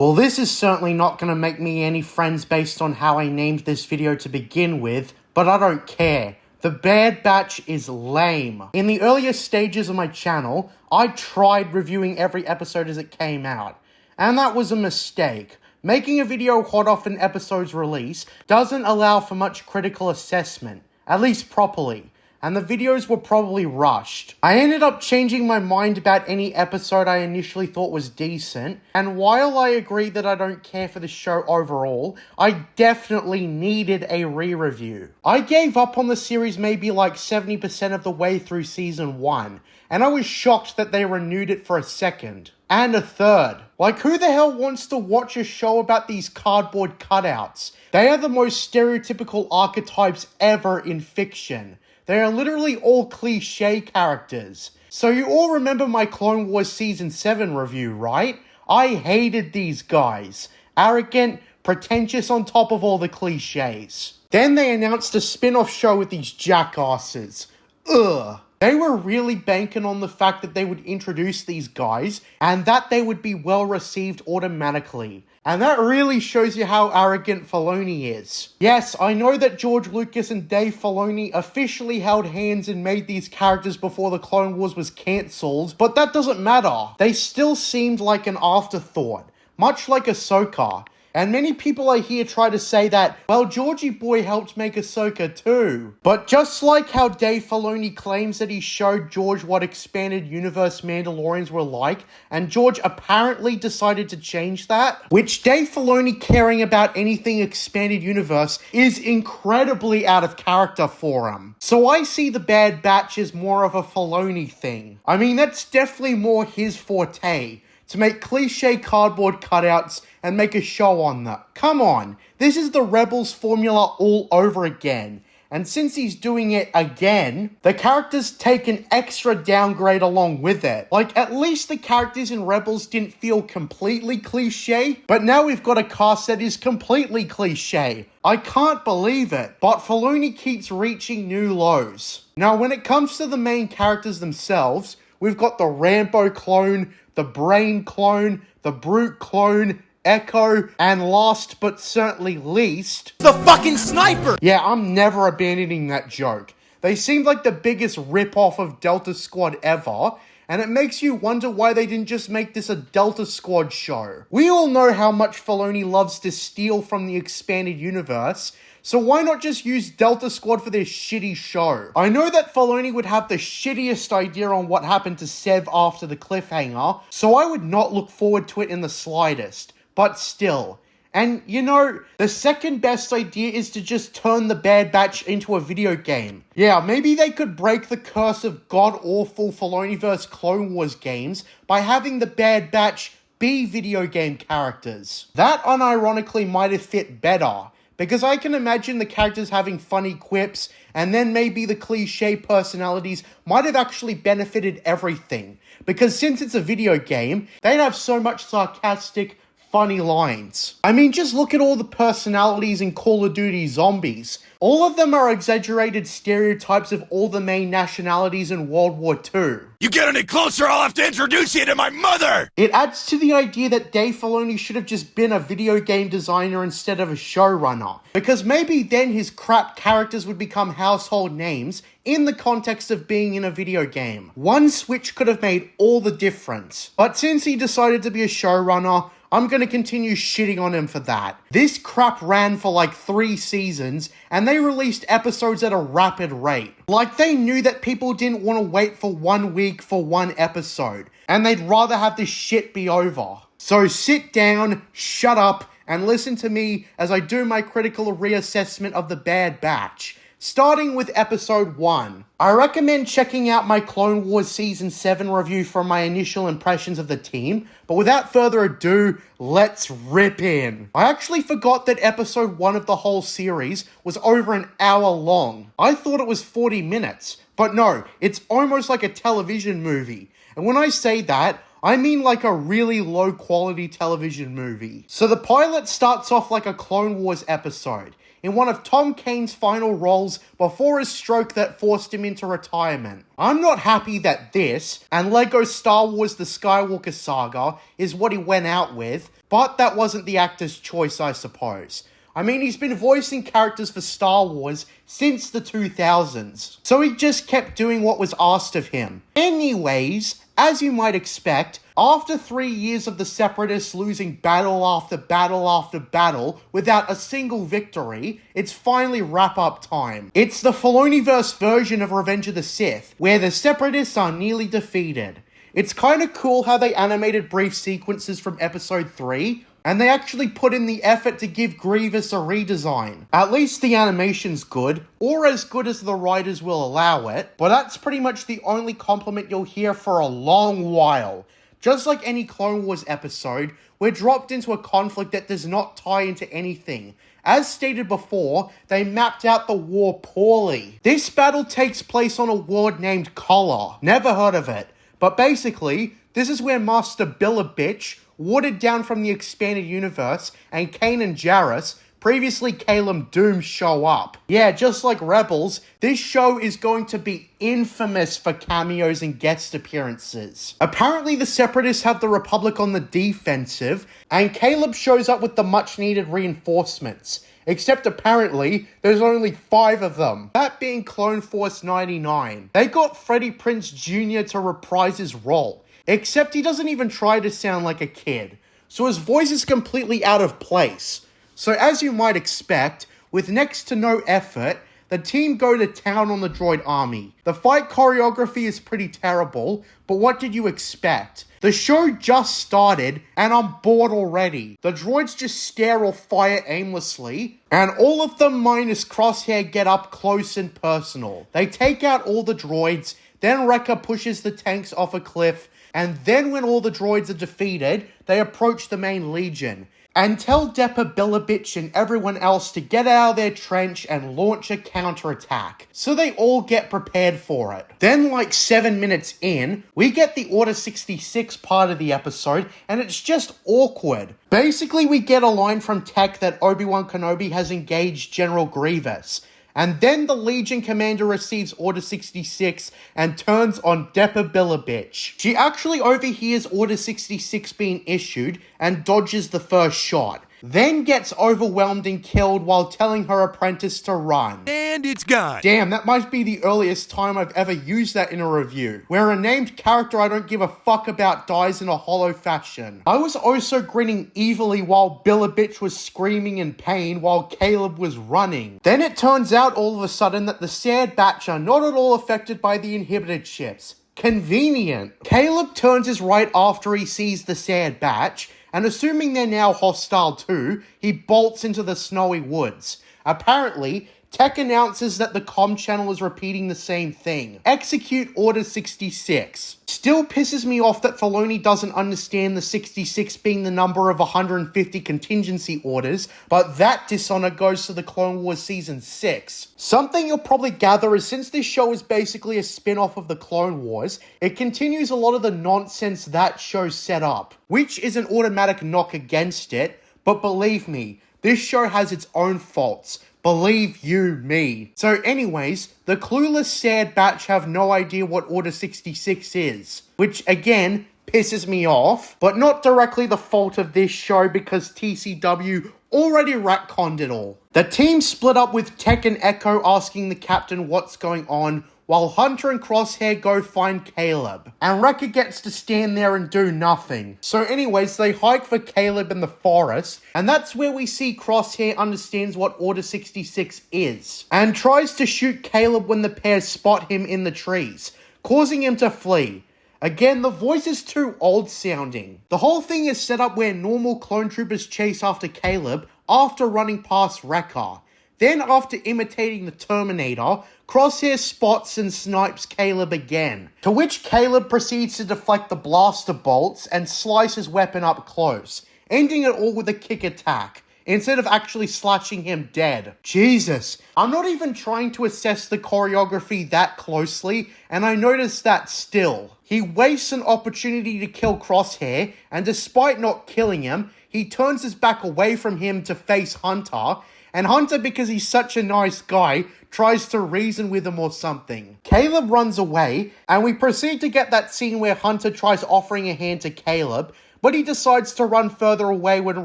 Well, this is certainly not going to make me any friends based on how I named this video to begin with, but I don't care. The Bad Batch is lame. In the earlier stages of my channel, I tried reviewing every episode as it came out, and that was a mistake. Making a video hot off an episode's release doesn't allow for much critical assessment, at least properly, and the videos were probably rushed. I ended up changing my mind about any episode I initially thought was decent, and while I agree that I don't care for the show overall, I definitely needed a re-review. I gave up on the series maybe like 70% of the way through season 1, and I was shocked that they renewed it for a second. And a third. Like, who the hell wants to watch a show about these cardboard cutouts? They are the most stereotypical archetypes ever in fiction. They are literally all cliche characters. So you all remember my Clone Wars Season 7 review, right? I hated these guys. Arrogant, pretentious on top of all the cliches. Then they announced a spin-off show with these jackasses. Ugh. They were really banking on the fact that they would introduce these guys and that they would be well received automatically. And that really shows you how arrogant Filoni is. Yes, I know that George Lucas and Dave Filoni officially held hands and made these characters before the Clone Wars was cancelled, but that doesn't matter. They still seemed like an afterthought, much like Ahsoka. And many people I hear try to say that, well, Georgie Boy helped make Ahsoka too. But just like how Dave Filoni claims that he showed George what expanded universe Mandalorians were like, and George apparently decided to change that, which Dave Filoni caring about anything expanded universe is incredibly out of character for him. So I see the Bad Batch as more of a Filoni thing. I mean, that's definitely more his forte, to make cliche cardboard cutouts and make a show on that. Come on, this is the Rebels formula all over again. And since he's doing it again, the characters take an extra downgrade along with it. Like, at least the characters in Rebels didn't feel completely cliche, but now we've got a cast that is completely cliche. I can't believe it, but Filoni keeps reaching new lows. Now, when it comes to the main characters themselves, we've got the Rambo clone, the Brain clone, the Brute clone, Echo, and last but certainly least, the fucking sniper! Yeah, I'm never abandoning that joke. They seemed like the biggest rip-off of Delta Squad ever, and it makes you wonder why they didn't just make this a Delta Squad show. We all know how much Filoni loves to steal from the expanded universe, so why not just use Delta Squad for their shitty show? I know that Filoni would have the shittiest idea on what happened to Sev after the cliffhanger, so I would not look forward to it in the slightest. But still. And, you know, the second best idea is to just turn the Bad Batch into a video game. Yeah, maybe they could break the curse of god-awful Filoniverse Clone Wars games by having the Bad Batch be video game characters. That unironically might have fit better, because I can imagine the characters having funny quips, and then maybe the cliche personalities might have actually benefited everything. Because since it's a video game, they'd have so much sarcastic, funny lines. I mean, just look at all the personalities in Call of Duty Zombies. All of them are exaggerated stereotypes of all the main nationalities in World War II. You get any closer, I'll have to introduce you to my mother! It adds to the idea that Dave Filoni should have just been a video game designer instead of a showrunner. Because maybe then his crap characters would become household names in the context of being in a video game. One switch could have made all the difference. But since he decided to be a showrunner, I'm gonna continue shitting on him for that. This crap ran for like 3 seasons, and they released episodes at a rapid rate. Like, they knew that people didn't want to wait for 1 week for one episode, and they'd rather have this shit be over. So sit down, shut up, and listen to me as I do my critical reassessment of the Bad Batch. Starting with episode 1. I recommend checking out my Clone Wars Season 7 review for my initial impressions of the team, but without further ado, let's rip in. I actually forgot that episode 1 of the whole series was over an hour long. I thought it was 40 minutes, but no, it's almost like a television movie. And when I say that, I mean like a really low quality television movie. So the pilot starts off like a Clone Wars episode. in one of Tom Kane's final roles before his stroke that forced him into retirement. I'm not happy that this, and Lego Star Wars The Skywalker Saga, is what he went out with, but that wasn't the actor's choice, I suppose. I mean, he's been voicing characters for Star Wars since the 2000s, so he just kept doing what was asked of him. Anyways, as you might expect, after 3 years of the Separatists losing battle after battle after battle without a single victory, it's finally wrap-up time. It's the Filoniverse version of Revenge of the Sith, where the Separatists are nearly defeated. It's kinda cool how they animated brief sequences from Episode 3, and they actually put in the effort to give Grievous a redesign. At least the animation's good, or as good as the writers will allow it, but that's pretty much the only compliment you'll hear for a long while. Just like any Clone Wars episode, we're dropped into a conflict that does not tie into anything. As stated before, they mapped out the war poorly. This battle takes place on a world named Collar. Never heard of it. But basically, this is where Master Billabitch, watered down from the expanded universe, and Kanan and Jarrus, previously Caleb Doom, show up. Yeah, just like Rebels, this show is going to be infamous for cameos and guest appearances. Apparently the Separatists have the Republic on the defensive, and Caleb shows up with the much needed reinforcements. Except apparently, there's only 5 of them. That being Clone Force 99. They got Freddie Prinze Jr. to reprise his role. Except he doesn't even try to sound like a kid, so his voice is completely out of place. So as you might expect, with next to no effort, the team go to town on the droid army. The fight choreography is pretty terrible, but what did you expect? The show just started, and I'm bored already. The droids just stare or fire aimlessly, and all of them minus Crosshair get up close and personal. They take out all the droids, then Wrecker pushes the tanks off a cliff, and then when all the droids are defeated, they approach the main legion and tell Depa Billabitch and everyone else to get out of their trench and launch a counterattack. So they all get prepared for it. Then like 7 minutes in, we get the Order 66 part of the episode, and it's just awkward. Basically, we get a line from Tech that Obi-Wan Kenobi has engaged General Grievous. And then the Legion commander receives Order 66 and turns on Depa Billabitch. She actually overhears Order 66 being issued and dodges the first shot. Then gets overwhelmed and killed while telling her apprentice to run. And it's gone. Damn, that might be the earliest time I've ever used that in a review, where a named character I don't give a fuck about dies in a hollow fashion. I was also grinning evilly while Billabitch was screaming in pain while Caleb was running. Then it turns out all of a sudden that the Sad Batch are not at all affected by the inhibited ships. Convenient. Caleb turns his right after he sees the Sad Batch, and assuming they're now hostile too, he bolts into the snowy woods. Apparently, Tech announces that the comm channel is repeating the same thing. Execute Order 66. Still pisses me off that Filoni doesn't understand the 66 being the number of 150 contingency orders, but that dishonor goes to the Clone Wars Season 6. Something you'll probably gather is since this show is basically a spin-off of the Clone Wars, it continues a lot of the nonsense that show set up, which is an automatic knock against it, but believe me, this show has its own faults. Believe you me. So anyways, the clueless Sad Batch have no idea what Order 66 is, which again pisses me off, but not directly the fault of this show because TCW already retconned it all. The team split up with Tech and Echo asking the captain what's going on, while Hunter and Crosshair go find Caleb. And Wrecker gets to stand there and do nothing. So anyways, they hike for Caleb in the forest, and that's where we see Crosshair understands what Order 66 is, and tries to shoot Caleb when the pair spot him in the trees, causing him to flee. Again, the voice is too old sounding. The whole thing is set up where normal clone troopers chase after Caleb after running past Wrecker. Then after imitating the Terminator, Crosshair spots and snipes Caleb again, to which Caleb proceeds to deflect the blaster bolts and slice his weapon up close, ending it all with a kick attack, instead of actually slashing him dead. Jesus, I'm not even trying to assess the choreography that closely, and I noticed that still. He wastes an opportunity to kill Crosshair, and despite not killing him, he turns his back away from him to face Hunter, and Hunter, because he's such a nice guy, tries to reason with him or something. Caleb runs away, and we proceed to get that scene where Hunter tries offering a hand to Caleb, but he decides to run further away when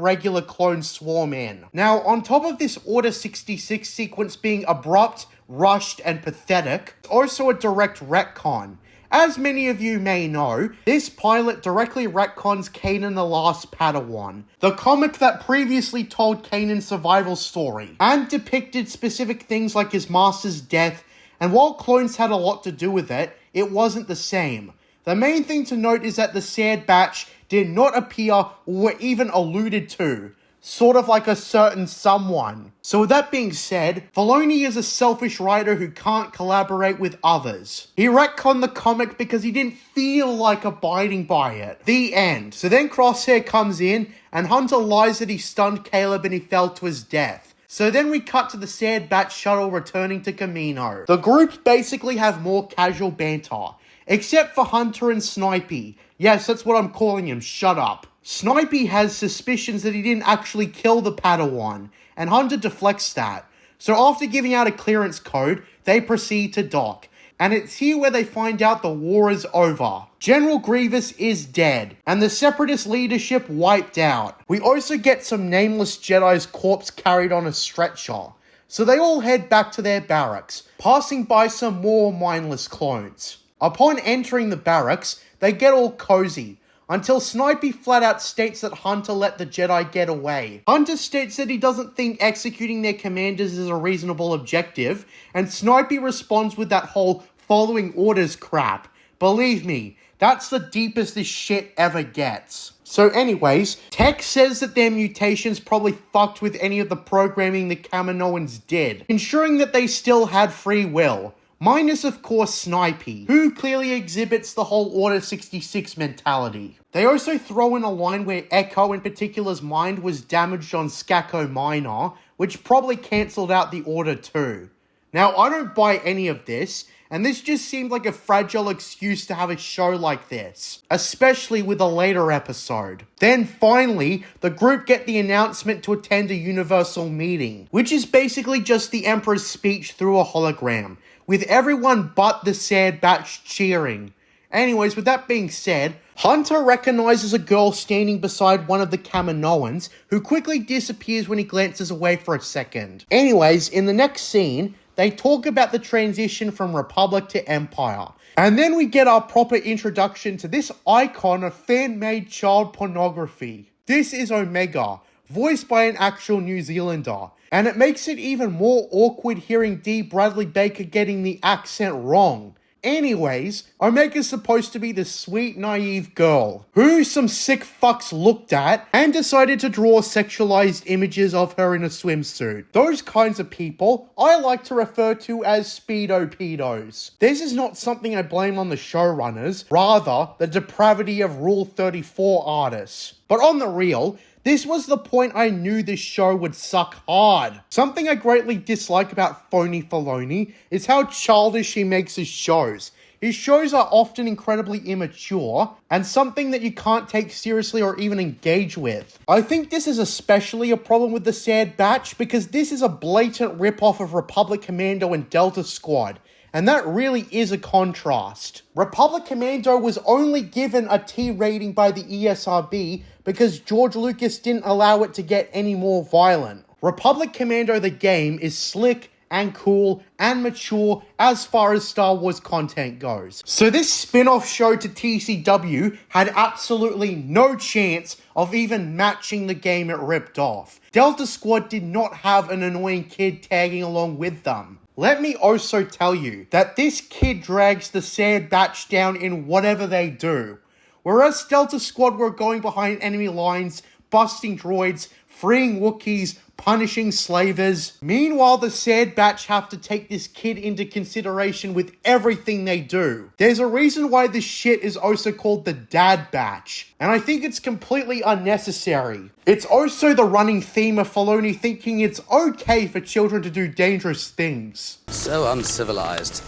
regular clones swarm in. Now, on top of this Order 66 sequence being abrupt, rushed, and pathetic, it's also a direct retcon. As many of you may know, this pilot directly retcons Kanan the Last Padawan, the comic that previously told Kanan's survival story, and depicted specific things like his master's death, and while clones had a lot to do with it, it wasn't the same. The main thing to note is that the Sad Batch did not appear or were even alluded to, sort of like a certain someone. So with that being said, Filoni is a selfish writer who can't collaborate with others. He retconned the comic because he didn't feel like abiding by it. The end. So then Crosshair comes in, and Hunter lies that he stunned Caleb and he fell to his death. So then we cut to the Sad Batch shuttle returning to Kamino. The group basically have more casual banter, except for Hunter and Snipey. Yes, that's what I'm calling him, shut up. Snipey has suspicions that he didn't actually kill the Padawan, and Hunter deflects that. So after giving out a clearance code, they proceed to dock. And it's here where they find out the war is over. General Grievous is dead, and the Separatist leadership wiped out. We also get some nameless Jedi's corpse carried on a stretcher. So they all head back to their barracks, passing by some more mindless clones. Upon entering the barracks, they get all cozy, until Snipey flat out states that Hunter let the Jedi get away. Hunter states that he doesn't think executing their commanders is a reasonable objective, and Snipey responds with that whole following orders crap. Believe me, that's the deepest this shit ever gets. So anyways, Tech says that their mutations probably fucked with any of the programming the Kaminoans did, ensuring that they still had free will. Minus, of course, Snipey, who clearly exhibits the whole Order 66 mentality. They also throw in a line where Echo in particular's mind was damaged on Skako Minor, which probably cancelled out the Order too. Now, I don't buy any of this, and this just seemed like a fragile excuse to have a show like this, especially with a later episode. Then finally, the group get the announcement to attend a universal meeting, which is basically just the Emperor's speech through a hologram, with everyone but the Sad Batch cheering. Anyways, with that being said, Hunter recognizes a girl standing beside one of the Kaminoans, who quickly disappears when he glances away for a second. Anyways, in the next scene, they talk about the transition from Republic to Empire. And then we get our proper introduction to this icon of fan-made child pornography. This is Omega, voiced by an actual New Zealander. And it makes it even more awkward hearing D. Bradley Baker getting the accent wrong. Anyways, Omega's supposed to be the sweet, naive girl, who some sick fucks looked at and decided to draw sexualized images of her in a swimsuit. Those kinds of people I like to refer to as speedo pedos. This is not something I blame on the showrunners, rather the depravity of Rule 34 artists. But on the real, this was the point I knew this show would suck hard. Something I greatly dislike about phony Filoni is how childish he makes his shows. His shows are often incredibly immature, and something that you can't take seriously or even engage with. I think this is especially a problem with the Sad Batch, because this is a blatant ripoff of Republic Commando and Delta Squad. And that really is a contrast. Republic Commando was only given a T rating by the ESRB because George Lucas didn't allow it to get any more violent. Republic Commando the game is slick and cool and mature as far as Star Wars content goes. So this spin-off show to TCW had absolutely no chance of even matching the game it ripped off. Delta Squad did not have an annoying kid tagging along with them. Let me also tell you that this kid drags the Sad Batch down in whatever they do. Whereas Delta Squad were going behind enemy lines, busting droids, freeing Wookiees, punishing slavers. Meanwhile, the Sad Batch have to take this kid into consideration with everything they do. There's a reason why this shit is also called the Dad Batch, and I think it's completely unnecessary. It's also the running theme of Filoni thinking it's okay for children to do dangerous things. So uncivilized.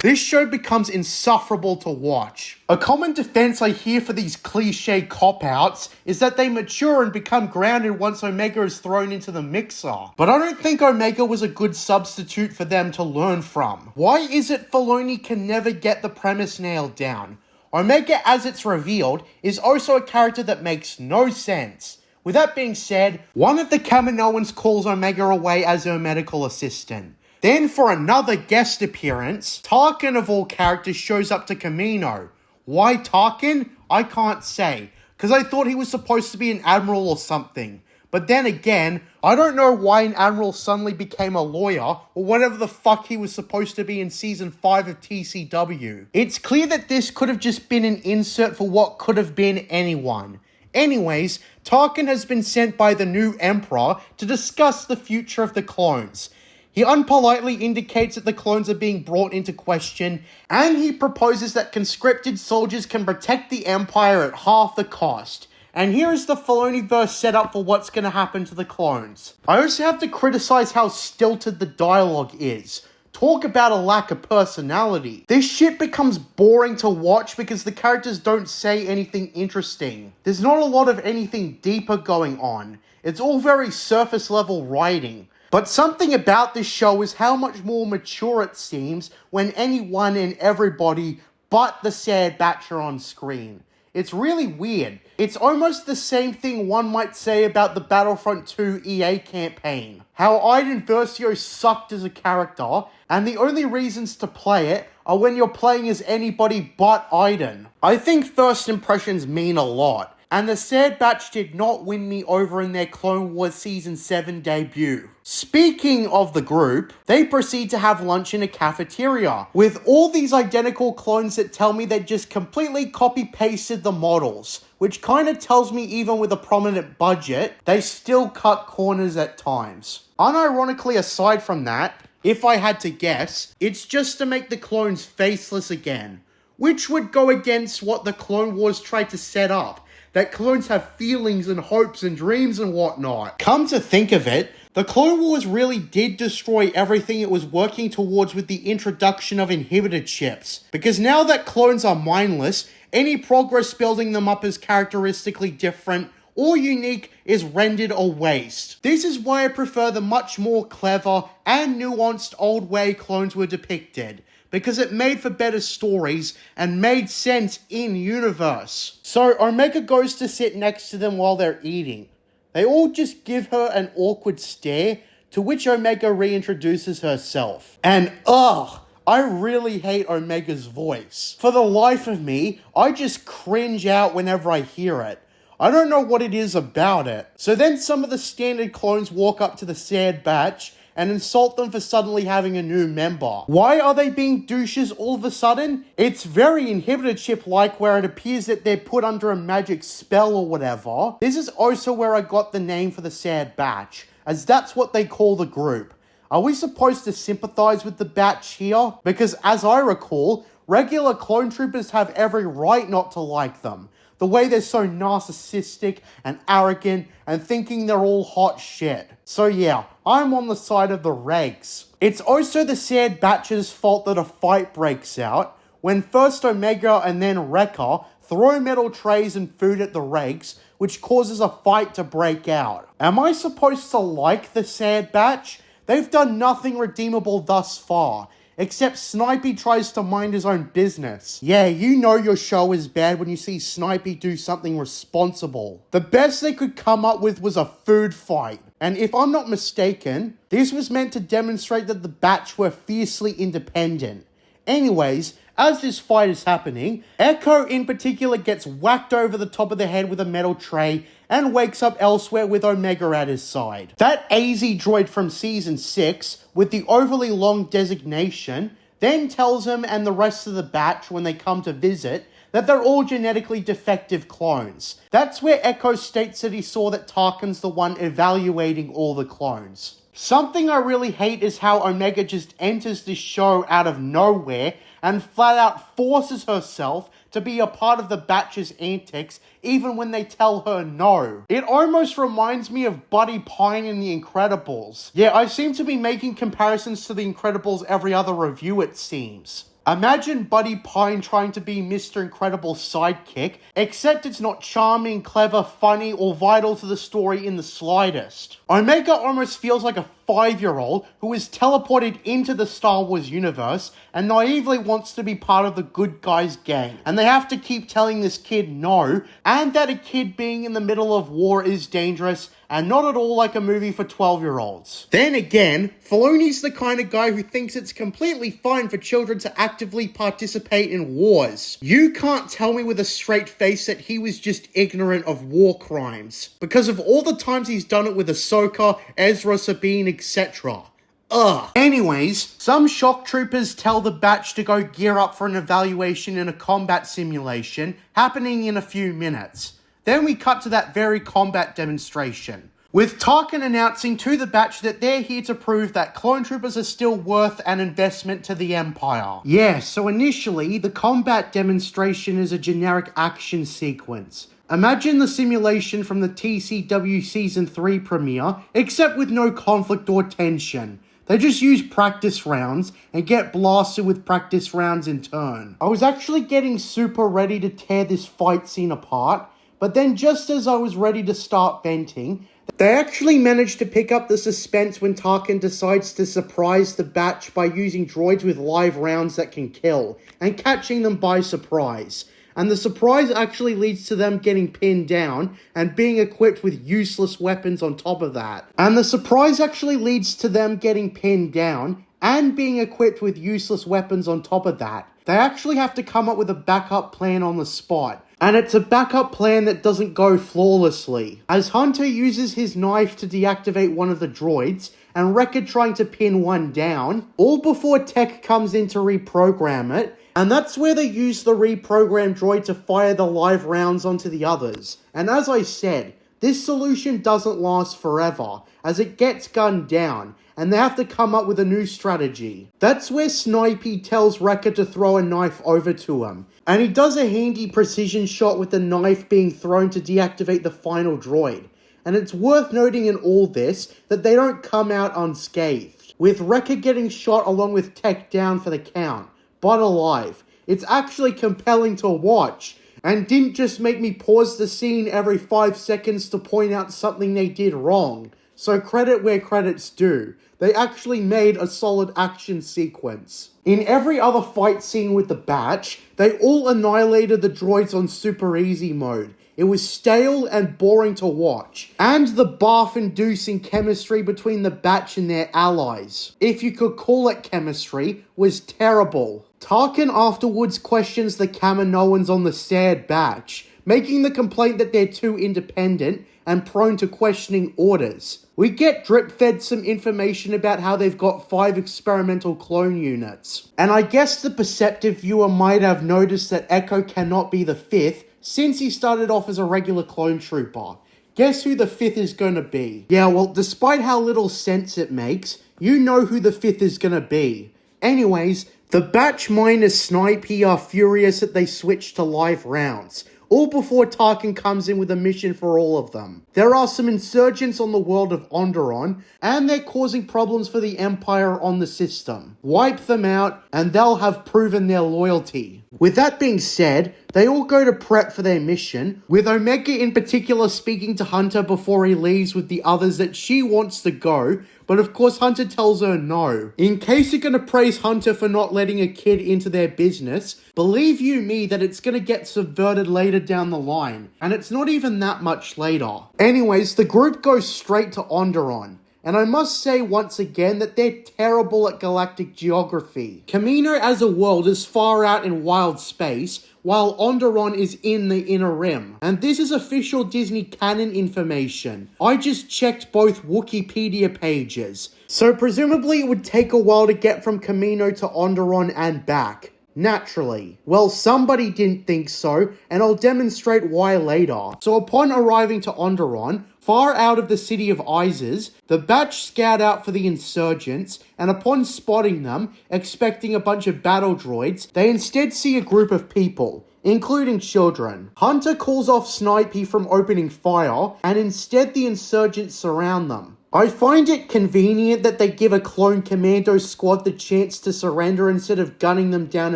this show becomes insufferable to watch. A common defense I hear for these cliche cop-outs is that they mature and become grounded once Omega is thrown into the mixer. But I don't think Omega was a good substitute for them to learn from. Why is it Filoni can never get the premise nailed down? Omega, as it's revealed, is also a character that makes no sense. With that being said, one of the Kaminoans calls Omega away as her medical assistant. Then for another guest appearance, Tarkin of all characters shows up to Kamino. Why Tarkin? I can't say, because I thought he was supposed to be an admiral or something. But then again, I don't know why an admiral suddenly became a lawyer, or whatever the fuck he was supposed to be in season 5 of TCW. It's clear that this could have just been an insert for what could have been anyone. Anyways, Tarkin has been sent by the new Emperor to discuss the future of the clones. He unpolitely indicates that the clones are being brought into question, and he proposes that conscripted soldiers can protect the Empire at half the cost. And here is the Filoniverse setup for what's going to happen to the clones. I also have to criticize how stilted the dialogue is. Talk about a lack of personality. This shit becomes boring to watch because the characters don't say anything interesting. There's not a lot of anything deeper going on. It's all very surface level writing. But something about this show is how much more mature it seems when anyone and everybody but the Sad Batch are on screen. It's really weird. It's almost the same thing one might say about the Battlefront 2 EA campaign. How Iden Versio sucked as a character, and the only reasons to play it are when you're playing as anybody but Iden. I think first impressions mean a lot. And the Sad Batch did not win me over in their Clone Wars Season 7 debut. Speaking of the group, they proceed to have lunch in a cafeteria, with all these identical clones that tell me they just completely copy-pasted the models, which kind of tells me even with a prominent budget, they still cut corners at times. Unironically, aside from that, if I had to guess, it's just to make the clones faceless again, which would go against what the Clone Wars tried to set up. That clones have feelings and hopes and dreams and whatnot. Come to think of it, the Clone Wars really did destroy everything it was working towards with the introduction of inhibitor chips. Because now that clones are mindless, any progress building them up as characteristically different or unique is rendered a waste. This is why I prefer the much more clever and nuanced old way clones were depicted, because it made for better stories and made sense in universe. So Omega goes to sit next to them while they're eating. They all just give her an awkward stare, to which Omega reintroduces herself. And I really hate Omega's voice. For the life of me, I just cringe out whenever I hear it. I don't know what it is about it. So then some of the standard clones walk up to the Sad Batch and insult them for suddenly having a new member. Why are they being douches all of a sudden? It's very inhibitor chip-like, where it appears that they're put under a magic spell or whatever. This is also where I got the name for the Sad Batch, as that's what they call the group. Are we supposed to sympathize with the Batch here? Because as I recall, regular clone troopers have every right not to like them. The way they're so narcissistic and arrogant and thinking they're all hot shit. So yeah, I'm on the side of the regs. It's also the Sad Batch's fault that a fight breaks out when first Omega and then Wrecker throw metal trays and food at the regs, which causes a fight to break out. Am I supposed to like the Sad Batch? They've done nothing redeemable thus far, except Snipey tries to mind his own business. Yeah, you know your show is bad when you see Snipey do something responsible. The best they could come up with was a food fight. And if I'm not mistaken, this was meant to demonstrate that the Batch were fiercely independent. Anyways, as this fight is happening, Echo in particular gets whacked over the top of the head with a metal tray and wakes up elsewhere with Omega at his side. That AZ droid from Season 6, with the overly long designation, then tells him and the rest of the Batch when they come to visit that they're all genetically defective clones. That's where Echo states that he saw that Tarkin's the one evaluating all the clones. Something I really hate is how Omega just enters this show out of nowhere and flat out forces herself to be a part of the Batch's antics even when they tell her no. It almost reminds me of Buddy Pine in The Incredibles. Yeah, I seem to be making comparisons to The Incredibles every other review, it seems. Imagine Buddy Pine trying to be Mr. Incredible's sidekick, except it's not charming, clever, funny, or vital to the story in the slightest. Omega almost feels like a 5-year-old who is teleported into the Star Wars universe and naively wants to be part of the good guys gang. And they have to keep telling this kid no, and that a kid being in the middle of war is dangerous and not at all like a movie for 12-year-olds. Then again, Filoni's the kind of guy who thinks it's completely fine for children to actively participate in wars. You can't tell me with a straight face that he was just ignorant of war crimes, because of all the times he's done it with Ahsoka, Ezra, Sabine, etc. Ugh. Anyways, some shock troopers tell the batch to go gear up for an evaluation in a combat simulation, happening in a few minutes. Then we cut to that very combat demonstration, with Tarkin announcing to the batch that they're here to prove that clone troopers are still worth an investment to the Empire. Yeah, so initially, the combat demonstration is a generic action sequence. Imagine the simulation from the TCW Season 3 premiere, except with no conflict or tension. They just use practice rounds and get blasted with practice rounds in turn. I was actually getting super ready to tear this fight scene apart, but then just as I was ready to start venting, they actually managed to pick up the suspense when Tarkin decides to surprise the batch by using droids with live rounds that can kill, and catching them by surprise. And the surprise actually leads to them getting pinned down and being equipped with useless weapons on top of that. And the surprise actually leads to them getting pinned down and being equipped with useless weapons on top of that. They actually have to come up with a backup plan on the spot. And it's a backup plan that doesn't go flawlessly, as Hunter uses his knife to deactivate one of the droids, and Wrecker trying to pin one down, all before Tech comes in to reprogram it, and that's where they use the reprogrammed droid to fire the live rounds onto the others. And as I said, this solution doesn't last forever, as it gets gunned down, and they have to come up with a new strategy. That's where Snipey tells Wrecker to throw a knife over to him, and he does a handy precision shot with the knife being thrown to deactivate the final droid. And it's worth noting in all this that they don't come out unscathed, with Wrecker getting shot along with Tech down for the count, but alive. It's actually compelling to watch, and didn't just make me pause the scene every 5 seconds to point out something they did wrong. So credit where credit's due. They actually made a solid action sequence. In every other fight scene with the batch, they all annihilated the droids on super easy mode. It was stale and boring to watch. And the barf-inducing chemistry between the batch and their allies, if you could call it chemistry, was terrible. Tarkin afterwards questions the Kaminoans on the sad batch, making the complaint that they're too independent and prone to questioning orders. We get drip-fed some information about how they've got 5 experimental clone units. And I guess the perceptive viewer might have noticed that Echo cannot be the 5th, since he started off as a regular clone trooper. Guess who the 5th is gonna be? Yeah, well, despite how little sense it makes, you know who the 5th is gonna be. Anyways, the batch minus Snipey are furious that they switched to live rounds, all before Tarkin comes in with a mission for all of them. There are some insurgents on the world of Onderon, and they're causing problems for the Empire on the system. Wipe them out, and they'll have proven their loyalty. With that being said, they all go to prep for their mission, with Omega in particular speaking to Hunter before he leaves with the others that she wants to go, but of course Hunter tells her no. In case you're gonna praise Hunter for not letting a kid into their business, believe you me that it's gonna get subverted later down the line, and it's not even that much later. Anyways, the group goes straight to Onderon. And I must say once again that they're terrible at galactic geography. Kamino as a world is far out in wild space, while Onderon is in the inner rim. And this is official Disney canon information. I just checked both Wikipedia pages. So presumably it would take a while to get from Kamino to Onderon and back. Naturally. Well, somebody didn't think so, and I'll demonstrate why later. So upon arriving to Onderon, far out of the city of Izes, the batch scout out for the insurgents, and upon spotting them, expecting a bunch of battle droids, they instead see a group of people, including children. Hunter calls off Snipey from opening fire, and instead the insurgents surround them. I find it convenient that they give a Clone Commando squad the chance to surrender instead of gunning them down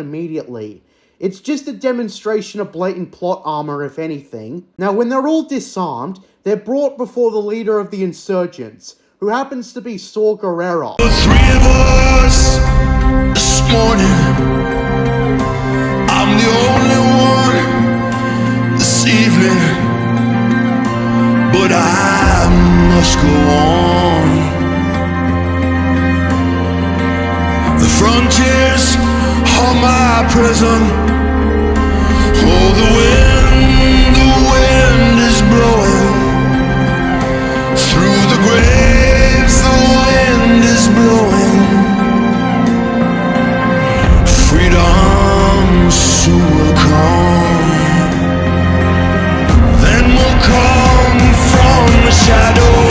immediately. It's just a demonstration of blatant plot armor, if anything. Now, when they're all disarmed, they're brought before the leader of the insurgents, who happens to be Saw Gerrera. The three of us this morning. I'm the only one this evening, but I must go on. The frontiers are my prison. Oh, the wind is blowing through the graves. The wind is blowing. Freedom soon will come. Then will come from the shadows.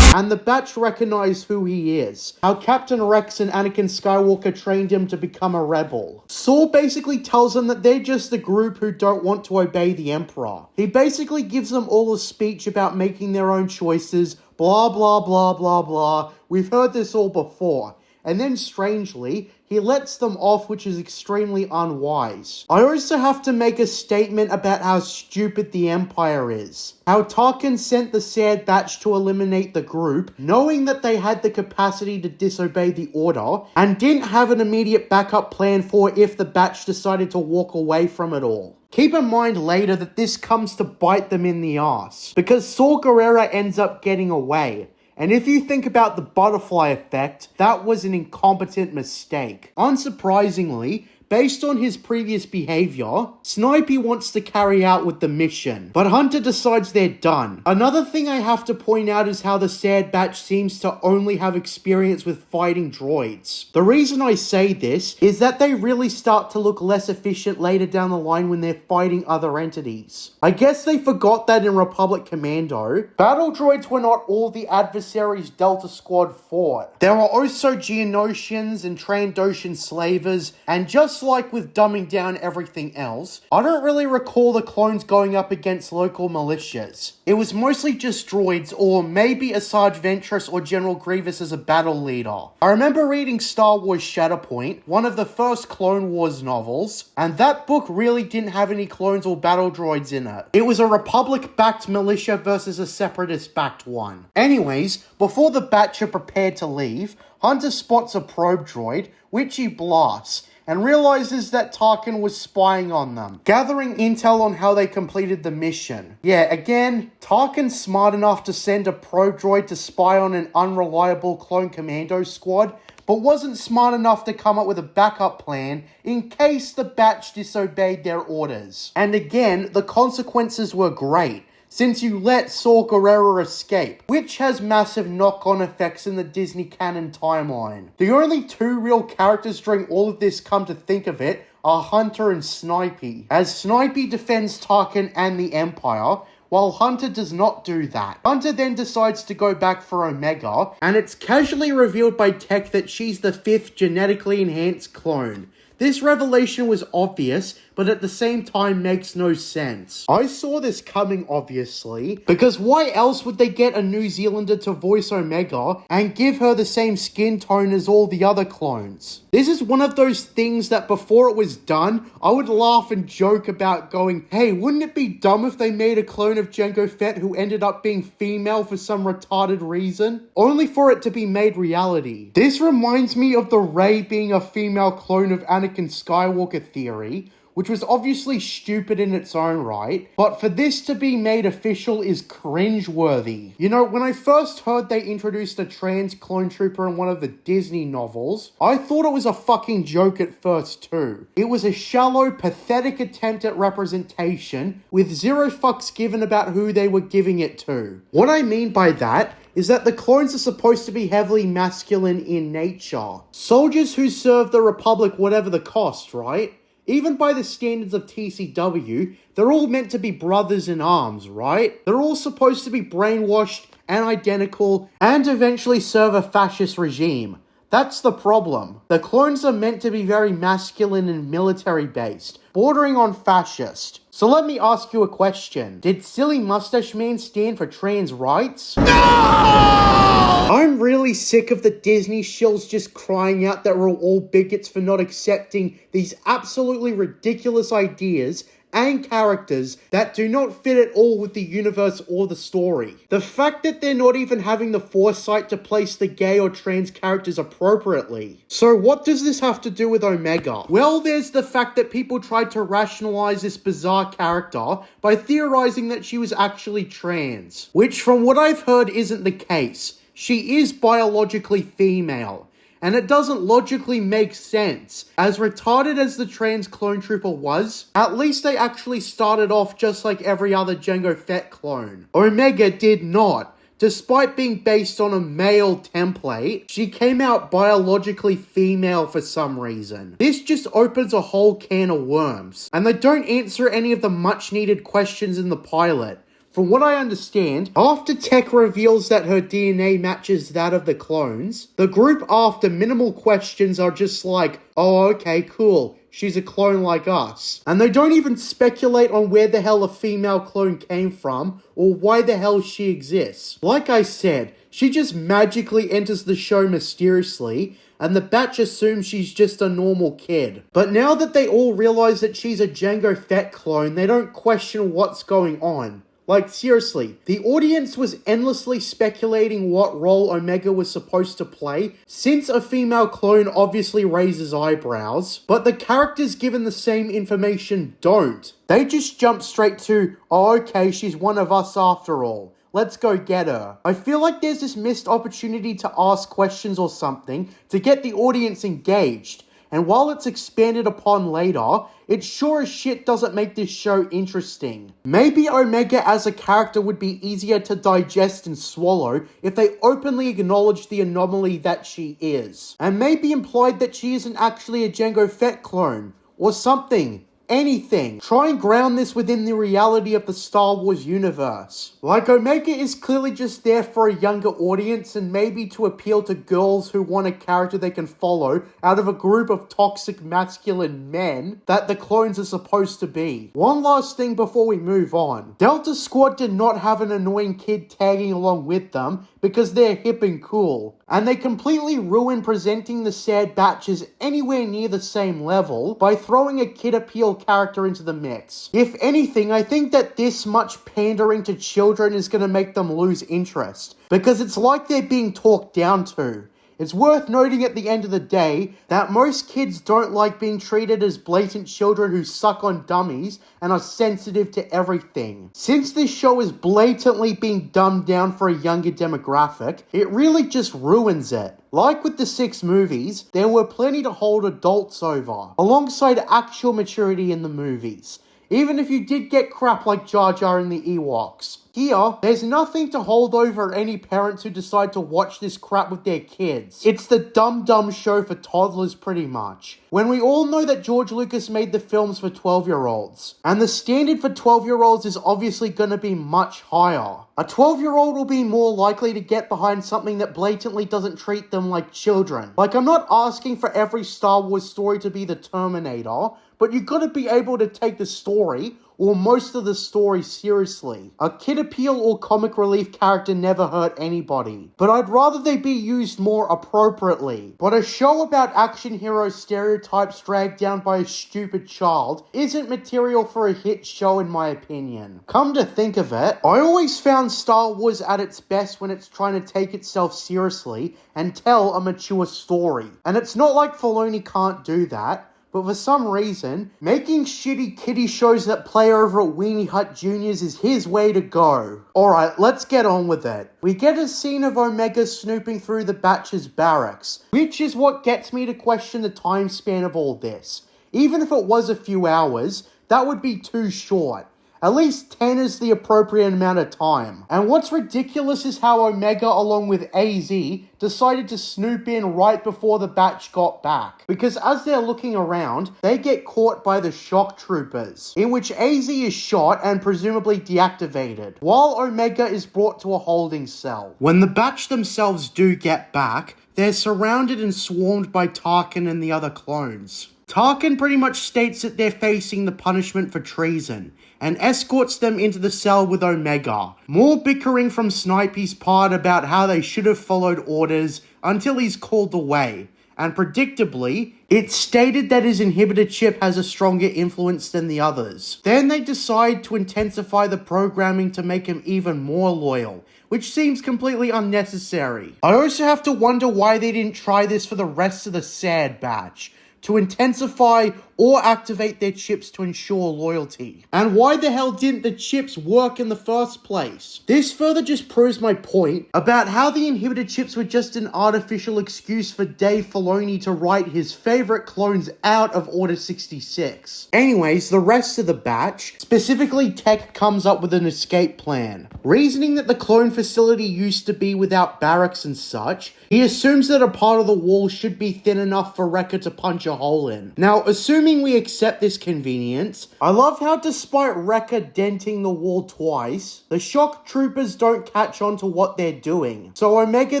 And the Batch recognize who he is, how Captain Rex and Anakin Skywalker trained him to become a rebel. Saw basically tells them that they're just the group who don't want to obey the Emperor. He basically gives them all a speech about making their own choices, blah blah blah blah blah. We've heard this all before. And then, strangely, he lets them off, which is extremely unwise. I also have to make a statement about how stupid the Empire is. How Tarkin sent the Sad Batch to eliminate the group, knowing that they had the capacity to disobey the order, and didn't have an immediate backup plan for if the Batch decided to walk away from it all. Keep in mind later that this comes to bite them in the ass, because Saw Gerrera ends up getting away. And if you think about the butterfly effect, that was an incompetent mistake. Unsurprisingly, based on his previous behavior, Snipey wants to carry out with the mission, but Hunter decides they're done. Another thing I have to point out is how the Sad Batch seems to only have experience with fighting droids. The reason I say this is that they really start to look less efficient later down the line when they're fighting other entities. I guess they forgot that in Republic Commando, battle droids were not all the adversaries Delta Squad fought. There were also Geonosians and Trandoshan slavers, and just like with dumbing down everything else, I don't really recall the clones going up against local militias. It was mostly just droids, or maybe Asajj Ventress or General Grievous as a battle leader. I remember reading Star Wars Shatterpoint, one of the first Clone Wars novels, and that book really didn't have any clones or battle droids in it. It was a Republic-backed militia versus a Separatist-backed one. Anyways, before the Batch are prepared to leave, Hunter spots a probe droid, which he blasts, and realizes that Tarkin was spying on them, gathering intel on how they completed the mission. Yeah, again, Tarkin's smart enough to send a probe droid to spy on an unreliable Clone Commando squad, but wasn't smart enough to come up with a backup plan in case the Batch disobeyed their orders. And again, the consequences were great, since you let Saw Gerrera escape, which has massive knock-on effects in the Disney canon timeline. The only two real characters during all of this, come to think of it, are Hunter and Snipey, as Snipey defends Tarkin and the Empire, while Hunter does not do that. Hunter then decides to go back for Omega, and it's casually revealed by Tech that she's the 5th genetically enhanced clone. This revelation was obvious, but at the same time makes no sense. I saw this coming, obviously, because why else would they get a New Zealander to voice Omega and give her the same skin tone as all the other clones? This is one of those things that before it was done, I would laugh and joke about going, hey, wouldn't it be dumb if they made a clone of Jango Fett who ended up being female for some retarded reason? Only for it to be made reality. This reminds me of the Rey being a female clone of Anakin Skywalker theory, which was obviously stupid in its own right, but for this to be made official is cringeworthy. You know, when I first heard they introduced a trans clone trooper in one of the Disney novels, I thought it was a fucking joke at first too. It was a shallow, pathetic attempt at representation, with zero fucks given about who they were giving it to. What I mean by that is that the clones are supposed to be heavily masculine in nature. Soldiers who serve the Republic whatever the cost, right? Even by the standards of TCW, they're all meant to be brothers in arms, right? They're all supposed to be brainwashed and identical and eventually serve a fascist regime. That's the problem. The clones are meant to be very masculine and military-based, bordering on fascist. So let me ask you a question. Did Silly Mustache Man stand for trans rights? No! I'm really sick of the Disney shills just crying out that we're all bigots for not accepting these absolutely ridiculous ideas and characters that do not fit at all with the universe or the story. The fact that they're not even having the foresight to place the gay or trans characters appropriately. So what does this have to do with Omega? Well, there's the fact that people tried to rationalize this bizarre character by theorizing that she was actually trans, which from what I've heard isn't the case. She is biologically female. And it doesn't logically make sense. As retarded as the trans clone trooper was, at least they actually started off just like every other Jango Fett clone. Omega did not. Despite being based on a male template, she came out biologically female for some reason. This just opens a whole can of worms. And they don't answer any of the much needed questions in the pilot. From what I understand, after Tech reveals that her DNA matches that of the clones, the group after minimal questions are just like, oh okay, cool, she's a clone like us. And they don't even speculate on where the hell a female clone came from, or why the hell she exists. Like I said, she just magically enters the show mysteriously, and the batch assumes she's just a normal kid. But now that they all realize that she's a Jango Fett clone, they don't question what's going on. Like, seriously, the audience was endlessly speculating what role Omega was supposed to play, since a female clone obviously raises eyebrows, but the characters given the same information don't. They just jump straight to, oh okay, she's one of us after all. Let's go get her. I feel like there's this missed opportunity to ask questions or something to get the audience engaged. And while it's expanded upon later, it sure as shit doesn't make this show interesting. Maybe Omega as a character would be easier to digest and swallow if they openly acknowledge the anomaly that she is. And maybe implied that she isn't actually a Jango Fett clone, or something. Anything. Try and ground this within the reality of the Star Wars universe. Like, Omega is clearly just there for a younger audience and maybe to appeal to girls who want a character they can follow out of a group of toxic masculine men that the clones are supposed to be. One last thing before we move on. Delta Squad did not have an annoying kid tagging along with them because they're hip and cool. And they completely ruin presenting the Sad Batch as anywhere near the same level by throwing a kid appeal character into the mix. If anything, I think that this much pandering to children is going to make them lose interest, because it's like they're being talked down to. It's worth noting at the end of the day that most kids don't like being treated as blatant children who suck on dummies and are sensitive to everything. Since this show is blatantly being dumbed down for a younger demographic, it really just ruins it. Like with the 6 movies, there were plenty to hold adults over, alongside actual maturity in the movies. Even if you did get crap like Jar Jar and the Ewoks. Here, there's nothing to hold over any parents who decide to watch this crap with their kids. It's the dumb show for toddlers pretty much. When we all know that George Lucas made the films for 12-year-olds. And the standard for 12-year-olds is obviously going to be much higher. A 12-year-old will be more likely to get behind something that blatantly doesn't treat them like children. Like, I'm not asking for every Star Wars story to be the Terminator, but you gotta be able to take the story, or most of the story, seriously. A kid appeal or comic relief character never hurt anybody, but I'd rather they be used more appropriately. But a show about action hero stereotypes dragged down by a stupid child isn't material for a hit show in my opinion. Come to think of it, I always found Star Wars at its best when it's trying to take itself seriously and tell a mature story. And it's not like Filoni can't do that. But for some reason, making shitty kiddie shows that play over at Weenie Hut Juniors is his way to go. Alright, let's get on with it. We get a scene of Omega snooping through the Batch's barracks, which is what gets me to question the time span of all this. Even if it was a few hours, that would be too short. At least 10 is the appropriate amount of time. And what's ridiculous is how Omega, along with AZ, decided to snoop in right before the batch got back. Because as they're looking around, they get caught by the shock troopers, in which AZ is shot and presumably deactivated, while Omega is brought to a holding cell. When the batch themselves do get back, they're surrounded and swarmed by Tarkin and the other clones. Tarkin pretty much states that they're facing the punishment for treason, and escorts them into the cell with Omega. More bickering from Snipey's part about how they should have followed orders until he's called away. And predictably, it's stated that his inhibitor chip has a stronger influence than the others. Then they decide to intensify the programming to make him even more loyal, which seems completely unnecessary. I also have to wonder why they didn't try this for the rest of the SAD batch, to intensify or activate their chips to ensure loyalty. And why the hell didn't the chips work in the first place? This further just proves my point about how the inhibitor chips were just an artificial excuse for Dave Filoni to write his favorite clones out of Order 66. Anyways, the rest of the batch, specifically Tech, comes up with an escape plan. Reasoning that the clone facility used to be without barracks and such, he assumes that a part of the wall should be thin enough for Wrecker to punch a hole in. Now, assuming we accept this convenience, I love how despite Wrecker denting the wall twice, the shock troopers don't catch on to what they're doing. So Omega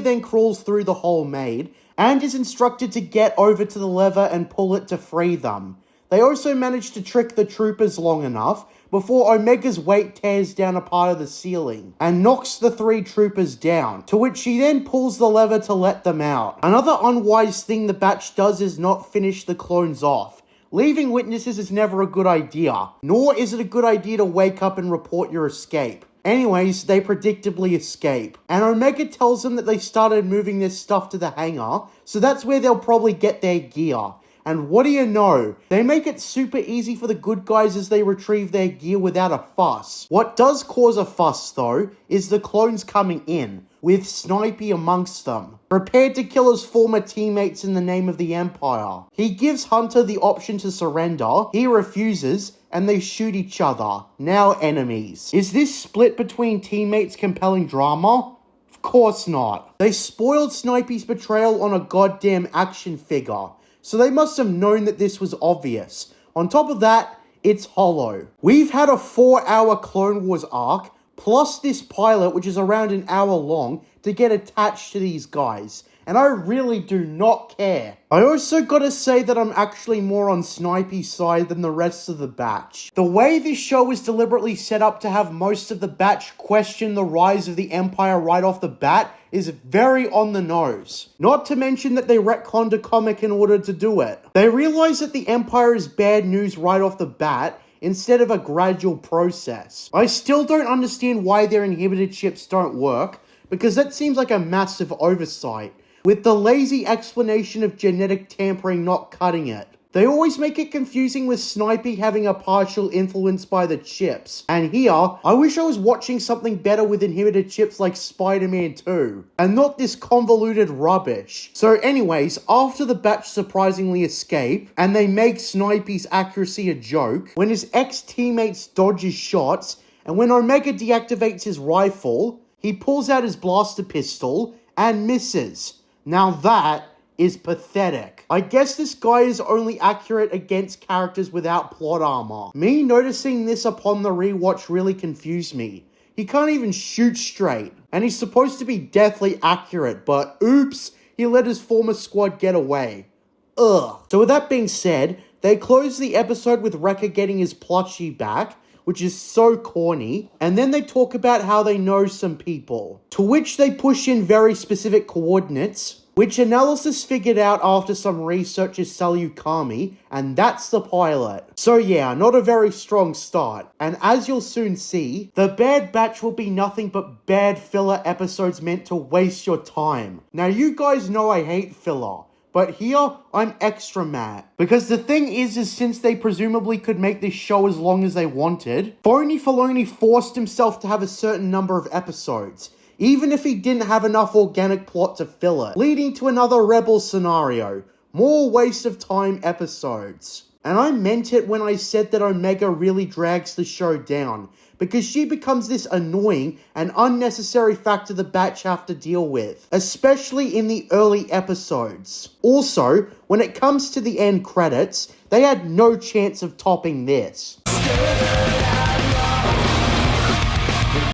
then crawls through the hole made, and is instructed to get over to the lever and pull it to free them. They also manage to trick the troopers long enough before Omega's weight tears down a part of the ceiling and knocks the 3 troopers down, to which she then pulls the lever to let them out. Another unwise thing the batch does is not finish the clones off. Leaving witnesses is never a good idea, nor is it a good idea to wake up and report your escape. Anyways, they predictably escape, and Omega tells them that they started moving their stuff to the hangar, so that's where they'll probably get their gear. And what do you know? They make it super easy for the good guys as they retrieve their gear without a fuss. What does cause a fuss, though, is the clones coming in, with Snipey amongst them, prepared to kill his former teammates in the name of the Empire. He gives Hunter the option to surrender, he refuses, and they shoot each other, now enemies. Is this split between teammates compelling drama? Of course not. They spoiled Snipey's betrayal on a goddamn action figure, so they must have known that this was obvious. On top of that, it's hollow. We've had a 4-hour Clone Wars arc, plus this pilot, which is around an hour long, to get attached to these guys. And I really do not care. I also gotta say that I'm actually more on Snipey's side than the rest of the batch. The way this show is deliberately set up to have most of the batch question the rise of the Empire right off the bat is very on the nose. Not to mention that they retconned a comic in order to do it. They realize that the Empire is bad news right off the bat, instead of a gradual process. I still don't understand why their inhibitor chips don't work, because that seems like a massive oversight, with the lazy explanation of genetic tampering not cutting it. They always make it confusing with Snipey having a partial influence by the chips. And here, I wish I was watching something better with inhibitor chips like Spider-Man 2, and not this convoluted rubbish. So anyways, after the batch surprisingly escape, and they make Snipey's accuracy a joke, when his ex-teammates dodge his shots, and when Omega deactivates his rifle, he pulls out his blaster pistol and misses. Now that is pathetic. I guess this guy is only accurate against characters without plot armor. Me noticing this upon the rewatch really confused me. He can't even shoot straight, and he's supposed to be deathly accurate, but oops, he let his former squad get away. Ugh. So with that being said, they close the episode with Wrecker getting his plushie back, which is so corny, and then they talk about how they know some people, to which they push in very specific coordinates, which analysis figured out after some researchers sell you Kami, and that's the pilot. So yeah, not a very strong start, and as you'll soon see, the Bad Batch will be nothing but bad filler episodes meant to waste your time. Now you guys know I hate filler, but here, I'm extra mad. Because the thing is since they presumably could make this show as long as they wanted, Filoni forced himself to have a certain number of episodes, even if he didn't have enough organic plot to fill it, leading to another Rebel scenario, more waste of time episodes. And I meant it when I said that Omega really drags the show down, because she becomes this annoying and unnecessary factor the batch have to deal with, especially in the early episodes. Also, when it comes to the end credits, they had no chance of topping this.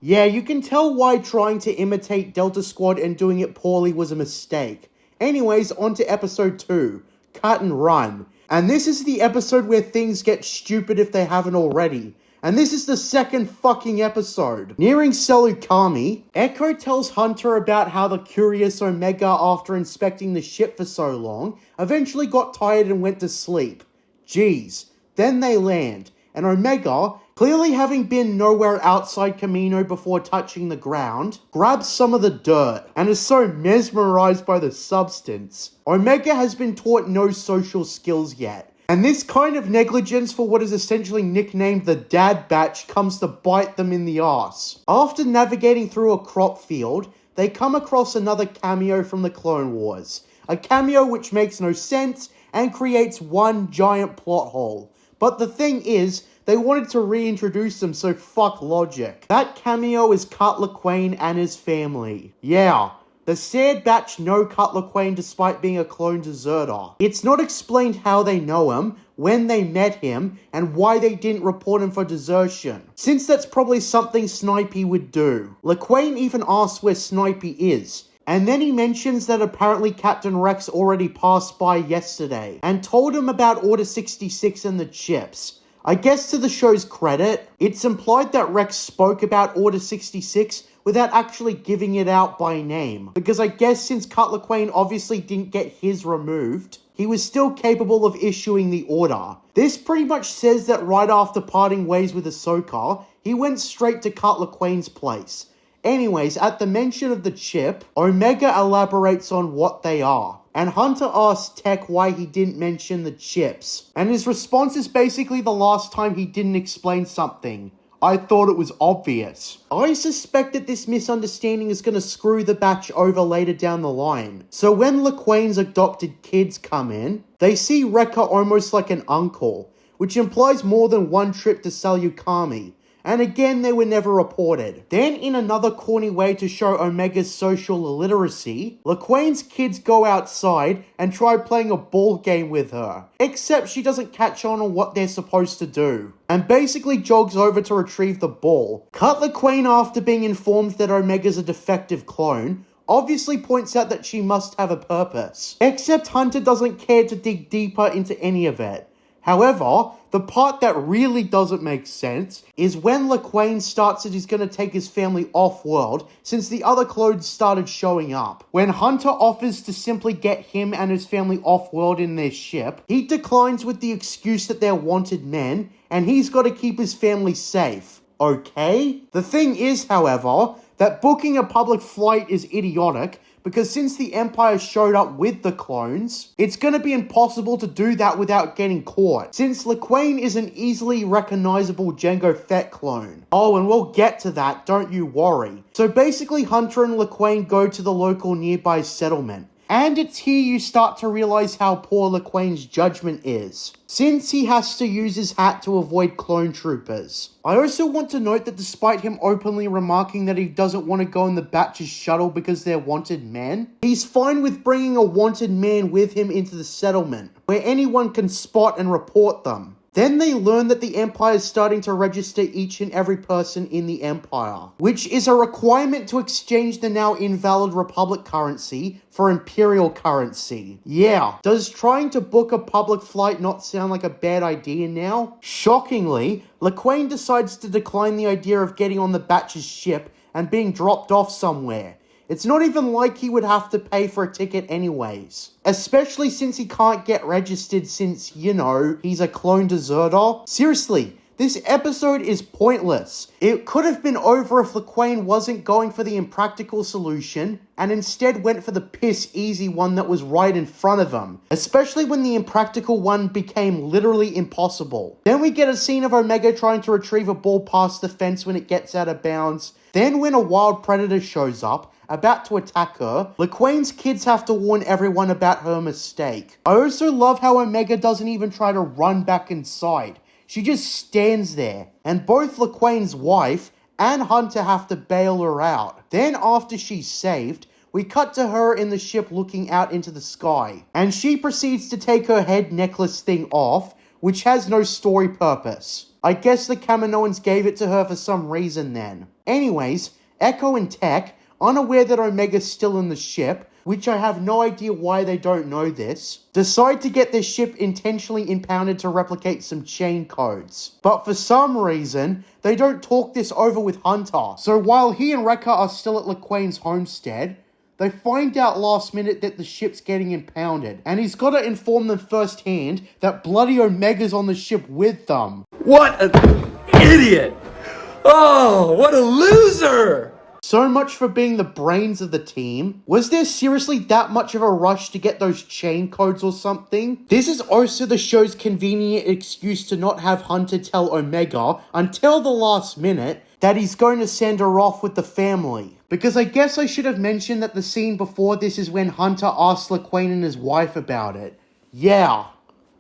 Yeah, you can tell why trying to imitate Delta Squad and doing it poorly was a mistake. Anyways, on to episode 2, Cut and Run. And this is the episode where things get stupid if they haven't already. And this is the second fucking episode. Nearing Selukami, Echo tells Hunter about how the curious Omega, after inspecting the ship for so long, eventually got tired and went to sleep. Jeez. Then they land, and Omega, clearly having been nowhere outside Kamino before touching the ground, grabs some of the dirt, and is so mesmerized by the substance. Omega has been taught no social skills yet. And this kind of negligence for what is essentially nicknamed the Dad Batch comes to bite them in the ass. After navigating through a crop field, they come across another cameo from the Clone Wars. A cameo which makes no sense and creates one giant plot hole. But the thing is, they wanted to reintroduce them, so fuck logic. That cameo is Cut Lawquane and his family. Yeah. The Sad Batch know Cut Lawquane despite being a clone deserter. It's not explained how they know him, when they met him, and why they didn't report him for desertion, since that's probably something Snipey would do. Lawquane even asks where Snipey is, and then he mentions that apparently Captain Rex already passed by yesterday, and told him about Order 66 and the chips. I guess to the show's credit, it's implied that Rex spoke about Order 66 without actually giving it out by name. Because I guess since Cut Lawquane obviously didn't get his removed, he was still capable of issuing the order. This pretty much says that right after parting ways with Ahsoka, he went straight to Cut Lawquane's place. Anyways, at the mention of the chip, Omega elaborates on what they are. And Hunter asks Tech why he didn't mention the chips. And his response is basically the last time he didn't explain something. I thought it was obvious. I suspect that this misunderstanding is going to screw the batch over later down the line. So when Lawquane's adopted kids come in, they see Wrecker almost like an uncle, which implies more than one trip to Selukami. And again, they were never reported. Then, in another corny way to show Omega's social illiteracy, Lawquane's kids go outside and try playing a ball game with her. Except she doesn't catch on what they're supposed to do, and basically jogs over to retrieve the ball. Cut Lawquane, after being informed that Omega's a defective clone, obviously points out that she must have a purpose. Except Hunter doesn't care to dig deeper into any of it. However, the part that really doesn't make sense is when Lawquane starts that he's going to take his family off-world since the other clones started showing up. When Hunter offers to simply get him and his family off-world in their ship, he declines with the excuse that they're wanted men and he's got to keep his family safe. Okay? The thing is, however, that booking a public flight is idiotic because since the Empire showed up with the clones, it's going to be impossible to do that without getting caught, since Lawquane is an easily recognizable Jango Fett clone. Oh, and we'll get to that, don't you worry. So basically Hunter and Lawquane go to the local nearby settlement. And it's here you start to realize how poor Lawquane's judgment is, since he has to use his hat to avoid clone troopers. I also want to note that despite him openly remarking that he doesn't want to go in the Batch's shuttle because they're wanted men, he's fine with bringing a wanted man with him into the settlement, where anyone can spot and report them. Then they learn that the Empire is starting to register each and every person in the Empire, which is a requirement to exchange the now invalid Republic currency for Imperial currency. Yeah, does trying to book a public flight not sound like a bad idea now? Shockingly, Lawquane decides to decline the idea of getting on the Batch's ship and being dropped off somewhere. It's not even like he would have to pay for a ticket anyways. Especially since he can't get registered since, you know, he's a clone deserter. Seriously, this episode is pointless. It could have been over if Lawquane wasn't going for the impractical solution and instead went for the piss easy one that was right in front of him. Especially when the impractical one became literally impossible. Then we get a scene of Omega trying to retrieve a ball past the fence when it gets out of bounds. Then when a wild predator shows up, about to attack her, Lawquane's kids have to warn everyone about her mistake. I also love how Omega doesn't even try to run back inside. She just stands there, and both Lawquane's wife and Hunter have to bail her out. Then after she's saved, we cut to her in the ship looking out into the sky, and she proceeds to take her head necklace thing off, which has no story purpose. I guess the Kaminoans gave it to her for some reason then. Anyways, Echo and Tech unaware that Omega's still in the ship, which I have no idea why they don't know this, decide to get their ship intentionally impounded to replicate some chain codes. But for some reason, they don't talk this over with Hunter. So while he and Wrecker are still at LaQuane's homestead, they find out last minute that the ship's getting impounded, and he's got to inform them firsthand that bloody Omega's on the ship with them. What an idiot! Oh, what a loser! So much for being the brains of the team. Was there seriously that much of a rush to get those chain codes or something? This is also the show's convenient excuse to not have Hunter tell Omega until the last minute that he's going to send her off with the family. Because I guess I should have mentioned that the scene before this is when Hunter asks LaQuane and his wife about it. Yeah.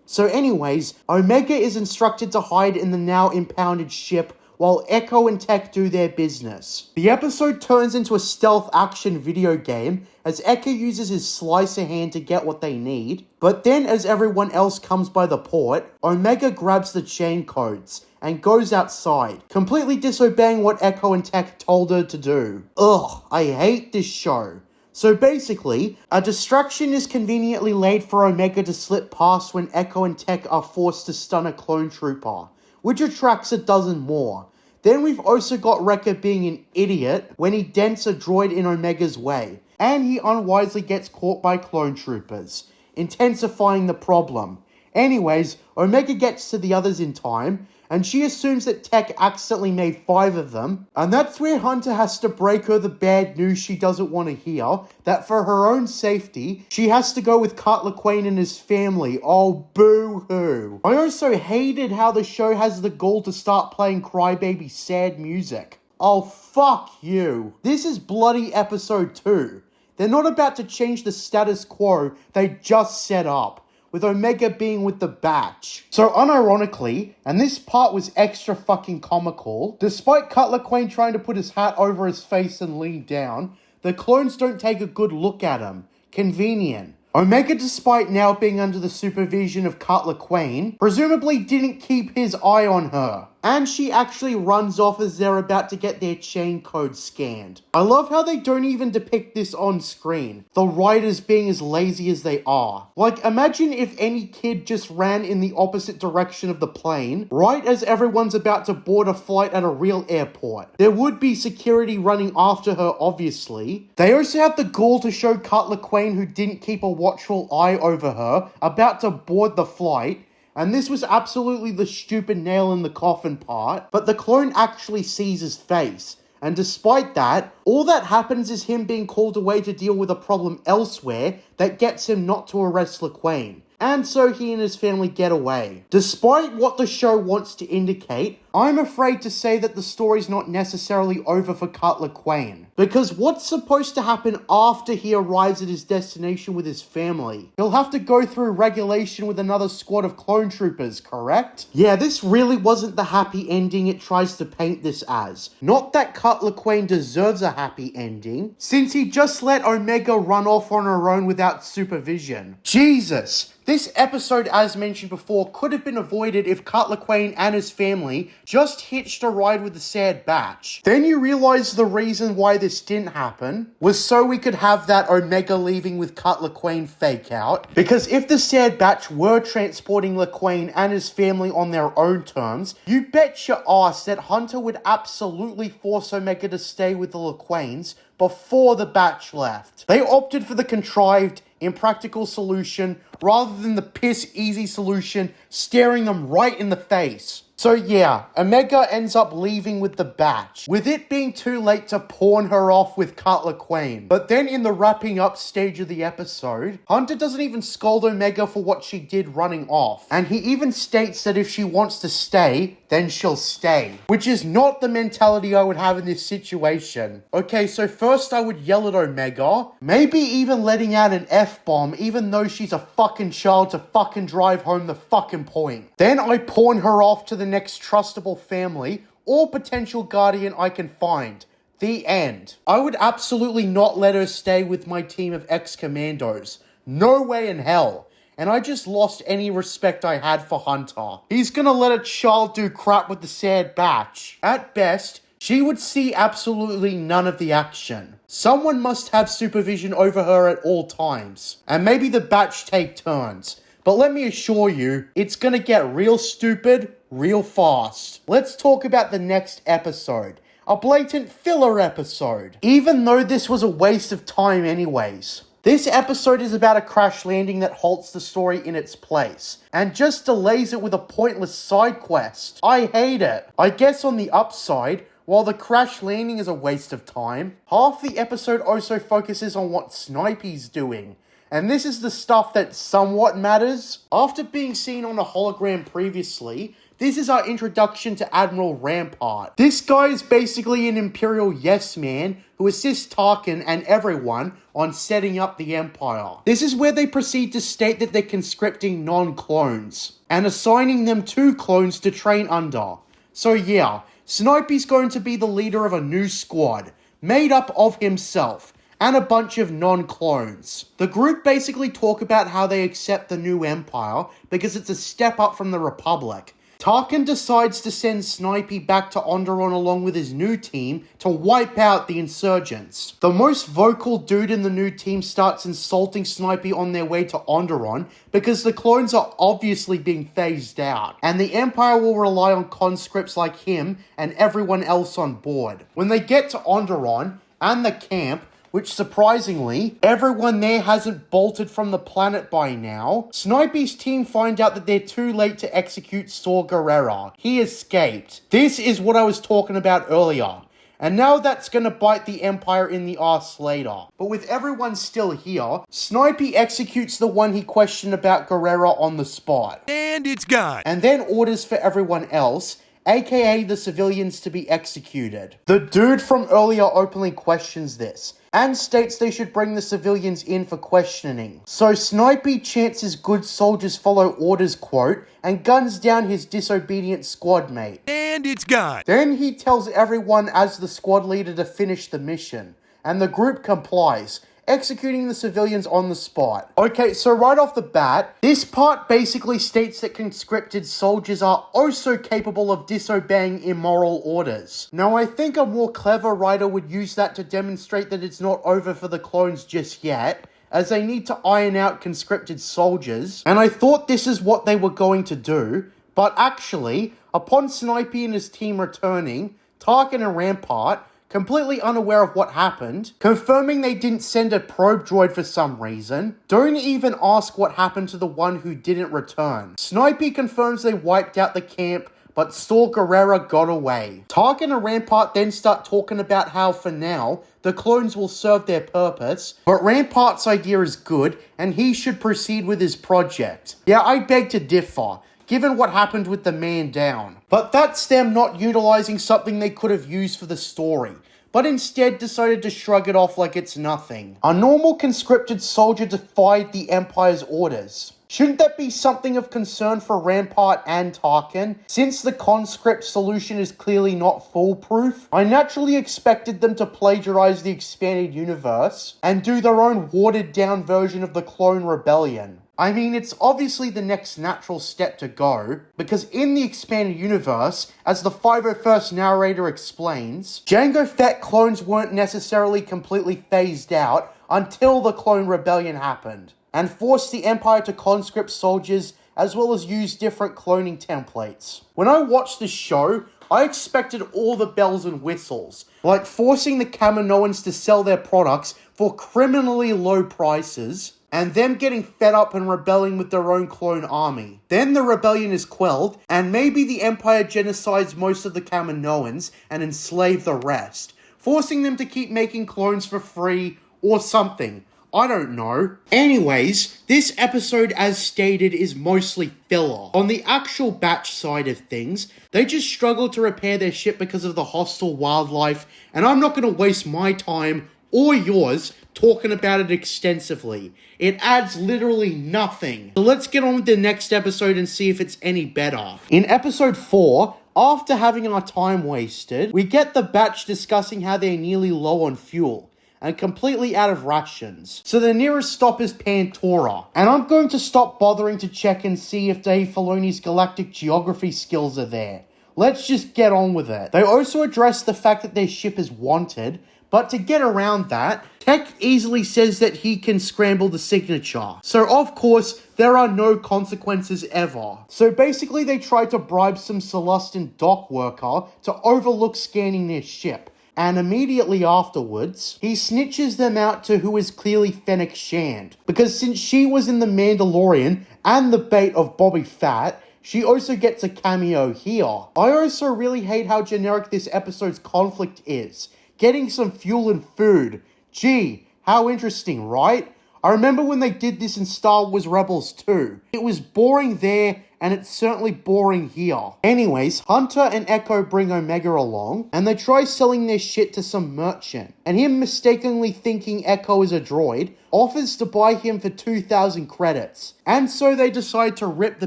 So anyways, Omega is instructed to hide in the now impounded ship while Echo and Tech do their business. The episode turns into a stealth action video game as Echo uses his slicer hand to get what they need, but then as everyone else comes by the port, Omega grabs the chain codes and goes outside, completely disobeying what Echo and Tech told her to do. Ugh, I hate this show. So basically, a distraction is conveniently laid for Omega to slip past when Echo and Tech are forced to stun a clone trooper, which attracts a dozen more. Then we've also got Wrecker being an idiot when he dents a droid in Omega's way, and he unwisely gets caught by clone troopers, intensifying the problem. Anyways, Omega gets to the others in time, and she assumes that Tech accidentally made 5 of them, and that's where Hunter has to break her the bad news she doesn't want to hear, that for her own safety, she has to go with Cut LaQuane and his family. Oh, boo-hoo. I also hated how the show has the goal to start playing crybaby sad music. Oh, fuck you. This is bloody episode 2. They're not about to change the status quo they just set up, with Omega being with the batch. So unironically, and this part was extra fucking comical, despite Cut LaQuane trying to put his hat over his face and lean down, the clones don't take a good look at him. Convenient. Omega, despite now being under the supervision of Cut LaQuane, presumably didn't keep his eye on her. And she actually runs off as they're about to get their chain code scanned. I love how they don't even depict this on screen, the writers being as lazy as they are. Like, imagine if any kid just ran in the opposite direction of the plane, right as everyone's about to board a flight at a real airport. There would be security running after her, obviously. They also have the gall to show Cut LaQuane, who didn't keep a watchful eye over her, about to board the flight. And this was absolutely the stupid nail in the coffin part, but the clone actually sees his face. And despite that, all that happens is him being called away to deal with a problem elsewhere that gets him not to arrest LaQuane. And so he and his family get away. Despite what the show wants to indicate, I'm afraid to say that the story's not necessarily over for Cut LaQuane. Because what's supposed to happen after he arrives at his destination with his family? He'll have to go through regulation with another squad of clone troopers, correct? Yeah, this really wasn't the happy ending it tries to paint this as. Not that Cut LaQuane deserves a happy ending, since he just let Omega run off on her own without supervision. Jesus! This episode, as mentioned before, could have been avoided if Cut LaQuane and his family just hitched a ride with the Sad Batch. Then you realize the reason why this didn't happen was so we could have that Omega leaving with Cut LaQuane fake out. Because if the Sad Batch were transporting LaQuane and his family on their own terms, you bet your ass that Hunter would absolutely force Omega to stay with the LaQuanes before the Batch left. They opted for the contrived, impractical solution rather than the piss-easy solution staring them right in the face. So yeah, Omega ends up leaving with the Batch, with it being too late to pawn her off with Cut LaQuane. But then in the wrapping up stage of the episode, Hunter doesn't even scold Omega for what she did running off. And he even states that if she wants to stay, then she'll stay. Which is not the mentality I would have in this situation. Okay, so first I would yell at Omega, maybe even letting out an F-bomb even though she's a fucking child to fucking drive home the fucking point. Then I pawn her off to the next trustable family or potential guardian I can find. The end. I would absolutely not let her stay with my team of ex-commandos. No way in hell. And I just lost any respect I had for Hunter. He's gonna let a child do crap with the Sad Batch. At best, she would see absolutely none of the action. Someone must have supervision over her at all times, and maybe the batch take turns. But let me assure you, it's gonna get real stupid real fast. Let's talk about the next episode. A blatant filler episode. Even though this was a waste of time anyways. This episode is about a crash landing that halts the story in its place, and just delays it with a pointless side quest. I hate it. I guess on the upside, while the crash landing is a waste of time, half the episode also focuses on what Snipey's doing. And this is the stuff that somewhat matters. After being seen on a hologram previously, this is our introduction to Admiral Rampart. This guy is basically an Imperial yes man who assists Tarkin and everyone on setting up the Empire. This is where they proceed to state that they're conscripting non-clones and assigning them 2 clones to train under. So yeah, Snipey's going to be the leader of a new squad, made up of himself and a bunch of non-clones. The group basically talk about how they accept the new Empire because it's a step up from the Republic. Tarkin decides to send Snipey back to Onderon along with his new team to wipe out the insurgents. The most vocal dude in the new team starts insulting Snipey on their way to Onderon because the clones are obviously being phased out, and the Empire will rely on conscripts like him and everyone else on board. When they get to Onderon and the camp, which surprisingly, everyone there hasn't bolted from the planet by now, Snipey's team find out that they're too late to execute Saw Gerrera. He escaped. This is what I was talking about earlier. And now that's gonna bite the Empire in the arse later. But with everyone still here, Snipey executes the one he questioned about Gerrera on the spot. And it's gone. And then orders for everyone else, aka the civilians, to be executed. The dude from earlier openly questions this, and states they should bring the civilians in for questioning. So Snipey chants his good soldiers follow orders quote, and guns down his disobedient squad mate. And it's gone. Then he tells everyone as the squad leader to finish the mission, and the group complies, executing the civilians on the spot. Okay, so right off the bat, this part basically states that conscripted soldiers are also capable of disobeying immoral orders. Now, I think a more clever writer would use that to demonstrate that it's not over for the clones just yet, as they need to iron out conscripted soldiers, and I thought this is what they were going to do, but actually, upon Snipey and his team returning, Tarkin and Rampart, completely unaware of what happened, confirming they didn't send a probe droid for some reason, don't even ask what happened to the one who didn't return. Snipey confirms they wiped out the camp, but Saw Gerrera got away. Tarkin and Rampart then start talking about how, for now, the clones will serve their purpose, but Rampart's idea is good, and he should proceed with his project. Yeah, I beg to differ, given what happened with the man down. But that's them not utilizing something they could have used for the story, but instead decided to shrug it off like it's nothing. A normal conscripted soldier defied the Empire's orders. Shouldn't that be something of concern for Rampart and Tarkin, since the conscript solution is clearly not foolproof? I naturally expected them to plagiarize the expanded universe and do their own watered down version of the Clone Rebellion. I mean, it's obviously the next natural step to go, because in the expanded universe, as the 501st narrator explains, Jango Fett clones weren't necessarily completely phased out until the Clone Rebellion happened, and forced the Empire to conscript soldiers as well as use different cloning templates. When I watched this show, I expected all the bells and whistles, like forcing the Kaminoans to sell their products for criminally low prices, and them getting fed up and rebelling with their own clone army. Then the rebellion is quelled, and maybe the Empire genocides most of the Kaminoans and enslave the rest, forcing them to keep making clones for free or something. I don't know. Anyways, this episode, as stated, is mostly filler. On the actual batch side of things, they just struggle to repair their ship because of the hostile wildlife, and I'm not going to waste my time or yours talking about it extensively. It adds literally nothing. So let's get on with the next episode and see if it's any better. In episode 4, after having our time wasted, we get the batch discussing how they're nearly low on fuel and completely out of rations. So the nearest stop is Pantora, and I'm going to stop bothering to check and see if Dave Filoni's galactic geography skills are there. Let's just get on with it. They also address the fact that their ship is wanted, but to get around that, Tech easily says that he can scramble the signature. So of course, there are no consequences ever. So basically they try to bribe some Celestin dock worker to overlook scanning their ship. And immediately afterwards, he snitches them out to who is clearly Fennec Shand. Because since she was in The Mandalorian and the bait of Bobby Fett, she also gets a cameo here. I also really hate how generic this episode's conflict is. Getting some fuel and food. Gee, how interesting, right? I remember when they did this in Star Wars Rebels too. It was boring there, and it's certainly boring here. Anyways, Hunter and Echo bring Omega along, and they try selling their shit to some merchant. And him mistakenly thinking Echo is a droid, offers to buy him for 2,000 credits. And so they decide to rip the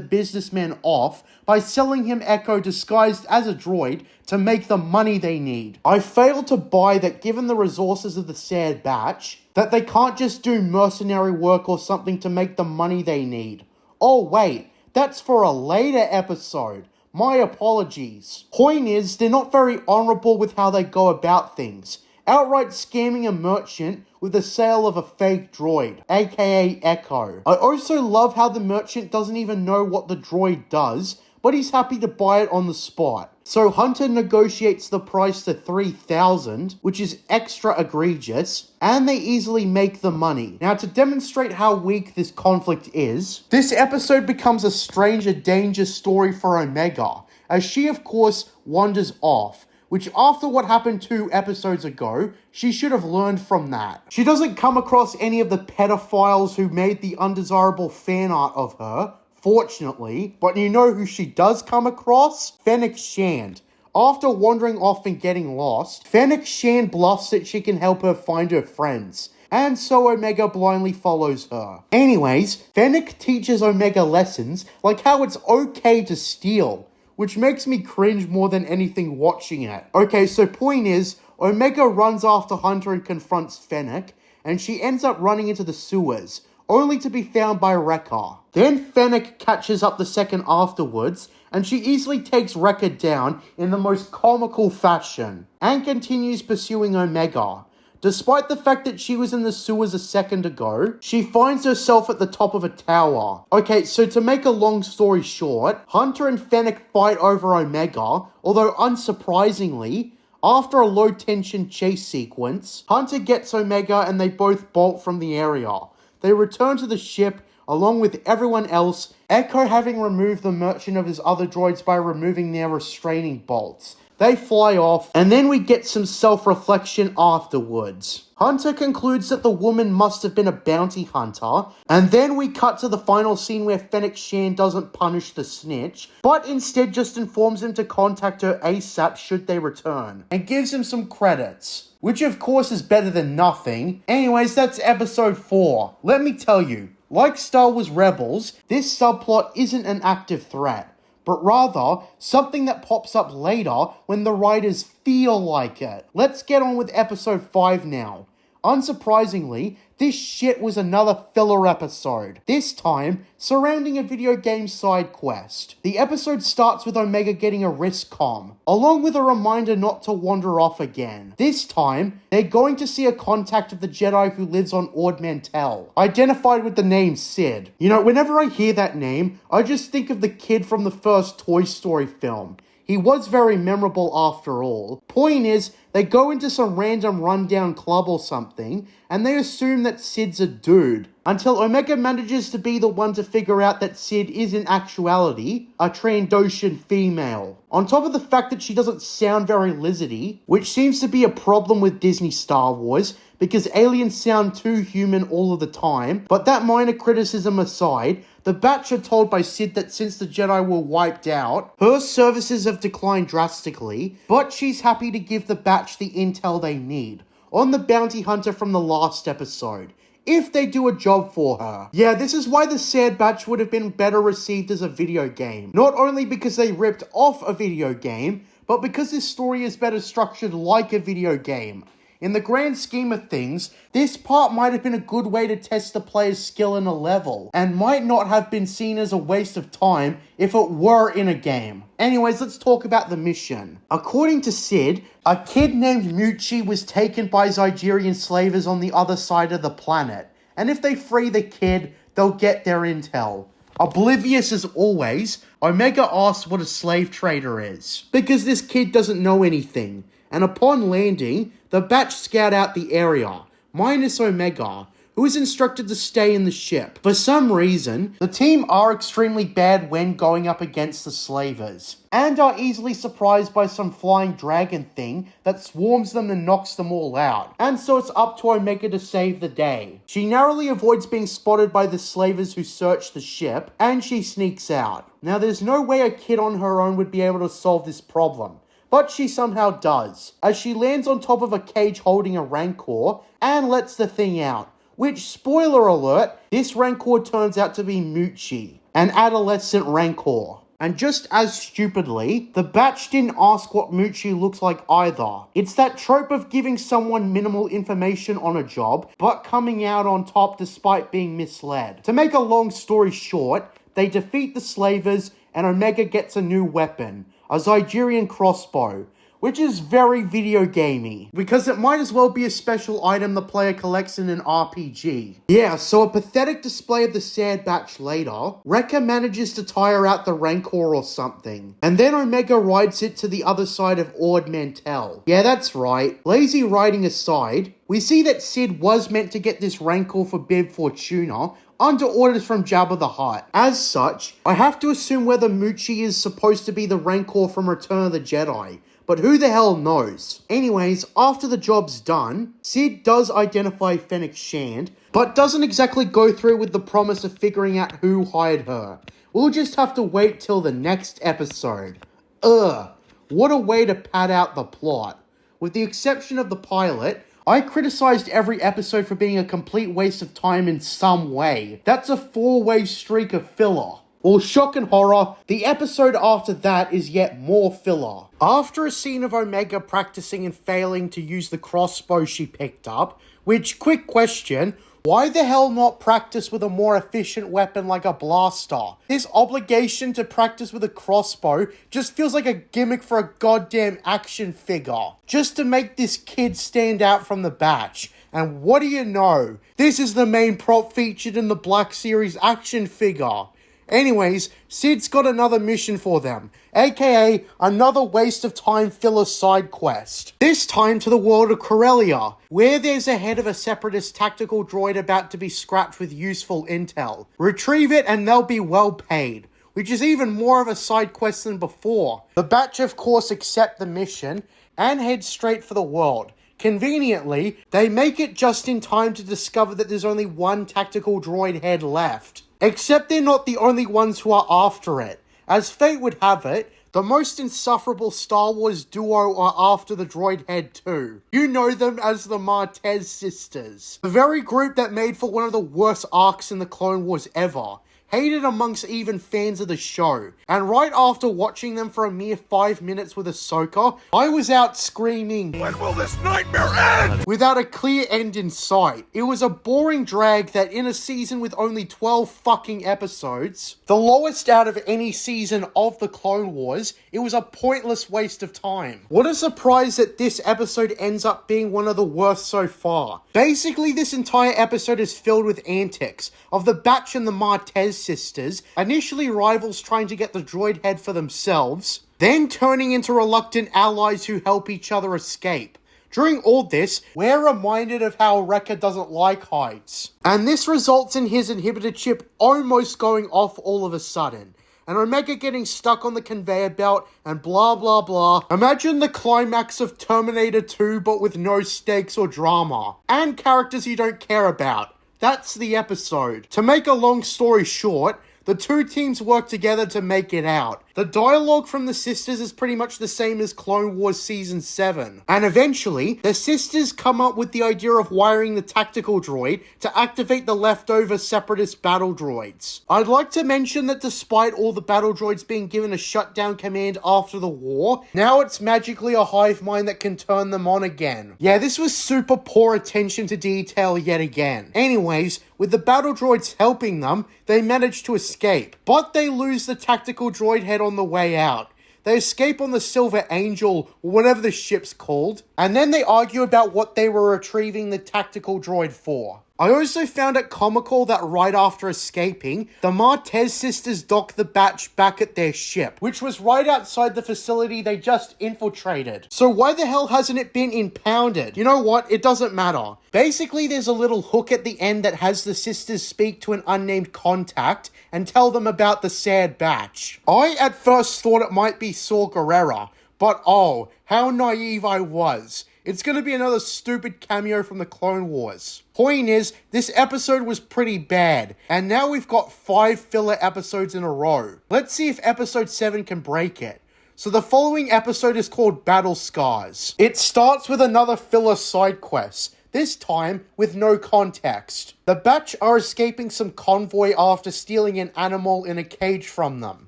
businessman off by selling him Echo disguised as a droid to make the money they need. I fail to buy that given the resources of the Sad Batch, that they can't just do mercenary work or something to make the money they need. Oh wait, that's for a later episode. My apologies. Point is, they're not very honorable with how they go about things. Outright scamming a merchant with the sale of a fake droid, aka Echo. I also love how the merchant doesn't even know what the droid does, but he's happy to buy it on the spot. So Hunter negotiates the price to 3,000, which is extra egregious, and they easily make the money. Now, to demonstrate how weak this conflict is, this episode becomes a stranger danger story for Omega, as she of course wanders off, which after what happened 2 episodes ago, she should have learned from that. She doesn't come across any of the pedophiles who made the undesirable fan art of her, fortunately, but you know who she does come across? Fennec Shand. After wandering off and getting lost, Fennec Shand bluffs that she can help her find her friends, and so Omega blindly follows her. Anyways, Fennec teaches Omega lessons like how it's okay to steal, which makes me cringe more than anything watching it. Okay, so point is, Omega runs after Hunter and confronts Fennec, and she ends up running into the sewers, only to be found by Wrecker. Then Fennec catches up the second afterwards, and she easily takes Wrecker down in the most comical fashion, and continues pursuing Omega. Despite the fact that she was in the sewers a second ago, she finds herself at the top of a tower. Okay, so to make a long story short, Hunter and Fennec fight over Omega, although unsurprisingly, after a low-tension chase sequence, Hunter gets Omega and they both bolt from the area. They return to the ship, along with everyone else, Echo having removed the merchant of his other droids by removing their restraining bolts. They fly off, and then we get some self-reflection afterwards. Hunter concludes that the woman must have been a bounty hunter, and then we cut to the final scene where Fennec Shand doesn't punish the snitch, but instead just informs him to contact her ASAP should they return, and gives him some credits, which of course is better than nothing. Anyways, that's episode 4. Let me tell you, like Star Wars Rebels, this subplot isn't an active threat, but rather something that pops up later when the writers feel like it. Let's get on with episode 5 now. Unsurprisingly, this shit was another filler episode, this time surrounding a video game side quest. The episode starts with Omega getting a wrist comm, along with a reminder not to wander off again. This time, they're going to see a contact of the Jedi who lives on Ord Mantell, identified with the name Sid. You know, whenever I hear that name, I just think of the kid from the first Toy Story film. He was very memorable after all. Point is, they go into some random rundown club or something, and they assume that Sid's a dude, until Omega manages to be the one to figure out that Sid is in actuality a Trandoshan female. On top of the fact that she doesn't sound very lizardy, which seems to be a problem with Disney Star Wars, because aliens sound too human all of the time. But that minor criticism aside, the Batch are told by Sid that since the Jedi were wiped out, her services have declined drastically, but she's happy to give the Batch the intel they need on the bounty hunter from the last episode, if they do a job for her. Yeah, this is why the Sad Batch would have been better received as a video game. Not only because they ripped off a video game, but because this story is better structured like a video game. in the grand scheme of things, this part might have been a good way to test the player's skill in a level, and might not have been seen as a waste of time if it were in a game. Anyways, let's talk about the mission. According to Sid, a kid named Muchi was taken by Zygerian slavers on the other side of the planet, and if they free the kid, they'll get their intel. Oblivious as always, Omega asks what a slave trader is, because this kid doesn't know anything, and upon landing, the batch scout out the area, minus Omega, who is instructed to stay in the ship. For some reason, the team are extremely bad when going up against the slavers, and are easily surprised by some flying dragon thing that swarms them and knocks them all out. And so it's up to Omega to save the day. She narrowly avoids being spotted by the slavers who search the ship, and she sneaks out. Now there's no way a kid on her own would be able to solve this problem, but she somehow does, as she lands on top of a cage holding a Rancor, and lets the thing out. Which, spoiler alert, this Rancor turns out to be Muchi, an adolescent Rancor. And just as stupidly, the batch didn't ask what Muchi looks like either. It's that trope of giving someone minimal information on a job, but coming out on top despite being misled. To make a long story short, they defeat the slavers, and Omega gets a new weapon, a Zygerian crossbow, which is very video gamey, because it might as well be a special item the player collects in an RPG. Yeah, so a pathetic display of the sad batch later, Rekka manages to tire out the Rancor or something, and then Omega rides it to the other side of Ord Mantell. Yeah, that's right, lazy riding aside, we see that Sid was meant to get this Rancor for Bib Fortuna, under orders from Jabba the Hutt. As such, I have to assume whether Muchi is supposed to be the Rancor from Return of the Jedi, but who the hell knows? Anyways, after the job's done, Sid does identify Fennec Shand, but doesn't exactly go through with the promise of figuring out who hired her. We'll just have to wait till the next episode. What a way to pad out the plot. With the exception of the pilot, I criticized every episode for being a complete waste of time in some way. That's a 4-way streak of filler. Well, shock and horror, the episode after that is yet more filler. After a scene of Omega practicing and failing to use the crossbow she picked up, which, quick question, why the hell not practice with a more efficient weapon like a blaster? This obligation to practice with a crossbow just feels like a gimmick for a goddamn action figure, just to make this kid stand out from the batch. And what do you know? This is the main prop featured in the Black Series action figure. Anyways, Sid's got another mission for them, aka another waste of time filler side quest. This time to the world of Corellia, where there's a head of a separatist tactical droid about to be scrapped with useful intel. Retrieve it and they'll be well paid, which is even more of a side quest than before. The batch of course accept the mission and head straight for the world. Conveniently, they make it just in time to discover that there's only one tactical droid head left. Except they're not the only ones who are after it. As fate would have it, the most insufferable Star Wars duo are after the droid head too. You know them as the Martez sisters. The very group that made for one of the worst arcs in the Clone Wars ever. Hated amongst even fans of the show. And right after watching them for a mere 5 minutes with Ahsoka, I was out screaming, When will this nightmare end? without a clear end in sight. It was a boring drag that in a season with only 12 fucking episodes, the lowest out of any season of the Clone Wars, it was a pointless waste of time. What a surprise that this episode ends up being one of the worst so far. Basically, this entire episode is filled with antics of the Batch and the Martez sisters, initially rivals trying to get the droid head for themselves, then turning into reluctant allies who help each other escape. During all this, we're reminded of how Rekka doesn't like heights. And this results in his inhibitor chip almost going off all of a sudden, and Omega getting stuck on the conveyor belt and blah blah blah. Imagine the climax of Terminator 2 but with no stakes or drama, and characters you don't care about. That's the episode. To make a long story short, the two teams work together to make it out. The dialogue from the sisters is pretty much the same as Clone Wars Season 7. And eventually, the sisters come up with the idea of wiring the tactical droid to activate the leftover separatist battle droids. I'd like to mention that despite all the battle droids being given a shutdown command after the war, now it's magically a hive mind that can turn them on again. Yeah, this was super poor attention to detail yet again. Anyways, with the battle droids helping them, they manage to escape, but they lose the tactical droid head on the way out. They escape on the Silver Angel, or whatever the ship's called, and then they argue about what they were retrieving the tactical droid for. I also found it comical that right after escaping, the Martez sisters dock the batch back at their ship, which was right outside the facility they just infiltrated. So why the hell hasn't it been impounded? You know what? It doesn't matter. Basically, there's a little hook at the end that has the sisters speak to an unnamed contact and tell them about the sad batch. I at first thought it might be Saw Gerrera, but oh, how naive I was. It's gonna be another stupid cameo from the Clone Wars. Point is, this episode was pretty bad, and now we've got 5 filler episodes in a row. Let's see if episode 7 can break it. So the following episode is called Battle Scars. It starts with another filler side quest, this time with no context. The batch are escaping some convoy after stealing an animal in a cage from them.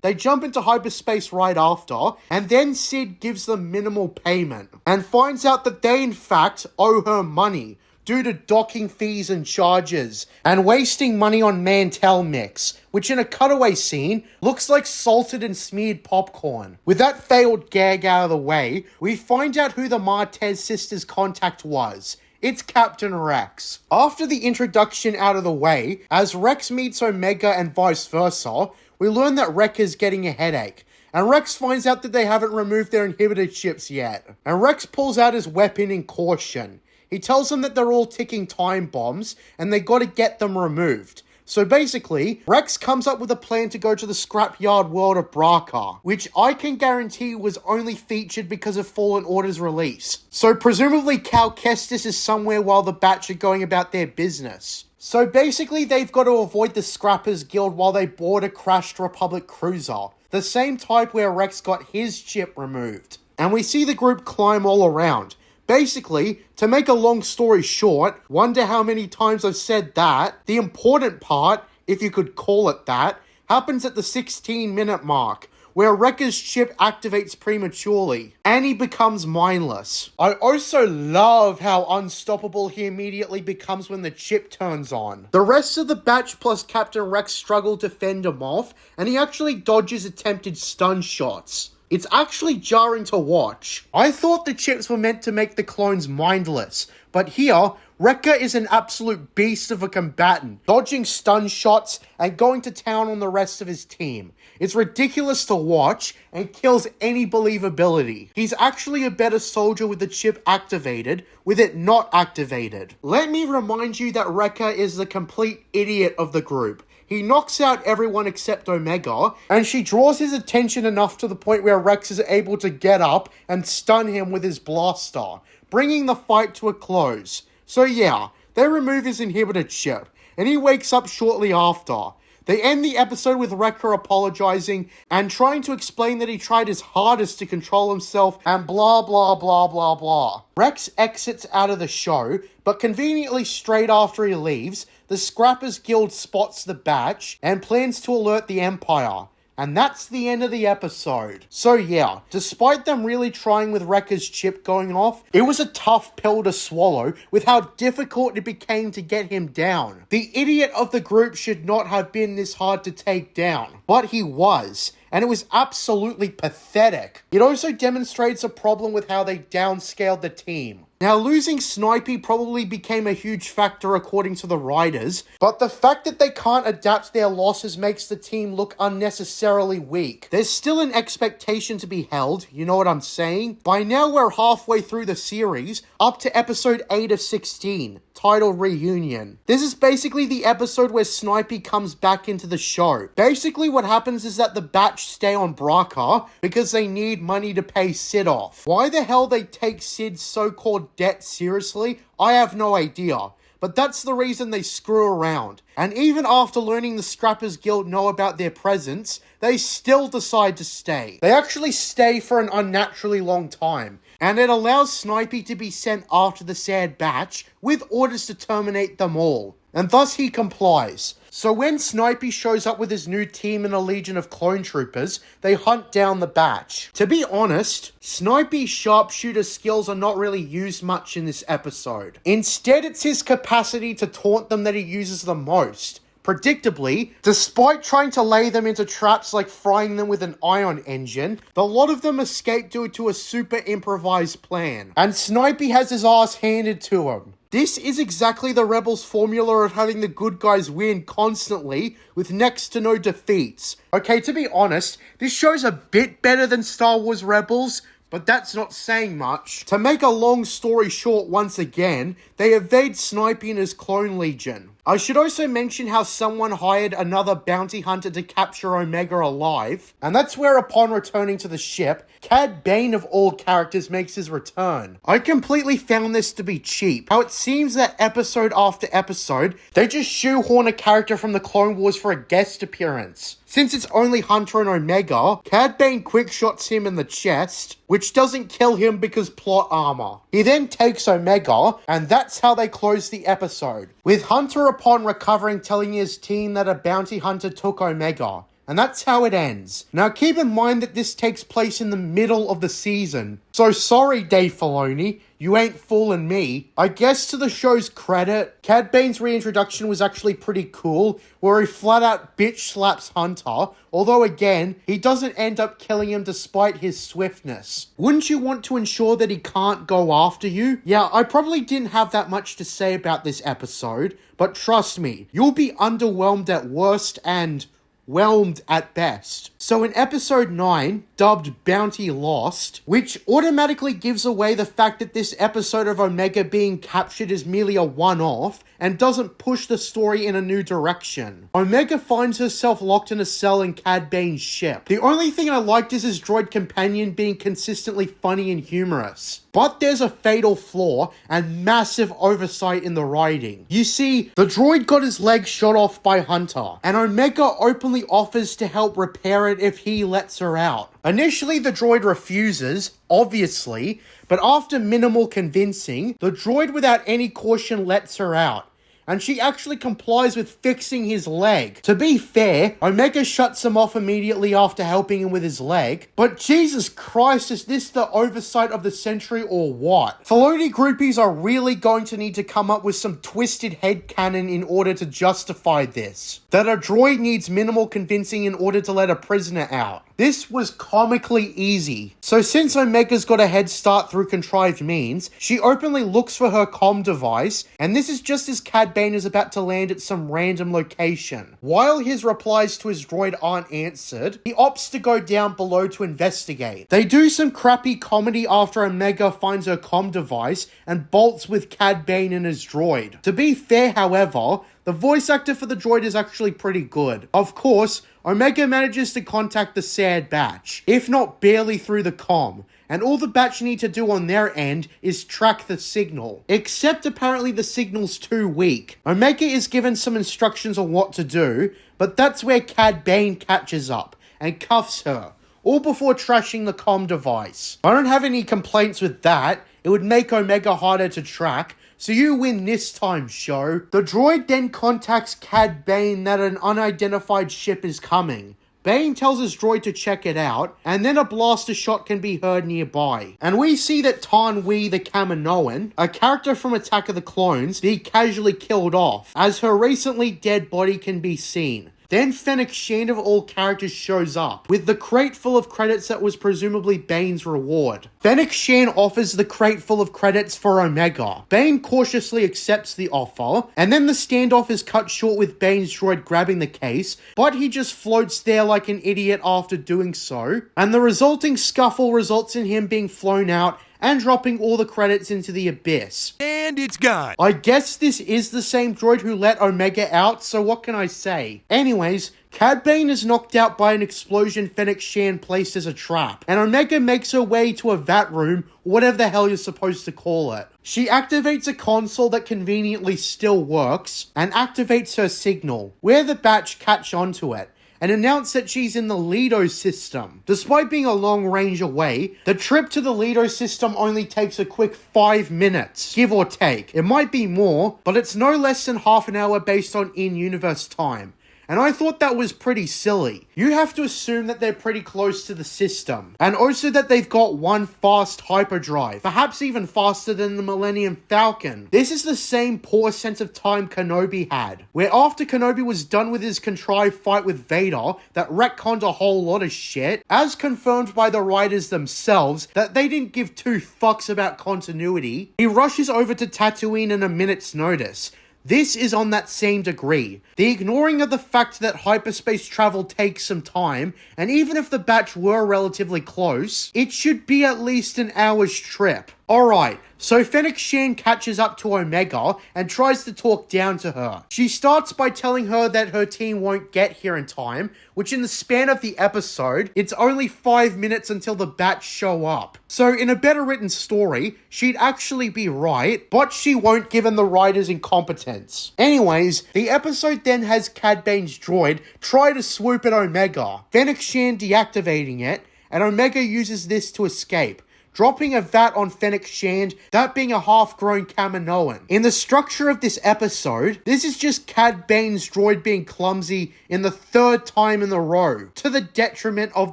They jump into hyperspace right after, and then Sid gives them minimal payment, and finds out that they in fact owe her money, due to docking fees and charges, and wasting money on Mantel mix, which in a cutaway scene looks like salted and smeared popcorn. With that failed gag out of the way, we find out who the Martez sisters' contact was. It's Captain Rex. After the introduction out of the way, as Rex meets Omega and vice versa, we learn that Wrecker's getting a headache, and Rex finds out that they haven't removed their inhibitor chips yet. And Rex pulls out his weapon in caution. He tells them that they're all ticking time bombs, and they gotta get them removed. So basically, Rex comes up with a plan to go to the scrapyard world of Braca, which I can guarantee was only featured because of Fallen Order's release. So presumably Cal Kestis is somewhere while the batch are going about their business. So basically they've got to avoid the Scrappers Guild while they board a crashed Republic cruiser, the same type where Rex got his chip removed. And we see the group climb all around. Basically, to make a long story short, wonder how many times I've said that, the important part, if you could call it that, happens at the 16-minute mark, where Wrecker's chip activates prematurely, and he becomes mindless. I also love how unstoppable he immediately becomes when the chip turns on. The rest of the batch plus Captain Rex struggle to fend him off, and he actually dodges attempted stun shots. It's actually jarring to watch. I thought the chips were meant to make the clones mindless, but here, Wrecker is an absolute beast of a combatant, dodging stun shots and going to town on the rest of his team. It's ridiculous to watch and kills any believability. He's actually a better soldier with the chip activated, with it not activated. Let me remind you that Wrecker is the complete idiot of the group. He knocks out everyone except Omega, and she draws his attention enough to the point where Rex is able to get up and stun him with his blaster, bringing the fight to a close. So yeah, they remove his inhibitor chip, and he wakes up shortly after. They end the episode with Wrecker apologizing and trying to explain that he tried his hardest to control himself and blah blah blah blah blah. Rex exits out of the show, but conveniently straight after he leaves, the Scrappers Guild spots the batch and plans to alert the Empire. And that's the end of the episode. So yeah, despite them really trying with Wrecker's chip going off, it was a tough pill to swallow with how difficult it became to get him down. The idiot of the group should not have been this hard to take down, but he was. And it was absolutely pathetic. It also demonstrates a problem with how they downscaled the team. Now, losing Snipey probably became a huge factor according to the writers, but the fact that they can't adapt their losses makes the team look unnecessarily weak. There's still an expectation to be held, you know what I'm saying? By now we're halfway through the series, up to episode 8 of 16, titled Reunion. This is basically the episode where Snipey comes back into the show. Basically what happens is that the batch stay on Braca because they need money to pay Sid off. Why the hell they take Sid's so-called debt seriously, I have no idea. but that's the reason they screw around. And even after learning the Scrappers Guild know about their presence, they still decide to stay. They actually stay for an unnaturally long time, and it allows Snipey to be sent after the Sad Batch with orders to terminate them all. And thus he complies. So when Snipey shows up with his new team and a legion of clone troopers, they hunt down the Batch. To be honest, Snipey's sharpshooter skills are not really used much in this episode. Instead, it's his capacity to taunt them that he uses the most. Predictably, despite trying to lay them into traps like frying them with an ion engine, a lot of them escape due to a super improvised plan. And Snipey has his ass handed to him. This is exactly the Rebels' formula of having the good guys win constantly with next to no defeats. Okay, to be honest, this show's a bit better than Star Wars Rebels, but that's not saying much. To make a long story short once again, they evade Snipey and his clone legion. I should also mention how someone hired another bounty hunter to capture Omega alive, and that's where upon returning to the ship, Cad Bane of all characters makes his return. I completely found this to be cheap, how it seems that episode after episode, they just shoehorn a character from the Clone Wars for a guest appearance. Since it's only Hunter and Omega, Cad Bane quickshots him in the chest, which doesn't kill him because plot armor. He then takes Omega, and that's how they close the episode, with Hunter upon recovering telling his team that a bounty hunter took Omega. And that's how it ends. Now keep in mind that this takes place in the middle of the season. So sorry, Dave Filoni, you ain't fooling me. I guess to the show's credit, Cad Bane's reintroduction was actually pretty cool, where he flat out bitch slaps Hunter, although again, he doesn't end up killing him despite his swiftness. Wouldn't you want to ensure that he can't go after you? Yeah, I probably didn't have that much to say about this episode, but trust me, you'll be underwhelmed at worst and whelmed at best. So in episode 9, dubbed Bounty Lost, which automatically gives away the fact that this episode of Omega being captured is merely a one-off and doesn't push the story in a new direction. Omega finds herself locked in a cell in Cad Bane's ship. The only thing I liked is his droid companion being consistently funny and humorous. But there's a fatal flaw and massive oversight in the writing. You see, the droid got his leg shot off by Hunter, and Omega openly offers to help repair it if he lets her out. Initially, the droid refuses, obviously, but after minimal convincing, the droid without any caution lets her out. And she actually complies with fixing his leg. To be fair, Omega shuts him off immediately after helping him with his leg. But Jesus Christ, is this the oversight of the century or what? Filoni groupies are really going to need to come up with some twisted headcanon in order to justify this. That a droid needs minimal convincing in order to let a prisoner out. This was comically easy. So since Omega's got a head start through contrived means, she openly looks for her comm device, and this is just as Cad Bane is about to land at some random location. While his replies to his droid aren't answered, he opts to go down below to investigate. They do some crappy comedy after Omega finds her comm device and bolts with Cad Bane and his droid. To be fair, however, the voice actor for the droid is actually pretty good. Of course, Omega manages to contact the Sad Batch, if not barely through the comm, and all the Batch need to do on their end is track the signal. Except apparently the signal's too weak. Omega is given some instructions on what to do, but that's where Cad Bane catches up and cuffs her, all before trashing the comm device. I don't have any complaints with that. It would make Omega harder to track, so you win this time, show. The droid then contacts Cad Bane that an unidentified ship is coming. Bane tells his droid to check it out, and then a blaster shot can be heard nearby. And we see that Tan We the Kaminoan, a character from Attack of the Clones, be casually killed off, as her recently dead body can be seen. Then Fennec Shand of all characters shows up, with the crate full of credits that was presumably Bane's reward. Fennec Shand offers the crate full of credits for Omega. Bane cautiously accepts the offer, and then the standoff is cut short with Bane's droid grabbing the case, but he just floats there like an idiot after doing so, and the resulting scuffle results in him being flown out and dropping all the credits into the abyss. And it's gone. I guess this is the same droid who let Omega out, so what can I say? Anyways, Cad Bane is knocked out by an explosion Fennec Shan placed as a trap, and Omega makes her way to a vat room, or whatever the hell you're supposed to call it. She activates a console that conveniently still works, and activates her signal, where the batch catch onto it, and announce that she's in the Lido system. Despite being a long range away, the trip to the Lido system only takes a quick 5 minutes, give or take. It might be more, but it's no less than half an hour based on in-universe time. And I thought that was pretty silly. You have to assume that they're pretty close to the system. And also that they've got one fast hyperdrive, perhaps even faster than the Millennium Falcon. This is the same poor sense of time Kenobi had, where after Kenobi was done with his contrived fight with Vader that retconned a whole lot of shit, as confirmed by the writers themselves that they didn't give two fucks about continuity, he rushes over to Tatooine in a minute's notice. This is on that same degree. The ignoring of the fact that hyperspace travel takes some time, and even if the batch were relatively close, it should be at least an hour's trip. Alright, so Fennec Shan catches up to Omega and tries to talk down to her. She starts by telling her that her team won't get here in time, which in the span of the episode, it's only 5 minutes until the batch show up. So in a better written story, she'd actually be right, but she won't given the writer's incompetence. Anyways, the episode then has Cad Bane's droid try to swoop at Omega, Fennec Shan deactivating it, and Omega uses this to escape, dropping a vat on Fennec Shan, that being a half-grown Kaminoan. In the structure of this episode, this is just Cad Bane's droid being clumsy in the 3rd time in a row, to the detriment of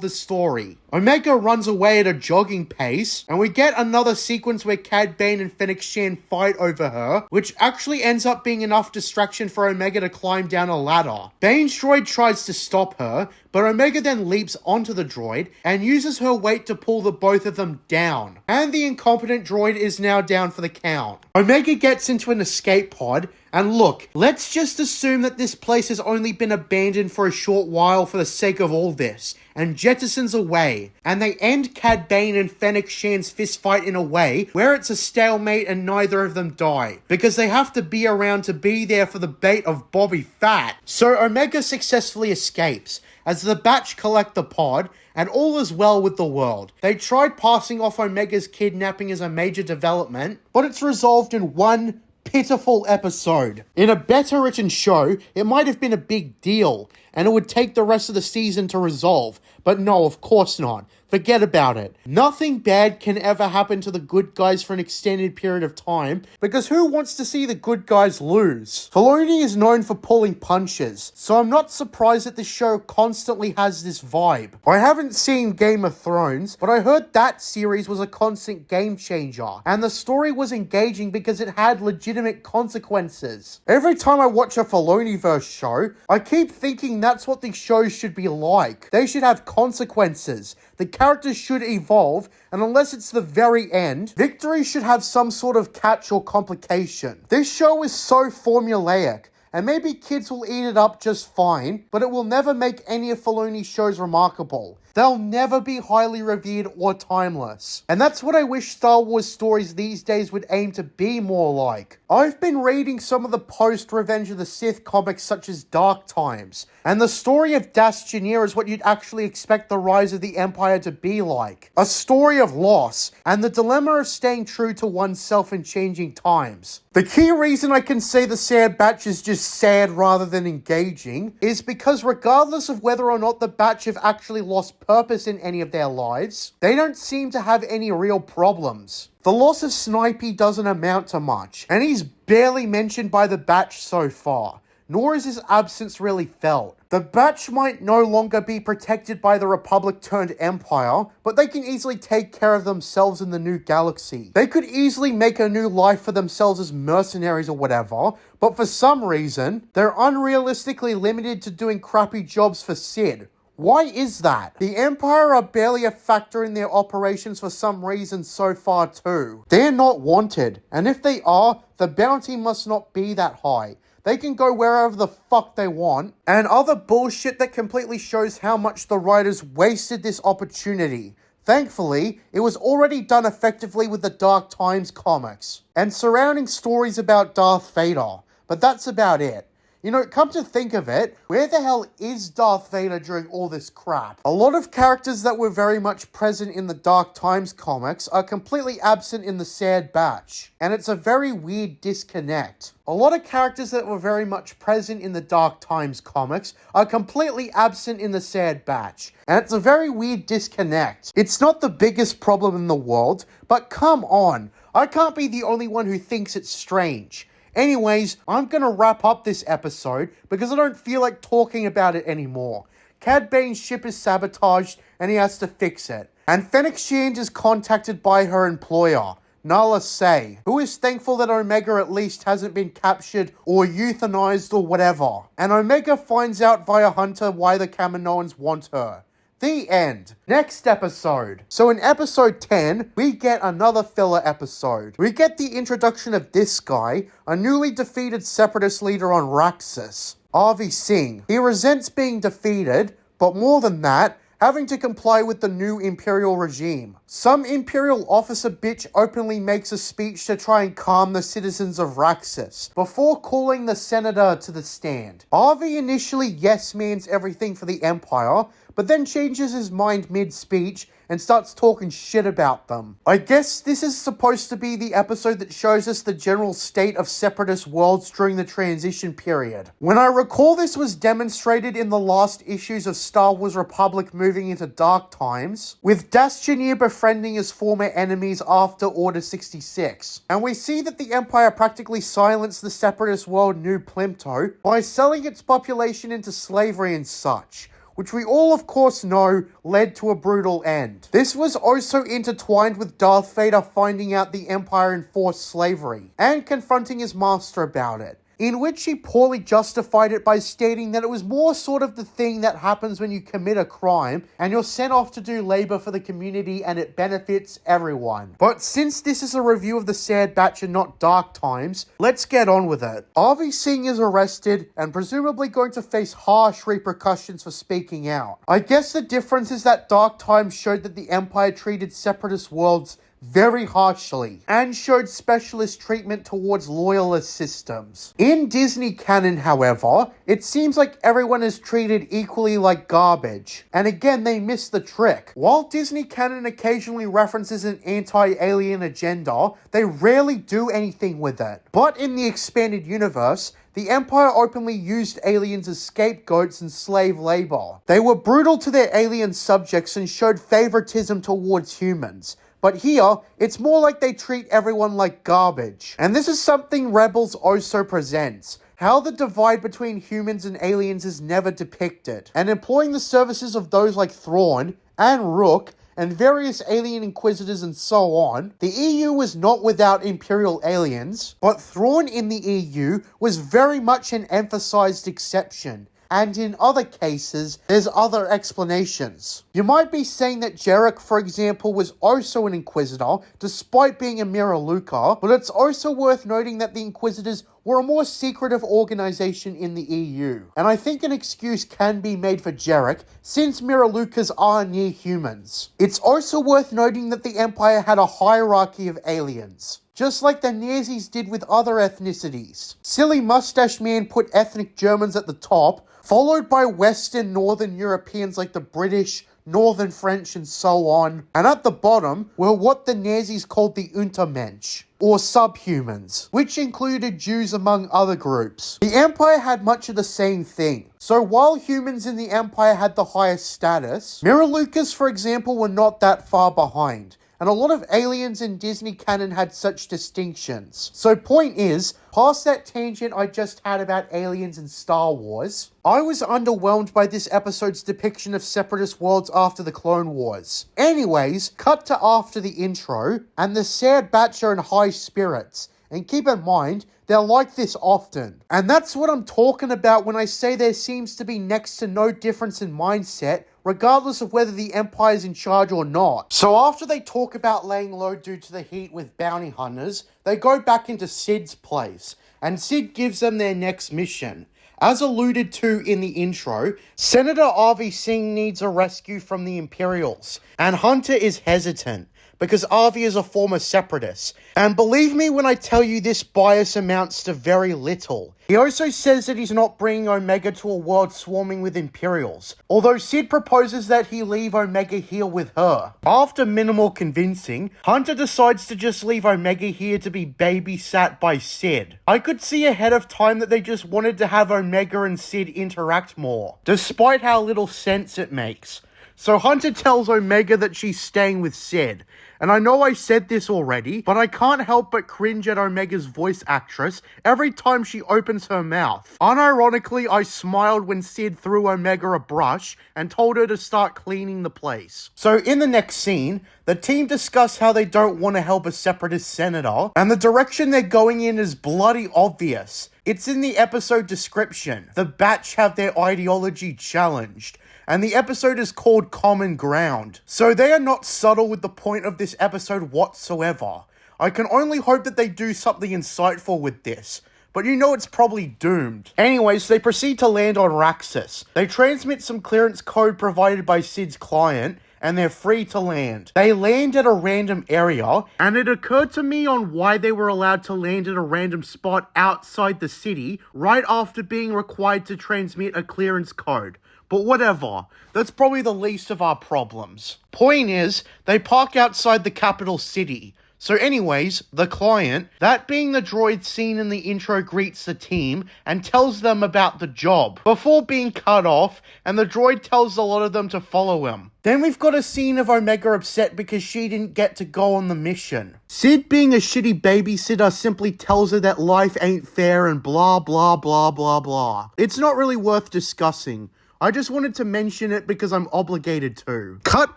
the story. Omega runs away at a jogging pace, and we get another sequence where Cad Bane and Fennec Shan fight over her, which actually ends up being enough distraction for Omega to climb down a ladder. Bane's droid tries to stop her, but Omega then leaps onto the droid and uses her weight to pull the both of them down. And the incompetent droid is now down for the count. Omega gets into an escape pod, and look, let's just assume that this place has only been abandoned for a short while for the sake of all this, and jettisons away, and they end Cad Bane and Fennec Shan's fistfight in a way where it's a stalemate and neither of them die, because they have to be around to be there for the bait of Bobby Fat. So Omega successfully escapes, as the batch collect the pod, and all is well with the world. They tried passing off Omega's kidnapping as a major development, but it's resolved in one pitiful episode. In a better written show, it might have been a big deal, and it would take the rest of the season to resolve, but no, of course not. Forget about it. Nothing bad can ever happen to the good guys for an extended period of time, because who wants to see the good guys lose? Filoni is known for pulling punches, so I'm not surprised that the show constantly has this vibe. I haven't seen Game of Thrones, but I heard that series was a constant game changer, and the story was engaging because it had legitimate consequences. Every time I watch a Filoniverse show, I keep thinking that's what the shows should be like. They should have consequences. The characters should evolve, and unless it's the very end, victory should have some sort of catch or complication. This show is so formulaic, and maybe kids will eat it up just fine, but it will never make any of Filoni's shows remarkable. They'll never be highly revered or timeless. And that's what I wish Star Wars stories these days would aim to be more like. I've been reading some of the post-Revenge of the Sith comics such as Dark Times, and the story of Dastinier is what you'd actually expect the rise of the Empire to be like. A story of loss, and the dilemma of staying true to oneself in changing times. The key reason I can say the Sad Batch is just sad rather than engaging is because regardless of whether or not the Batch have actually lost purpose in any of their lives, they don't seem to have any real problems. The loss of Snipey doesn't amount to much, and he's barely mentioned by the Batch so far, nor is his absence really felt. The Batch might no longer be protected by the Republic turned Empire, but they can easily take care of themselves in the new galaxy. They could easily make a new life for themselves as mercenaries or whatever, but for some reason, they're unrealistically limited to doing crappy jobs for Sid. Why is that? The Empire are barely a factor in their operations for some reason so far too. They're not wanted, and if they are, the bounty must not be that high. They can go wherever the fuck they want, and other bullshit that completely shows how much the writers wasted this opportunity. Thankfully, it was already done effectively with the Dark Times comics, and surrounding stories about Darth Vader, but that's about it. You know, come to think of it, where the hell is Darth Vader during all this crap? A lot of characters that were very much present in the Dark Times comics are completely absent in the Sad Batch, and it's a very weird disconnect. A lot of characters that were very much present in the Dark Times comics are completely absent in the Sad Batch, and it's a very weird disconnect. It's not the biggest problem in the world, but come on, I can't be the only one who thinks it's strange. Anyways, I'm gonna wrap up this episode because I don't feel like talking about it anymore. Cad Bane's ship is sabotaged and he has to fix it. And Fennec Shand is contacted by her employer, Nala Se, who is thankful that Omega at least hasn't been captured or euthanized or whatever. And Omega finds out via Hunter why the Kaminoans want her. The end. Next episode. So in episode 10, we get another filler episode. We get the introduction of this guy, a newly defeated separatist leader on Raxus, Avi Singh. He resents being defeated, but more than that, having to comply with the new Imperial regime. Some Imperial officer bitch openly makes a speech to try and calm the citizens of Raxus, before calling the senator to the stand. Avi initially yes-mans everything for the Empire, but then changes his mind mid-speech and starts talking shit about them. I guess this is supposed to be the episode that shows us the general state of separatist worlds during the transition period. When I recall, this was demonstrated in the last issues of Star Wars Republic moving into Dark Times, with Dastianir befriending his former enemies after Order 66. And we see that the Empire practically silenced the separatist world New Plimto by selling its population into slavery and such, which we all of course know led to a brutal end. This was also intertwined with Darth Vader finding out the Empire enforced slavery, and confronting his master about it, in which he poorly justified it by stating that it was more sort of the thing that happens when you commit a crime and you're sent off to do labor for the community and it benefits everyone. But since this is a review of the Sad Batch and not Dark Times, let's get on with it. Avi Singh is arrested and presumably going to face harsh repercussions for speaking out. I guess the difference is that Dark Times showed that the Empire treated separatist worlds very harshly, and showed specialist treatment towards loyalist systems. In Disney canon, however, it seems like everyone is treated equally like garbage, and again they miss the trick. While Disney canon occasionally references an anti-alien agenda, they rarely do anything with it. But in the expanded universe, the Empire openly used aliens as scapegoats and slave labor. They were brutal to their alien subjects and showed favoritism towards humans. But here, it's more like they treat everyone like garbage. And this is something Rebels also presents. How the divide between humans and aliens is never depicted. And employing the services of those like Thrawn and Rook and various alien inquisitors and so on, the EU was not without Imperial aliens, but Thrawn in the EU was very much an emphasized exception. And in other cases, there's other explanations. You might be saying that Jarek, for example, was also an Inquisitor, despite being a Mira Luca, but it's also worth noting that the Inquisitors were a more secretive organization in the EU. And I think an excuse can be made for Jarek, since Mira Lucas are near humans. It's also worth noting that the Empire had a hierarchy of aliens, just like the Nazis did with other ethnicities. Silly Mustache Man put ethnic Germans at the top, followed by Western Northern Europeans like the British, Northern French, and so on. And at the bottom were what the Nazis called the Untermensch, or subhumans, which included Jews among other groups. The Empire had much of the same thing. So while humans in the Empire had the highest status, Mira Lucas, for example, were not that far behind. And a lot of aliens in Disney canon had such distinctions. So point is, past that tangent I just had about aliens in Star Wars, I was underwhelmed by this episode's depiction of separatist worlds after the Clone Wars. Anyways, cut to after the intro, and the Sad Batch are in high spirits. And keep in mind, they're like this often. And that's what I'm talking about when I say there seems to be next to no difference in mindset, regardless of whether the Empire is in charge or not. So after they talk about laying low due to the heat with bounty hunters, they go back into Sid's place, and Sid gives them their next mission. As alluded to in the intro, Senator Avi Singh needs a rescue from the Imperials, and Hunter is hesitant, because Avi is a former separatist. And believe me when I tell you this bias amounts to very little. He also says that he's not bringing Omega to a world swarming with Imperials, although Sid proposes that he leave Omega here with her. After minimal convincing, Hunter decides to just leave Omega here to be babysat by Sid. I could see ahead of time that they just wanted to have Omega and Sid interact more, despite how little sense it makes. So Hunter tells Omega that she's staying with Sid. And I know I said this already, but I can't help but cringe at Omega's voice actress every time she opens her mouth. Unironically, I smiled when Sid threw Omega a brush and told her to start cleaning the place. So in the next scene, the team discuss how they don't want to help a separatist senator, and the direction they're going in is bloody obvious. It's in the episode description. The Batch have their ideology challenged. And the episode is called Common Ground. So they are not subtle with the point of this episode whatsoever. I can only hope that they do something insightful with this, but you know it's probably doomed. Anyways, they proceed to land on Raxus. They transmit some clearance code provided by Sid's client, and they're free to land. They land at a random area, and it occurred to me on why they were allowed to land at a random spot outside the city right after being required to transmit a clearance code. But whatever, that's probably the least of our problems. Point is, they park outside the capital city. So anyways, the client, that being the droid seen in the intro, greets the team and tells them about the job, before being cut off, and the droid tells a lot of them to follow him. Then we've got a scene of Omega upset because she didn't get to go on the mission. Sid, being a shitty babysitter, simply tells her that life ain't fair and blah blah blah blah blah. It's not really worth discussing. I just wanted to mention it because I'm obligated to. Cut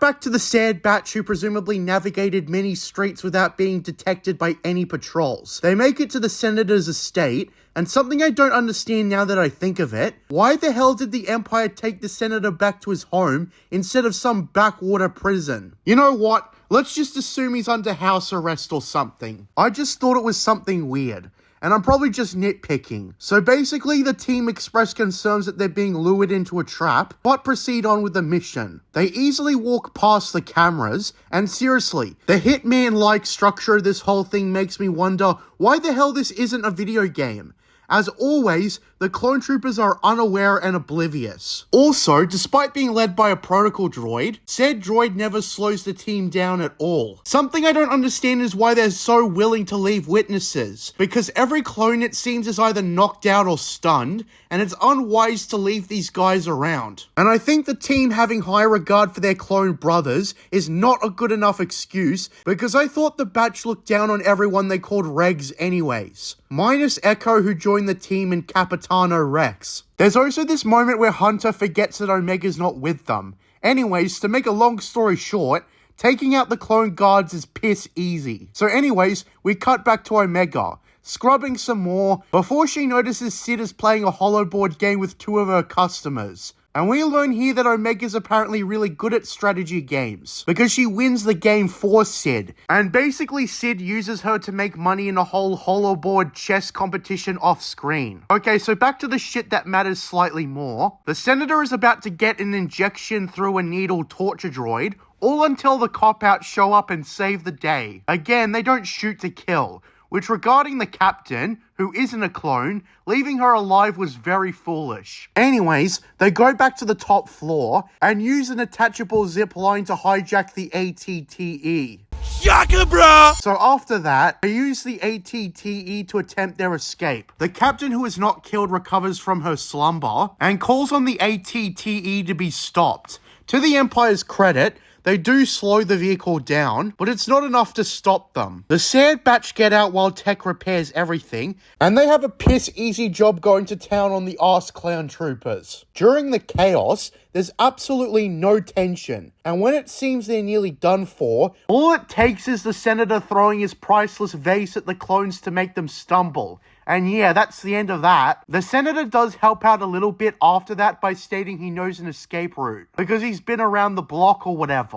back to the Sad Batch, who presumably navigated many streets without being detected by any patrols. They make it to the Senator's estate, and something I don't understand now that I think of it, why the hell did the Empire take the Senator back to his home instead of some backwater prison? You know what? Let's just assume he's under house arrest or something. I just thought it was something weird. And I'm probably just nitpicking. So basically, the team express concerns that they're being lured into a trap, but proceed on with the mission. They easily walk past the cameras, and seriously, the Hitman-like structure of this whole thing makes me wonder why the hell this isn't a video game. As always, the clone troopers are unaware and oblivious. Also, despite being led by a protocol droid, said droid never slows the team down at all. Something I don't understand is why they're so willing to leave witnesses, because every clone it seems is either knocked out or stunned, and it's unwise to leave these guys around. And I think the team having high regard for their clone brothers is not a good enough excuse, because I thought the Batch looked down on everyone they called Regs anyways. Minus Echo, who joined the team in Capitano Rex. There's also this moment where Hunter forgets that Omega's not with them. Anyways, to make a long story short, taking out the clone guards is piss easy. So anyways, we cut back to Omega, scrubbing some more, before she notices Sid is playing a holoboard game with two of her customers. And we learn here that Omega's apparently really good at strategy games, because she wins the game for Sid. And basically Sid uses her to make money in a whole holoboard chess competition off screen. Okay, so back to the shit that matters slightly more. The Senator is about to get an injection through a needle torture droid, all until the cop-outs show up and save the day. Again, they don't shoot to kill, which regarding the captain, who isn't a clone, leaving her alive was very foolish. Anyways, they go back to the top floor and use an attachable zip line to hijack the ATTE. Shaka, bro! So after that, they use the ATTE to attempt their escape. The captain, who is not killed, recovers from her slumber and calls on the ATTE to be stopped. To the Empire's credit, they do slow the vehicle down, but it's not enough to stop them. The Sad Batch get out while Tech repairs everything, and they have a piss-easy job going to town on the arse clown troopers. During the chaos, there's absolutely no tension, and when it seems they're nearly done for, all it takes is the Senator throwing his priceless vase at the clones to make them stumble. And yeah, that's the end of that. The Senator does help out a little bit after that by stating he knows an escape route, because he's been around the block or whatever.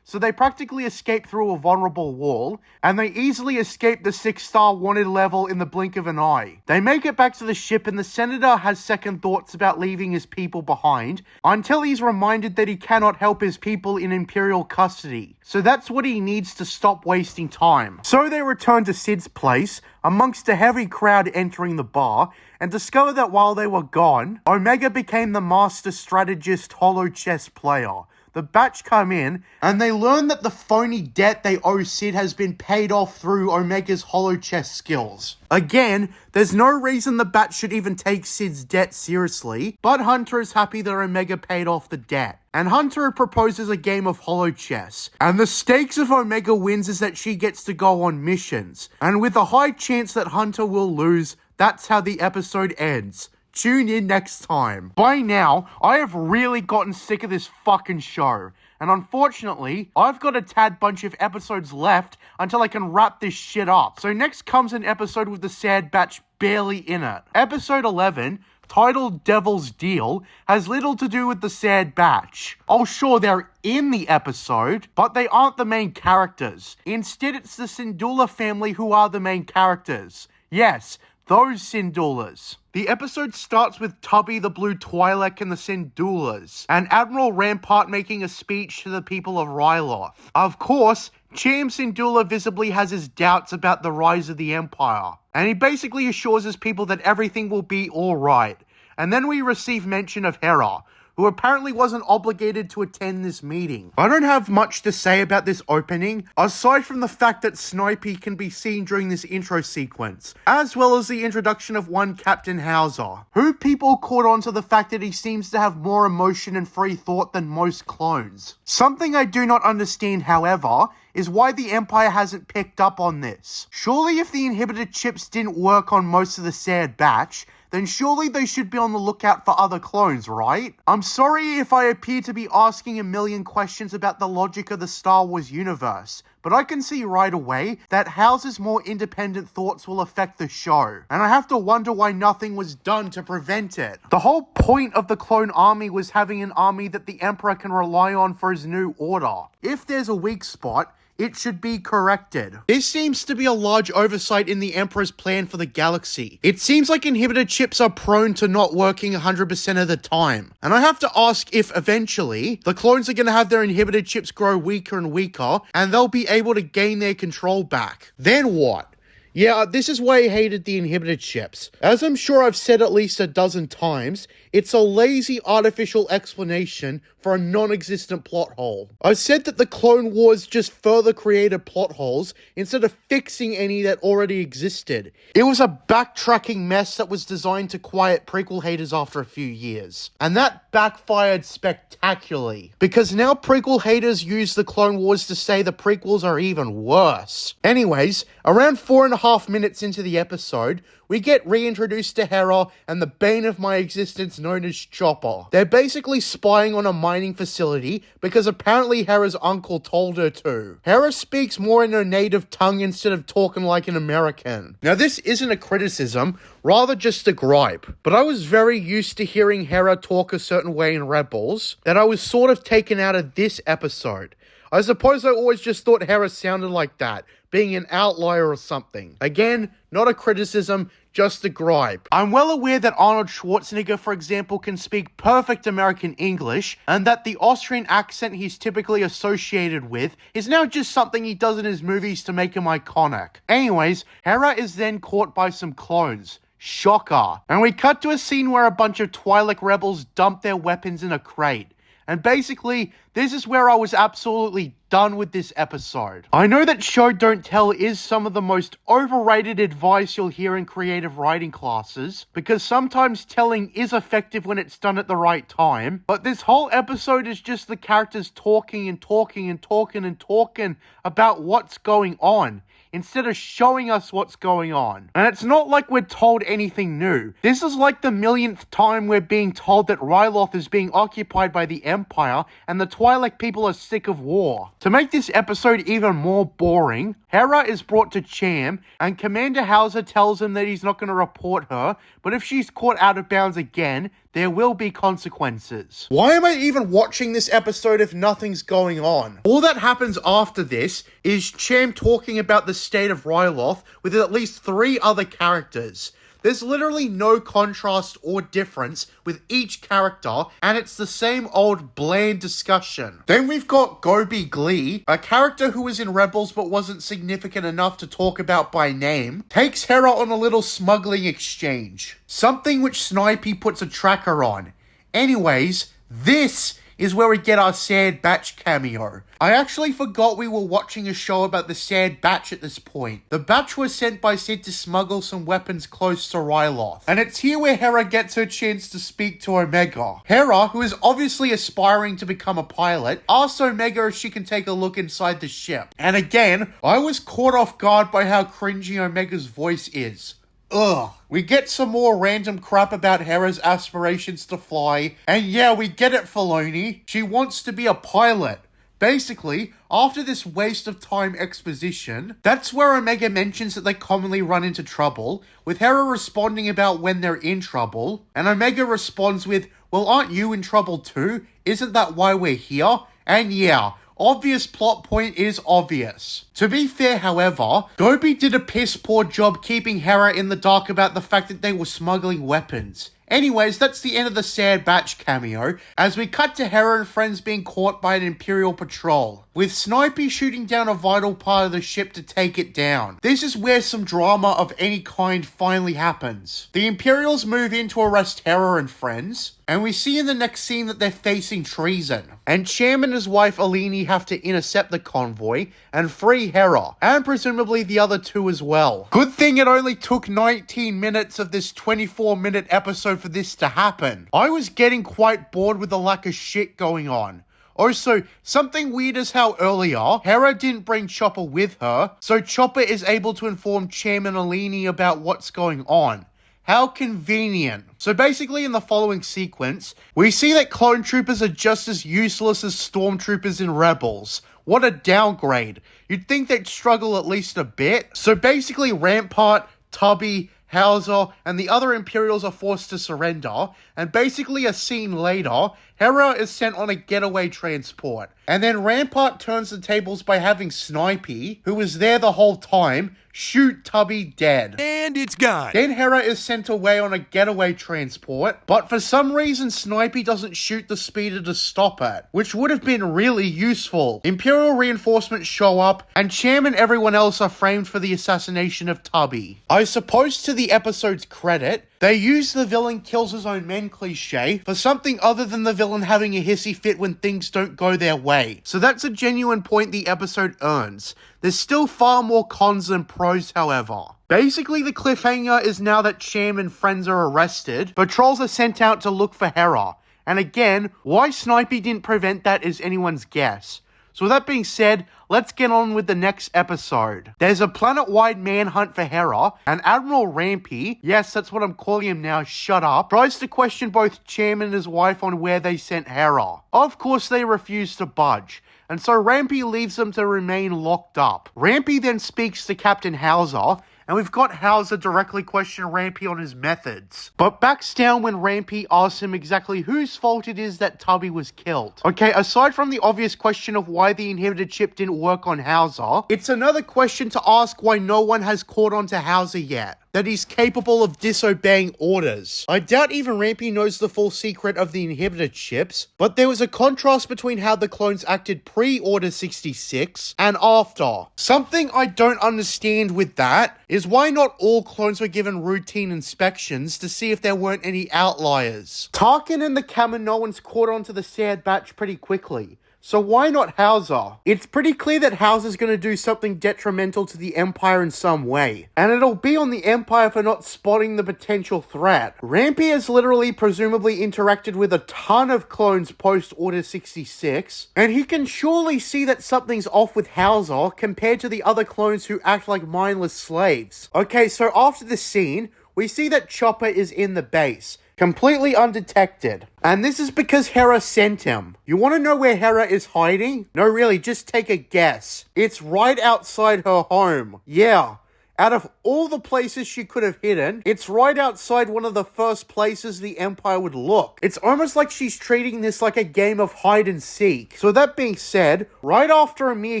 so they practically escape through a vulnerable wall, and they easily escape the 6-star wanted level in the blink of an eye. They make it back to the ship, and the senator has second thoughts about leaving his people behind, until he's reminded that he cannot help his people in Imperial custody. So that's what he needs to stop wasting time. So they return to Sid's place, amongst a heavy crowd entering the bar, and discover that while they were gone, Omega became the master strategist holo chess player. The batch come in, and they learn that the phony debt they owe Sid has been paid off through Omega's holo chess skills. Again, there's no reason the batch should even take Sid's debt seriously, but Hunter is happy that Omega paid off the debt. And Hunter proposes a game of holo chess, and the stakes if Omega wins is that she gets to go on missions. And with a high chance that Hunter will lose, that's how the episode ends. Tune in next time. By now, I have really gotten sick of this fucking show. And unfortunately, I've got a tad bunch of episodes left until I can wrap this shit up. So next comes an episode with the Sad Batch barely in it. Episode 11, titled Devil's Deal, has little to do with the Sad Batch. Oh sure, they're in the episode, but they aren't the main characters. Instead, it's the Syndulla family who are the main characters. Yes, those Syndullas. The episode starts with Tubby the Blue Twi'lek and the Syndullas, and Admiral Rampart making a speech to the people of Ryloth. Of course, Cham Syndulla visibly has his doubts about the rise of the Empire, and he basically assures his people that everything will be alright. And then we receive mention of Hera, who apparently wasn't obligated to attend this meeting. I don't have much to say about this opening, aside from the fact that Snipey can be seen during this intro sequence, as well as the introduction of one Captain Hauser, who people caught on to the fact that he seems to have more emotion and free thought than most clones. Something I do not understand, however, is why the Empire hasn't picked up on this. Surely if the inhibitor chips didn't work on most of the Sad Batch, then surely they should be on the lookout for other clones, right? I'm sorry if I appear to be asking a million questions about the logic of the Star Wars universe, but I can see right away that Hauser's more independent thoughts will affect the show, and I have to wonder why nothing was done to prevent it. The whole point of the clone army was having an army that the Emperor can rely on for his new order. If there's a weak spot, it should be corrected. This seems to be a large oversight in the Emperor's plan for the galaxy. It seems like inhibitor chips are prone to not working 100% of the time. And I have to ask if eventually the clones are going to have their inhibitor chips grow weaker and weaker, and they'll be able to gain their control back. Then what? Yeah, this is why I hated the inhibitor chips. As I'm sure I've said at least a dozen times, it's a lazy artificial explanation for a non-existent plot hole. I said that the Clone Wars just further created plot holes instead of fixing any that already existed. It was a backtracking mess that was designed to quiet prequel haters after a few years. And that backfired spectacularly, because now prequel haters use the Clone Wars to say the prequels are even worse. Anyways, around 4.5 minutes into the episode, we get reintroduced to Hera and the bane of my existence known as Chopper. They're basically spying on a mining facility because apparently Hera's uncle told her to. Hera speaks more in her native tongue instead of talking like an American. Now this isn't a criticism, rather just a gripe, but I was very used to hearing Hera talk a certain way in Rebels that I was sort of taken out of this episode. I suppose I always just thought Hera sounded like that, being an outlier or something. Again, not a criticism, just a gripe. I'm well aware that Arnold Schwarzenegger, for example, can speak perfect American English, and that the Austrian accent he's typically associated with is now just something he does in his movies to make him iconic. Anyways, Hera is then caught by some clones. Shocker. And we cut to a scene where a bunch of Twi'lek rebels dump their weapons in a crate. And basically, this is where I was absolutely done with this episode. I know that show don't tell is some of the most overrated advice you'll hear in creative writing classes, because sometimes telling is effective when it's done at the right time, but this whole episode is just the characters talking and talking and talking and talking about what's going on, instead of showing us what's going on. And it's not like we're told anything new. This is like the millionth time we're being told that Ryloth is being occupied by the Empire and the Twi'lek people are sick of war. To make this episode even more boring, Hera is brought to Cham, and Commander Hauser tells him that he's not going to report her, but if she's caught out of bounds again, there will be consequences. Why am I even watching this episode if nothing's going on? All that happens after this is Cham talking about the state of Ryloth with at least 3 other characters. There's literally no contrast or difference with each character, and it's the same old bland discussion. Then we've got Gobi Glee, a character who was in Rebels but wasn't significant enough to talk about by name, takes Hera on a little smuggling exchange, something which Snipey puts a tracker on. Anyways, this is where we get our Sad Batch cameo. I actually forgot we were watching a show about the Sad Batch at this point. The Batch was sent by Sid to smuggle some weapons close to Ryloth. And it's here where Hera gets her chance to speak to Omega. Hera, who is obviously aspiring to become a pilot, asks Omega if she can take a look inside the ship. And again, I was caught off guard by how cringy Omega's voice is. Ugh. We get some more random crap about Hera's aspirations to fly, and yeah, we get it, Filoni. She wants to be a pilot. Basically, after this waste of time exposition, that's where Omega mentions that they commonly run into trouble, with Hera responding about when they're in trouble, and Omega responds with, well, aren't you in trouble too? Isn't that why we're here? And yeah, obvious plot point is obvious. To be fair, however, Gobi did a piss poor job keeping Hera in the dark about the fact that they were smuggling weapons. Anyways, that's the end of the Sad Batch cameo, as we cut to Hera and friends being caught by an Imperial patrol, with Snipey shooting down a vital part of the ship to take it down. This is where some drama of any kind finally happens. The Imperials move in to arrest Hera and friends, and we see in the next scene that they're facing treason. And Cham and his wife Alini have to intercept the convoy and free Hera, and presumably the other 2 as well. Good thing it only took 19 minutes of this 24-minute episode for this to happen. I was getting quite bored with the lack of shit going on. Also, something weird is how earlier, Hera didn't bring Chopper with her, so Chopper is able to inform Cham and Alini about what's going on. How convenient. So basically in the following sequence, we see that clone troopers are just as useless as stormtroopers in Rebels. What a downgrade. You'd think they'd struggle at least a bit. So basically Rampart, Tubby, Hauser, and the other Imperials are forced to surrender, and basically a scene later, Hera is sent on a getaway transport. And then Rampart turns the tables by having Snipey, who was there the whole time, shoot Tubby dead. And it's gone. Then Hera is sent away on a getaway transport, but for some reason Snipey doesn't shoot the speeder to stop it, which would have been really useful. Imperial reinforcements show up, and Cham and everyone else are framed for the assassination of Tubby. I suppose to the episode's credit, they use the villain kills his own men cliche for something other than the villain having a hissy fit when things don't go their way. So that's a genuine point the episode earns. There's still far more cons than pros, however. Basically, the cliffhanger is now that Cham and friends are arrested, patrols are sent out to look for Hera. And again, why Snipey didn't prevent that is anyone's guess. So with that being said, let's get on with the next episode. There's a planet-wide manhunt for Hera, and Admiral Rampy, yes, that's what I'm calling him now, shut up, tries to question both Cham and his wife on where they sent Hera. Of course, they refuse to budge, and so Rampy leaves them to remain locked up. Rampy then speaks to Captain Hauser, and we've got Hauser directly question Rampy on his methods, but backs down when Rampy asks him exactly whose fault it is that Tubby was killed. Okay, aside from the obvious question of why the inhibited chip didn't work on Hauser, it's another question to ask why no one has caught on to Hauser yet, that he's capable of disobeying orders. I doubt even Rampy knows the full secret of the inhibitor chips, but there was a contrast between how the clones acted pre-Order 66 and after. Something I don't understand with that is why not all clones were given routine inspections to see if there weren't any outliers. Tarkin and the Kaminoans caught on to the Sad Batch pretty quickly. So why not Hauser? It's pretty clear that Hauser's going to do something detrimental to the Empire in some way. And it'll be on the Empire for not spotting the potential threat. Rampy has literally presumably interacted with a ton of clones post-Order 66. And he can surely see that something's off with Hauser compared to the other clones who act like mindless slaves. Okay, so after this scene, we see that Chopper is in the base. completely undetected. And this is because Hera sent him. You want to know where Hera is hiding? No, really, just take a guess. It's right outside her home. Yeah. Out of all the places she could have hidden, it's right outside one of the first places the Empire would look. It's almost like she's treating this like a game of hide and seek. So that being said, right after a mere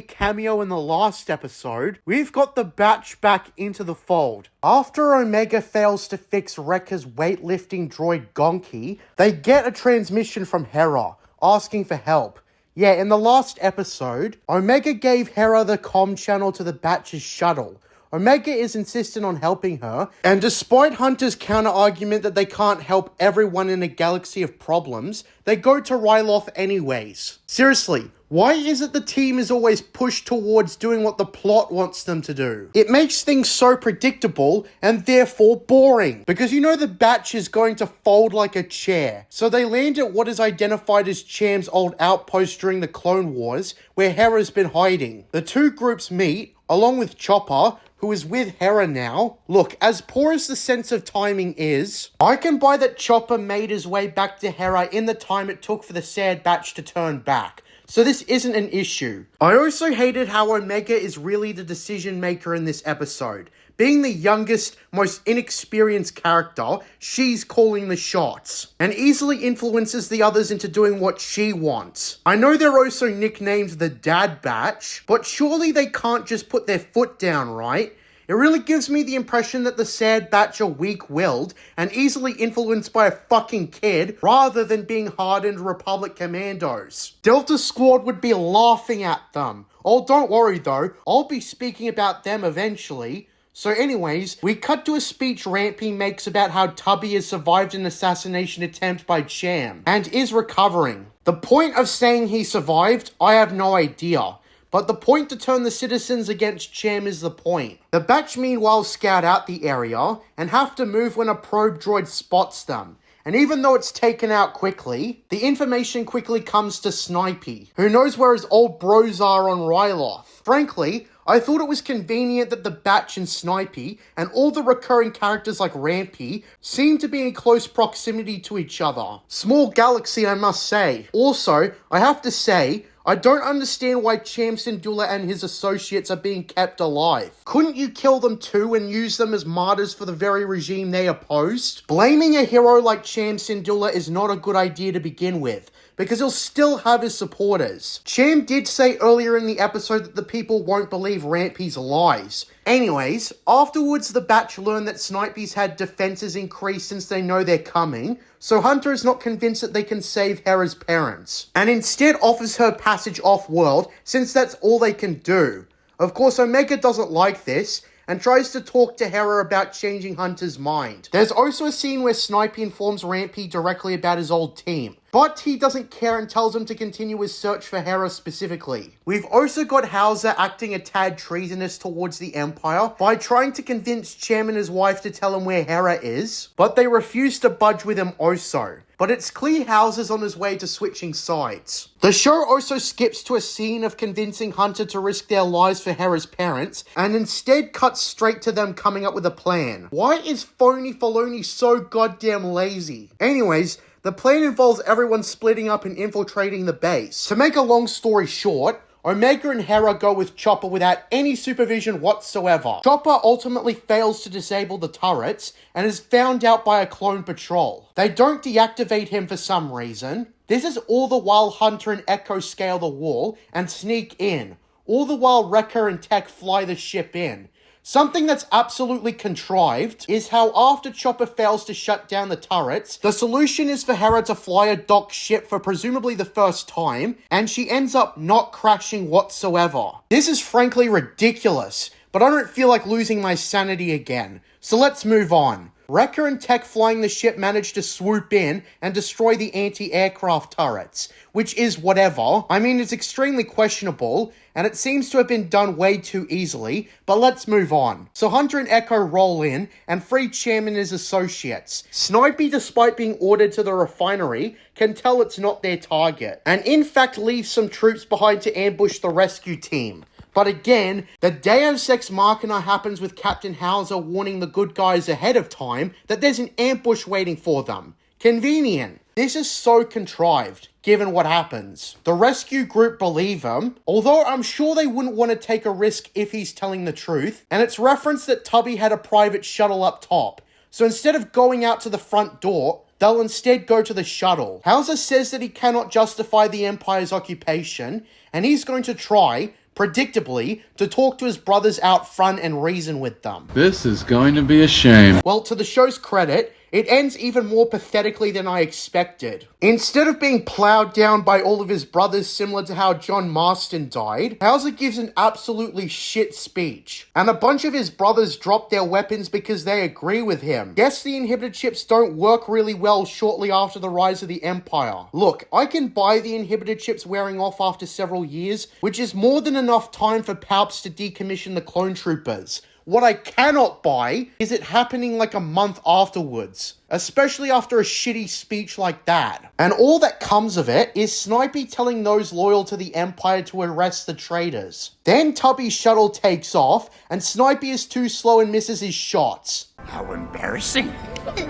cameo in the last episode, we've got the Batch back into the fold. After Omega fails to fix Wrecker's weightlifting droid Gonki, they get a transmission from Hera, asking for help. Yeah, in the last episode, Omega gave Hera the comm channel to the Batch's shuttle. Omega is insistent on helping her, and despite Hunter's counter-argument that they can't help everyone in a galaxy of problems, they go to Ryloth anyways. Seriously, why is it the team is always pushed towards doing what the plot wants them to do? It makes things so predictable and therefore boring, because you know the Batch is going to fold like a chair. So they land at what is identified as Cham's old outpost during the Clone Wars, where Hera's been hiding. The two groups meet, along with Chopper, who is with Hera now. Look, as poor as the sense of timing is, I can buy that Chopper made his way back to Hera in the time it took for the Sad Batch to turn back. So this isn't an issue. I also hated how Omega is really the decision maker in this episode. Being the youngest, most inexperienced character, she's calling the shots, and easily influences the others into doing what she wants. I know they're also nicknamed the Dad Batch, but surely they can't just put their foot down, right? It really gives me the impression that the Sad Batch are weak-willed and easily influenced by a fucking kid rather than being hardened Republic commandos. Delta Squad would be laughing at them. Oh, don't worry though, I'll be speaking about them eventually. So anyways, we cut to a speech Rampy makes about how Tubby has survived an assassination attempt by Cham and is recovering. The point of saying he survived, I have no idea. But the point to turn the citizens against Cham is the point. The Batch meanwhile scout out the area and have to move when a probe droid spots them. And even though it's taken out quickly, the information quickly comes to Snipey, who knows where his old bros are on Ryloth. Frankly, I thought it was convenient that the Batch and Snipey and all the recurring characters like Rampy seem to be in close proximity to each other. Small galaxy, I must say. Also, I have to say, I don't understand why Cham Syndulla and his associates are being kept alive. Couldn't you kill them too and use them as martyrs for the very regime they opposed? Blaming a hero like Cham Syndulla is not a good idea to begin with, because he'll still have his supporters. Cham did say earlier in the episode that the people won't believe Rampy's lies. Anyways, afterwards the Batch learn that Snipey's had defenses increased since they know they're coming, so Hunter is not convinced that they can save Hera's parents, and instead offers her passage off-world since that's all they can do. Of course, Omega doesn't like this, and tries to talk to Hera about changing Hunter's mind. There's also a scene where Snipey informs Rampy directly about his old team, but he doesn't care and tells him to continue his search for Hera specifically. We've also got Hauser acting a tad treasonous towards the Empire by trying to convince Cham and his wife to tell him where Hera is, but they refuse to budge with him also. But it's clear Hauser's on his way to switching sides. The show also skips to a scene of convincing Hunter to risk their lives for Hera's parents, and instead cuts straight to them coming up with a plan. Why is Phony Filoni so goddamn lazy? Anyways, the plan involves everyone splitting up and infiltrating the base. To make a long story short, Omega and Hera go with Chopper without any supervision whatsoever. Chopper ultimately fails to disable the turrets and is found out by a clone patrol. They don't deactivate him for some reason. This is all the while Hunter and Echo scale the wall and sneak in. All the while Wrecker and Tech fly the ship in. Something that's absolutely contrived is how after Chopper fails to shut down the turrets, the solution is for Hera to fly a docked ship for presumably the first time, and she ends up not crashing whatsoever. This is frankly ridiculous, but I don't feel like losing my sanity again, so let's move on. Wrecker and Tech flying the ship manage to swoop in and destroy the anti-aircraft turrets, which is whatever. I mean, it's extremely questionable, and it seems to have been done way too easily, but let's move on. So Hunter and Echo roll in and free Cham and his associates. Snipey, despite being ordered to the refinery, can tell it's not their target, and in fact leaves some troops behind to ambush the rescue team. But again, the Deus Ex Machina happens with Captain Hauser warning the good guys ahead of time that there's an ambush waiting for them. Convenient. This is so contrived, given what happens. The rescue group believe him, although I'm sure they wouldn't want to take a risk if he's telling the truth, and it's referenced that Tubby had a private shuttle up top. So instead of going out to the front door, they'll instead go to the shuttle. Hauser says that he cannot justify the Empire's occupation, and he's going to try, predictably, to talk to his brothers out front and reason with them. This is going to be a shame. Well, to the show's credit, it ends even more pathetically than I expected. Instead of being plowed down by all of his brothers similar to how John Marston died, Hauser gives an absolutely shit speech. And a bunch of his brothers drop their weapons because they agree with him. Guess the inhibitor chips don't work really well shortly after the rise of the Empire. Look, I can buy the inhibitor chips wearing off after several years, which is more than enough time for Palps to decommission the clone troopers. What I cannot buy is it happening like a month afterwards, especially after a shitty speech like that. And all that comes of it is Snipey telling those loyal to the Empire to arrest the traitors. Then Tubby's shuttle takes off, and Snipey is too slow and misses his shots. How embarrassing.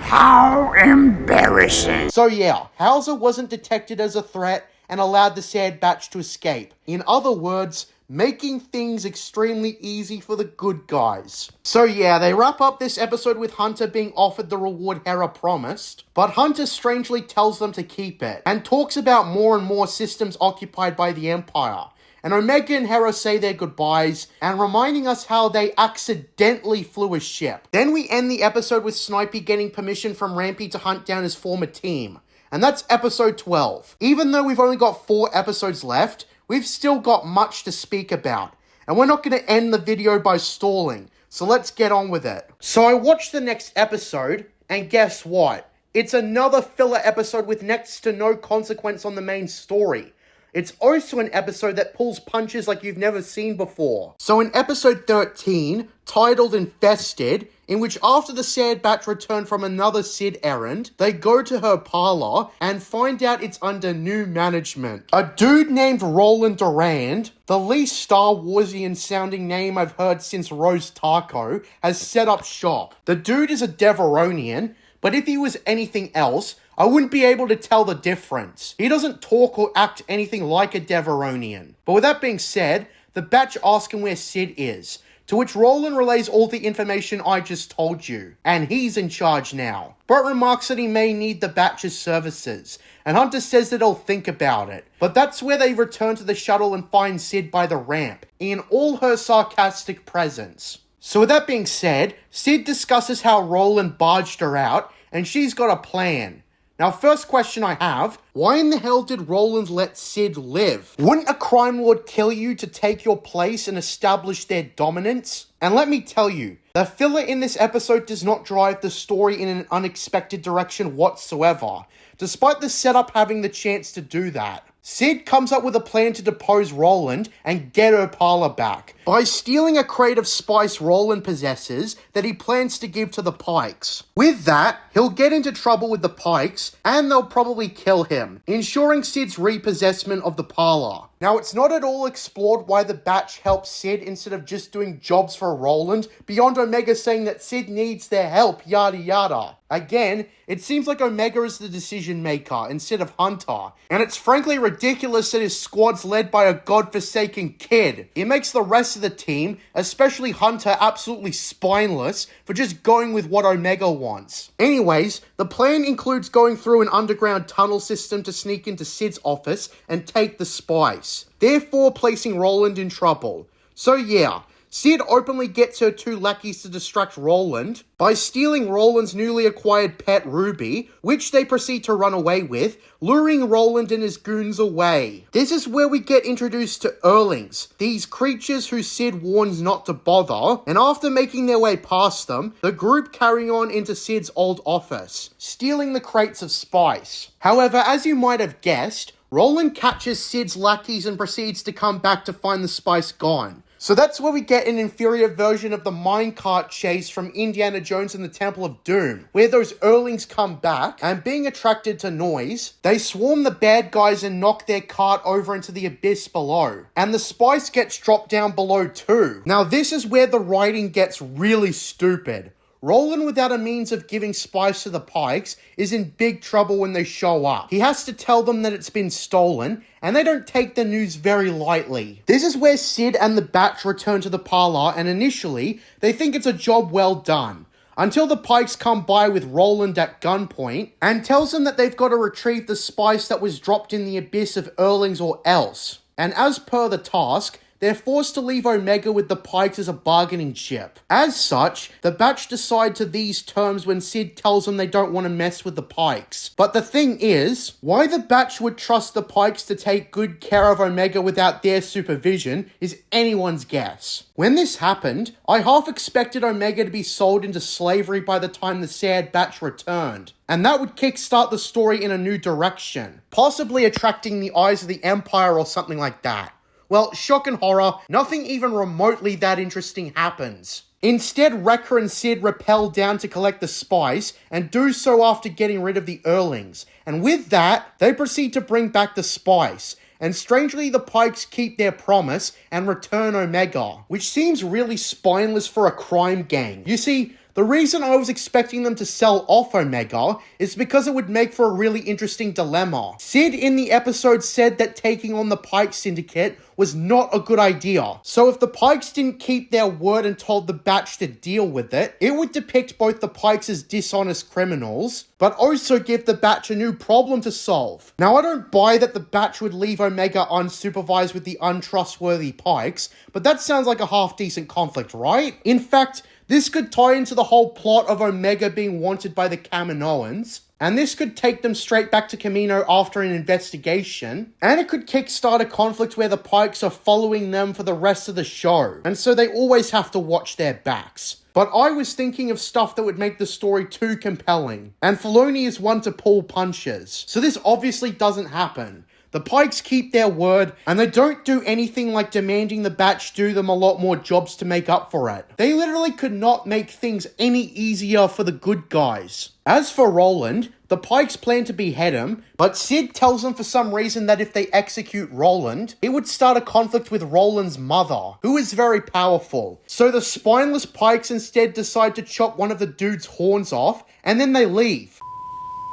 How embarrassing. So yeah, Hauser wasn't detected as a threat and allowed the Sad Batch to escape. In other words, making things extremely easy for the good guys. So yeah, they wrap up this episode with Hunter being offered the reward Hera promised, but Hunter strangely tells them to keep it, and talks about more and more systems occupied by the Empire. And Omega and Hera say their goodbyes, and reminding us how they accidentally flew a ship. Then we end the episode with Snipey getting permission from Rampy to hunt down his former team. And that's episode 12. Even though we've only got 4 episodes left, we've still got much to speak about, and we're not going to end the video by stalling, so let's get on with it. So I watched the next episode, and guess what? It's another filler episode with next to no consequence on the main story. It's also an episode that pulls punches like you've never seen before. So in episode 13, titled Infested, in which after the Sad Batch return from another Sid errand, they go to her parlor and find out it's under new management. A dude named Roland Durand, the least Star Warsian sounding name I've heard since Rose Taco, has set up shop. The dude is a Deveronian, but if he was anything else, I wouldn't be able to tell the difference. He doesn't talk or act anything like a Deveronian. But with that being said, the Batch ask him where Sid is, to which Roland relays all the information I just told you, and he's in charge now. Brett remarks that he may need the Batch's services, and Hunter says that he'll think about it. But that's where they return to the shuttle and find Sid by the ramp, in all her sarcastic presence. So with that being said, Sid discusses how Roland barged her out, and she's got a plan. Now, first question I have, why in the hell did Roland let Sid live? Wouldn't a crime lord kill you to take your place and establish their dominance? And let me tell you, the filler in this episode does not drive the story in an unexpected direction whatsoever, despite the setup having the chance to do that. Sid comes up with a plan to depose Roland and get her parlor back by stealing a crate of spice Roland possesses that he plans to give to the Pikes. With that, he'll get into trouble with the Pikes and they'll probably kill him, ensuring Sid's repossessment of the parlor. Now, it's not at all explored why the Batch helps Sid instead of just doing jobs for Roland, beyond Omega saying that Sid needs their help, yada yada. Again, it seems like Omega is the decision maker instead of Hunter, and it's frankly ridiculous that his squad's led by a godforsaken kid. It makes the rest of the team, especially Hunter, absolutely spineless for just going with what Omega wants. Anyways, the plan includes going through an underground tunnel system to sneak into Sid's office and take the spice, therefore placing Roland in trouble. So yeah, Sid openly gets her 2 lackeys to distract Roland by stealing Roland's newly acquired pet Ruby, which they proceed to run away with, luring Roland and his goons away. This is where we get introduced to Earlings, these creatures who Sid warns not to bother, and after making their way past them, the group carrying on into Sid's old office, stealing the crates of spice. However, as you might have guessed, Roland catches Sid's lackeys and proceeds to come back to find the spice gone. So that's where we get an inferior version of the minecart chase from Indiana Jones and the Temple of Doom, where those Earlings come back, and being attracted to noise, they swarm the bad guys and knock their cart over into the abyss below. And the spice gets dropped down below too. Now this is where the writing gets really stupid. Roland, without a means of giving spice to the Pikes, is in big trouble when they show up. He has to tell them that it's been stolen, and they don't take the news very lightly. This is where Sid and the Batch return to the parlor, and initially, they think it's a job well done. Until the Pikes come by with Roland at gunpoint, and tells them that they've got to retrieve the spice that was dropped in the abyss of Erlings or else. And as per the task, they're forced to leave Omega with the Pikes as a bargaining chip. As such, the Batch decide to these terms when Sid tells them they don't want to mess with the Pikes. But the thing is, why the Batch would trust the Pikes to take good care of Omega without their supervision is anyone's guess. When this happened, I half expected Omega to be sold into slavery by the time the Sad Batch returned. And that would kickstart the story in a new direction, possibly attracting the eyes of the Empire or something like that. Well, shock and horror, nothing even remotely that interesting happens. Instead, Wrecker and Sid rappel down to collect the spice, and do so after getting rid of the Erlings. And with that, they proceed to bring back the spice. And strangely, the Pikes keep their promise and return Omega, which seems really spineless for a crime gang. You see, the reason I was expecting them to sell off Omega is because it would make for a really interesting dilemma. Sid in the episode said that taking on the Pike Syndicate was not a good idea. So if the Pikes didn't keep their word and told the Batch to deal with it, it would depict both the Pikes as dishonest criminals, but also give the Batch a new problem to solve. Now, I don't buy that the Batch would leave Omega unsupervised with the untrustworthy Pikes, but that sounds like a half-decent conflict, right? In fact, this could tie into the whole plot of Omega being wanted by the Kaminoans, and this could take them straight back to Kamino after an investigation, and it could kickstart a conflict where the Pikes are following them for the rest of the show, and so they always have to watch their backs. But I was thinking of stuff that would make the story too compelling, and Filoni is one to pull punches, so this obviously doesn't happen. The Pikes keep their word, and they don't do anything like demanding the Batch do them a lot more jobs to make up for it. They literally could not make things any easier for the good guys. As for Roland, the Pikes plan to behead him, but Sid tells them for some reason that if they execute Roland, it would start a conflict with Roland's mother, who is very powerful. So the spineless Pikes instead decide to chop one of the dude's horns off, and then they leave.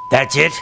That's it?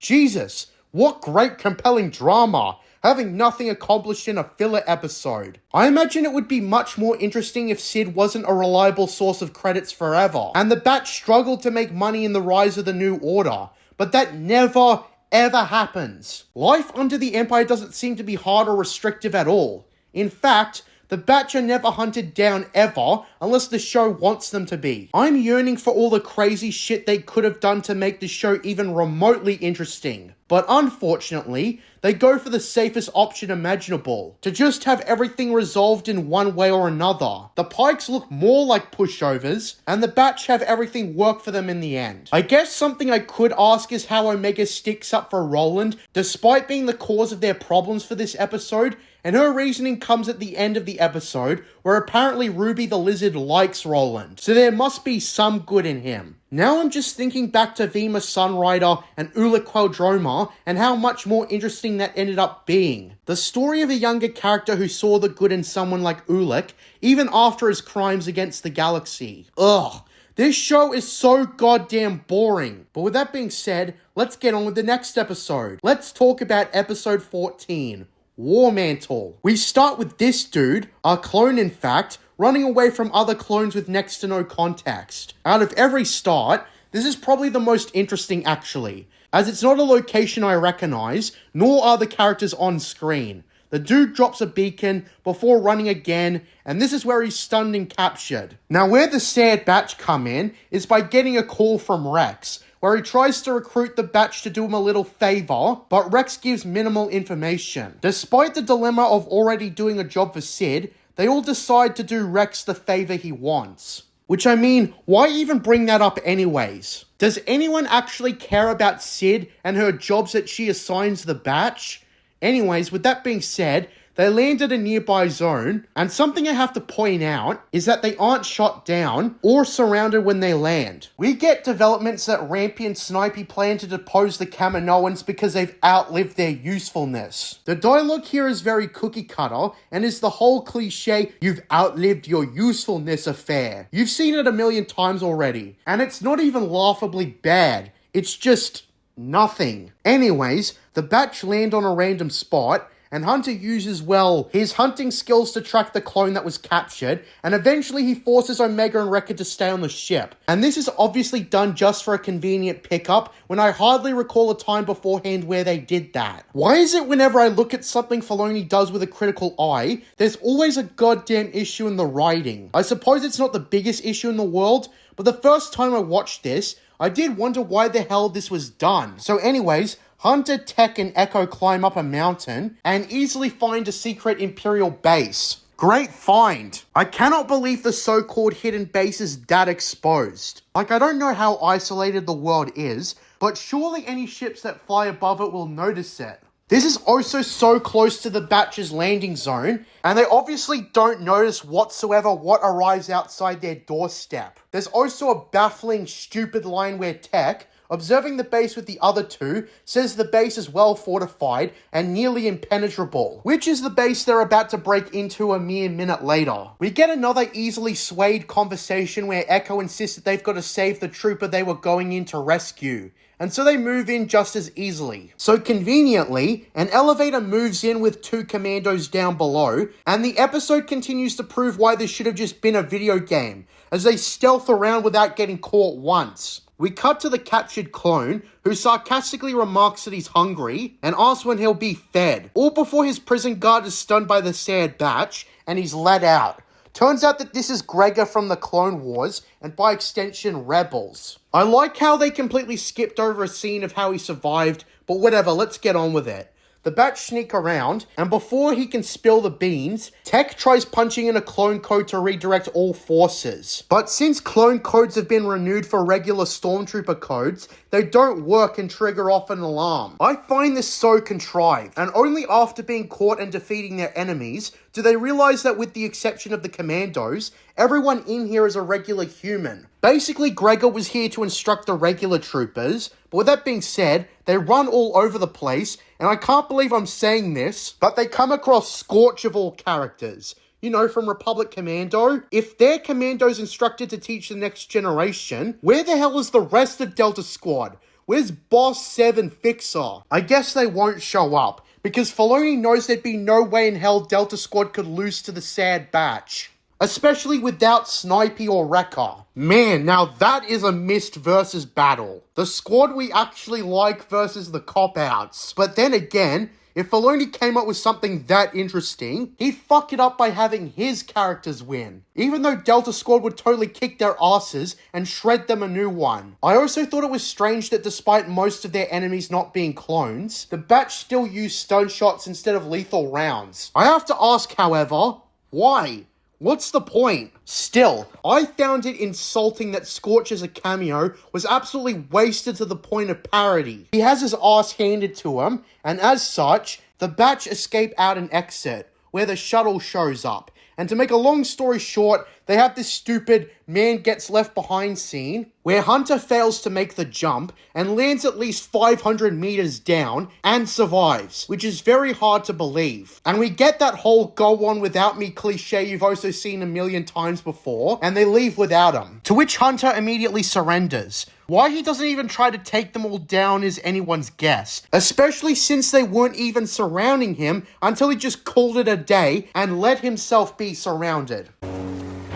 Jesus, what great compelling drama, having nothing accomplished in a filler episode. I imagine it would be much more interesting if Sid wasn't a reliable source of credits forever, and the Batch struggled to make money in the rise of the New Order, but that never, ever happens. Life under the Empire doesn't seem to be hard or restrictive at all. In fact, the Batch are never hunted down ever, unless the show wants them to be. I'm yearning for all the crazy shit they could have done to make the show even remotely interesting. But unfortunately, they go for the safest option imaginable, to just have everything resolved in one way or another. The Pikes look more like pushovers, and the Batch have everything work for them in the end. I guess something I could ask is how Omega sticks up for Roland, despite being the cause of their problems for this episode, and her reasoning comes at the end of the episode, where apparently Ruby the Lizard likes Roland, so there must be some good in him. Now I'm just thinking back to Vima Sunrider and Ula Queldroma and how much more interesting that ended up being. The story of a younger character who saw the good in someone like Ulick, even after his crimes against the galaxy. Ugh. This show is so goddamn boring. But with that being said, let's get on with the next episode. Let's talk about episode 14. War Mantle. We start with this dude, a clone in fact, running away from other clones with next to no context. Out of every start, this is probably the most interesting actually, as it's not a location I recognize, nor are the characters on screen. The dude drops a beacon before running again, and this is where he's stunned and captured. Now where the Sad Batch come in is by getting a call from Rex, where he tries to recruit the Batch to do him a little favor, but Rex gives minimal information. Despite the dilemma of already doing a job for Sid, they all decide to do Rex the favor he wants. Which I mean, why even bring that up anyways? Does anyone actually care about Sid and her jobs that she assigns the Batch? Anyways, with that being said, They land at a nearby zone, and something I have to point out is that they aren't shot down or surrounded when they land. We get developments that Rampy and Snipey plan to depose the Kaminoans because they've outlived their usefulness. The dialogue here is very cookie cutter and is the whole cliche "you've outlived your usefulness" affair. You've seen it a million times already, and it's not even laughably bad. It's just nothing. Anyways, the batch land on a random spot, and Hunter uses, well, his hunting skills to track the clone that was captured, and eventually he forces Omega and Wrecker to stay on the ship. And this is obviously done just for a convenient pickup, when I hardly recall a time beforehand where they did that. Why is it whenever I look at something Filoni does with a critical eye, there's always a goddamn issue in the writing? I suppose it's not the biggest issue in the world, but the first time I watched this, I did wonder why the hell this was done. So anyways, Hunter, Tech, and Echo climb up a mountain and easily find a secret Imperial base. Great find. I cannot believe the so-called hidden base is that exposed. Like, I don't know how isolated the world is, but surely any ships that fly above it will notice it. This is also so close to the batch's landing zone, and they obviously don't notice whatsoever what arrives outside their doorstep. There's also a baffling, stupid line where Tech, observing the base with the other two, says the base is well fortified and nearly impenetrable, which is the base they're about to break into a mere minute later. We get another easily swayed conversation where Echo insists that they've got to save the trooper they were going in to rescue, and so they move in just as easily. So conveniently, an elevator moves in with two commandos down below, and the episode continues to prove why this should have just been a video game, as they stealth around without getting caught once. We cut to the captured clone, who sarcastically remarks that he's hungry and asks when he'll be fed, all before his prison guard is stunned by the Sad Batch and he's let out. Turns out that this is Gregor from the Clone Wars, and by extension, Rebels. I like how they completely skipped over a scene of how he survived, but whatever, let's get on with it. The Batch sneak around, and before he can spill the beans, Tech tries punching in a clone code to redirect all forces. But since clone codes have been renewed for regular Stormtrooper codes, they don't work and trigger off an alarm. I find this so contrived, and only after being caught and defeating their enemies do they realize that with the exception of the commandos, everyone in here is a regular human. Basically, Gregor was here to instruct the regular troopers, but with that being said, they run all over the place, and I can't believe I'm saying this, but they come across Scorch of all characters. You know, from Republic Commando. If their commando's instructed to teach the next generation, where the hell is the rest of Delta Squad? Where's Boss 7 Fixer? I guess they won't show up, because Filoni knows there'd be no way in hell Delta Squad could lose to the Sad Batch. Especially without Snipey or Wrecker. Man, now that is a missed versus battle. The squad we actually like versus the cop-outs. But then again, if Filoni came up with something that interesting, he'd fuck it up by having his characters win. Even though Delta Squad would totally kick their asses and shred them a new one. I also thought it was strange that despite most of their enemies not being clones, the Batch still used stun shots instead of lethal rounds. I have to ask, however, why? What's the point? Still, I found it insulting that Scorch as a cameo was absolutely wasted to the point of parody. He has his ass handed to him, and as such, the Batch escape out an exit, where the shuttle shows up. And to make a long story short, they have this stupid man gets left behind scene where Hunter fails to make the jump and lands at least 500 meters down and survives, which is very hard to believe. And we get that whole go on without me cliche you've also seen a million times before, and they leave without him. To which Hunter immediately surrenders. Why he doesn't even try to take them all down is anyone's guess, especially since they weren't even surrounding him until he just called it a day and let himself be surrounded.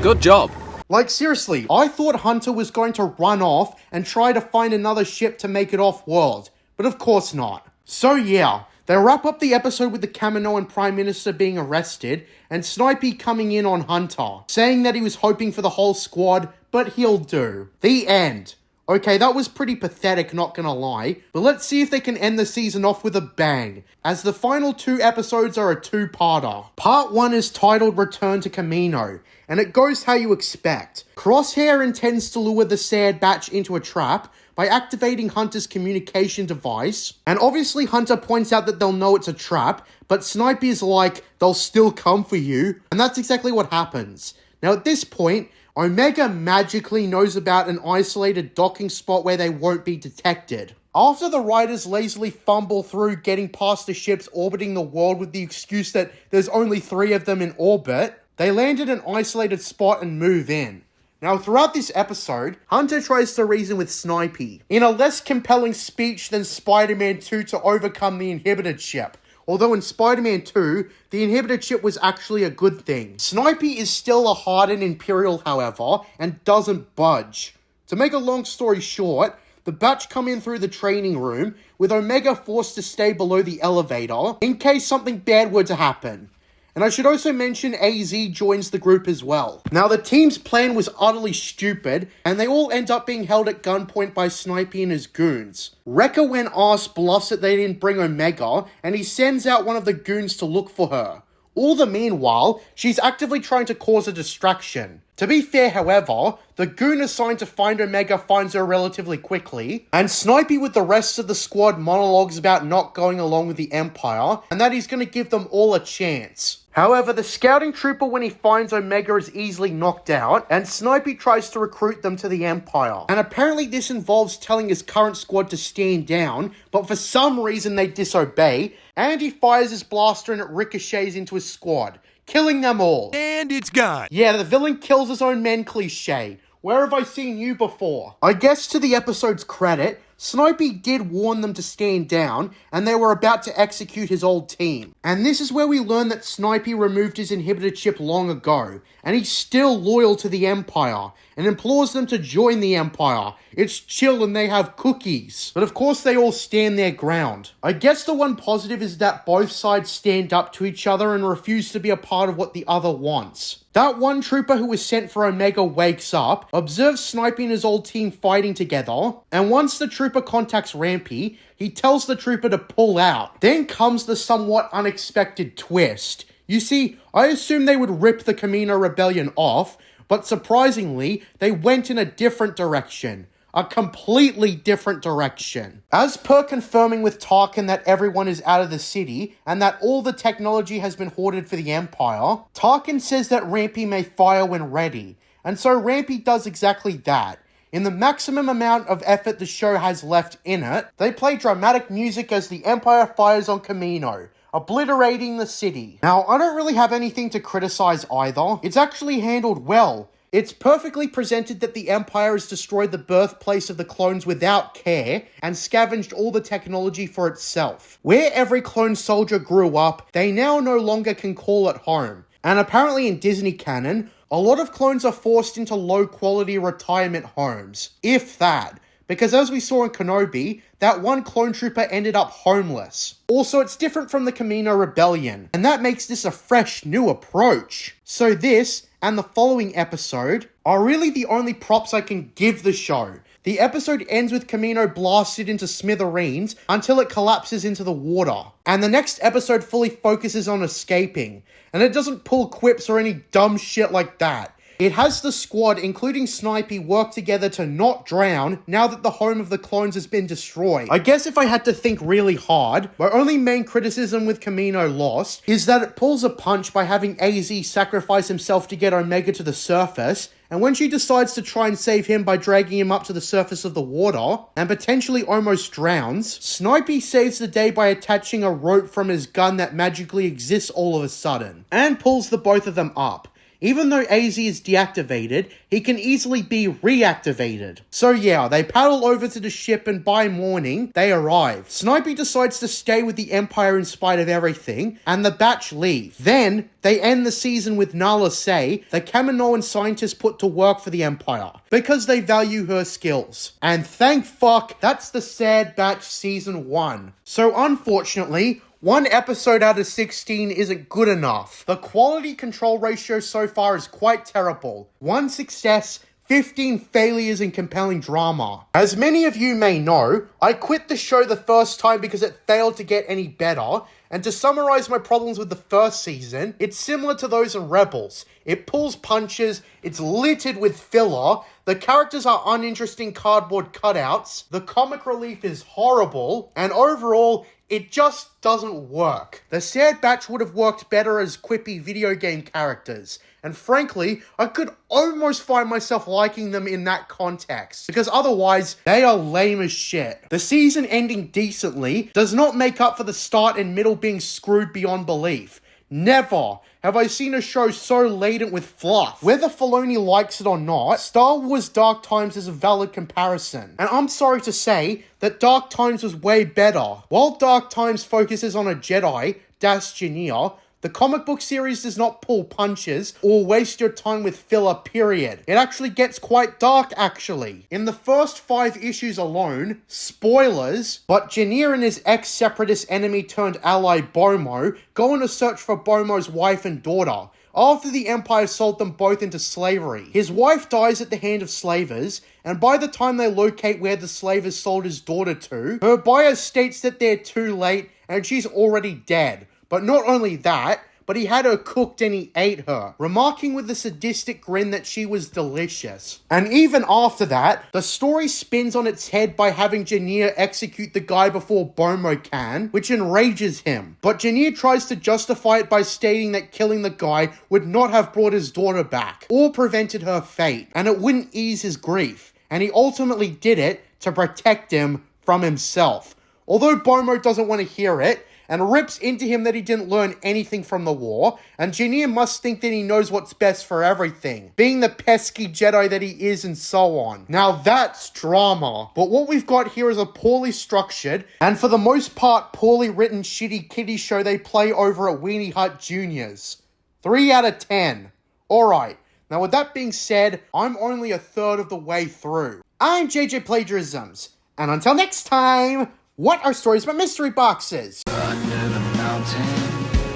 Good job. Like seriously, I thought Hunter was going to run off and try to find another ship to make it off-world, but of course not. So yeah, they wrap up the episode with the Kaminoan Prime Minister being arrested and Snipey coming in on Hunter, saying that he was hoping for the whole squad, but he'll do. The end. Okay, that was pretty pathetic, not gonna lie, but let's see if they can end the season off with a bang, as the final 2 episodes are a 2-parter. Part 1 is titled Return to Kamino, and it goes how you expect. Crosshair intends to lure the Sad Batch into a trap by activating Hunter's communication device. And obviously Hunter points out that they'll know it's a trap, but Snipey is like, they'll still come for you. And that's exactly what happens. Now at this point, Omega magically knows about an isolated docking spot where they won't be detected. After the riders lazily fumble through getting past the ships orbiting the world with the excuse that there's only 3 of them in orbit, they land at an isolated spot and move in. Now, throughout this episode, Hunter tries to reason with Snipey in a less compelling speech than Spider-Man 2 to overcome the inhibited ship. Although in Spider-Man 2, the inhibited ship was actually a good thing. Snipey is still a hardened Imperial, however, and doesn't budge. To make a long story short, the batch come in through the training room, with Omega forced to stay below the elevator in case something bad were to happen. And I should also mention AZ joins the group as well. Now, the team's plan was utterly stupid, and they all end up being held at gunpoint by Snipey and his goons. Wrecker, when asked, bluffs that they didn't bring Omega, and he sends out one of the goons to look for her. All the meanwhile, she's actively trying to cause a distraction. To be fair, however, the goon assigned to find Omega finds her relatively quickly, and Snipey with the rest of the squad monologues about not going along with the Empire, and that he's going to give them all a chance. However, the scouting trooper, when he finds Omega, is easily knocked out, and Snipey tries to recruit them to the Empire. And apparently this involves telling his current squad to stand down, but for some reason they disobey, and he fires his blaster and it ricochets into his squad, killing them all. And it's gone. Yeah, the villain kills his own men cliche. Where have I seen you before? I guess to the episode's credit, Snipey did warn them to stand down, and they were about to execute his old team. And this is where we learn that Snipey removed his inhibited ship long ago, and he's still loyal to the Empire, and implores them to join the Empire. It's chill and they have cookies. But of course they all stand their ground. I guess the one positive is that both sides stand up to each other and refuse to be a part of what the other wants. That one trooper who was sent for Omega wakes up, observes Snipey and his old team fighting together, and once the trooper contacts Rampy, he tells the trooper to pull out. Then comes the somewhat unexpected twist. You see, I assumed they would rip the Camino Rebellion off, but surprisingly, they went in a different direction. A completely different direction. As per confirming with Tarkin that everyone is out of the city and that all the technology has been hoarded for the Empire, Tarkin says that Rampy may fire when ready, and so Rampy does exactly that. In the maximum amount of effort the show has left in it, they play dramatic music as the Empire fires on Camino, obliterating the city. Now, I don't really have anything to criticize either. It's actually handled well. It's perfectly presented that the Empire has destroyed the birthplace of the clones without care and scavenged all the technology for itself. Where every clone soldier grew up, they now no longer can call it home. And apparently in Disney canon, a lot of clones are forced into low-quality retirement homes, if that. Because as we saw in Kenobi, that one clone trooper ended up homeless. Also, it's different from the Camino Rebellion, and that makes this a fresh, new approach. So this, and the following episode, are really the only props I can give the show. The episode ends with Camino blasted into smithereens until it collapses into the water. And the next episode fully focuses on escaping, and it doesn't pull quips or any dumb shit like that. It has the squad, including Snipey, work together to not drown now that the home of the clones has been destroyed. I guess if I had to think really hard, my only main criticism with Camino Lost is that it pulls a punch by having AZ sacrifice himself to get Omega to the surface, and when she decides to try and save him by dragging him up to the surface of the water, and potentially almost drowns, Snipey saves the day by attaching a rope from his gun that magically exists all of a sudden, and pulls the both of them up. Even though AZ is deactivated, he can easily be reactivated. So yeah, they paddle over to the ship and by morning, they arrive. Snipey decides to stay with the Empire in spite of everything, and the batch leave. Then, they end the season with Nala say the Kaminoan scientists put to work for the Empire, because they value her skills. And thank fuck, that's the Sad Batch Season 1. So unfortunately, one episode out of 16 isn't good enough. The quality control ratio so far is quite terrible. One success, 15 failures in compelling drama. As many of you may know, I quit the show the first time because it failed to get any better, and to summarize my problems with the first season, it's similar to those in Rebels. It pulls punches, it's littered with filler, the characters are uninteresting cardboard cutouts, the comic relief is horrible, and overall, it just doesn't work. The Sad Batch would have worked better as quippy video game characters, and frankly, I could almost find myself liking them in that context, because otherwise, they are lame as shit. The season ending decently does not make up for the start and middle being screwed beyond belief. Never have I seen a show so laden with fluff. Whether Filoni likes it or not, Star Wars Dark Times is a valid comparison. And I'm sorry to say that Dark Times was way better. While Dark Times focuses on a Jedi, Das Junior, the comic book series does not pull punches or waste your time with filler, period. It actually gets quite dark, actually. In the first 5 issues alone, spoilers, but Janir and his ex-separatist enemy turned ally Bomo go on a search for Bomo's wife and daughter, after the Empire sold them both into slavery. His wife dies at the hand of slavers, and by the time they locate where the slavers sold his daughter to, her buyer states that they're too late and she's already dead. But not only that, but he had her cooked and he ate her, remarking with a sadistic grin that she was delicious. And even after that, the story spins on its head by having Janir execute the guy before Bomo can, which enrages him. But Janir tries to justify it by stating that killing the guy would not have brought his daughter back, or prevented her fate, and it wouldn't ease his grief. And he ultimately did it to protect him from himself. Although Bomo doesn't want to hear it, and rips into him that he didn't learn anything from the war, and Janir must think that he knows what's best for everything, being the pesky Jedi that he is and so on. Now that's drama. But what we've got here is a poorly structured, and for the most part poorly written shitty kiddie show they play over at Weenie Hut Juniors. 3 out of 10. Alright, now with that being said, I'm only a third of the way through. I'm JJ Plagiarisms, and until next time, what are stories about mystery boxes? Under the mountain,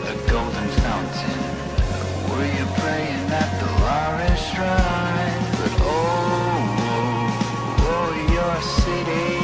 a golden fountain. Were you praying at the Loris shrine? But oh, your city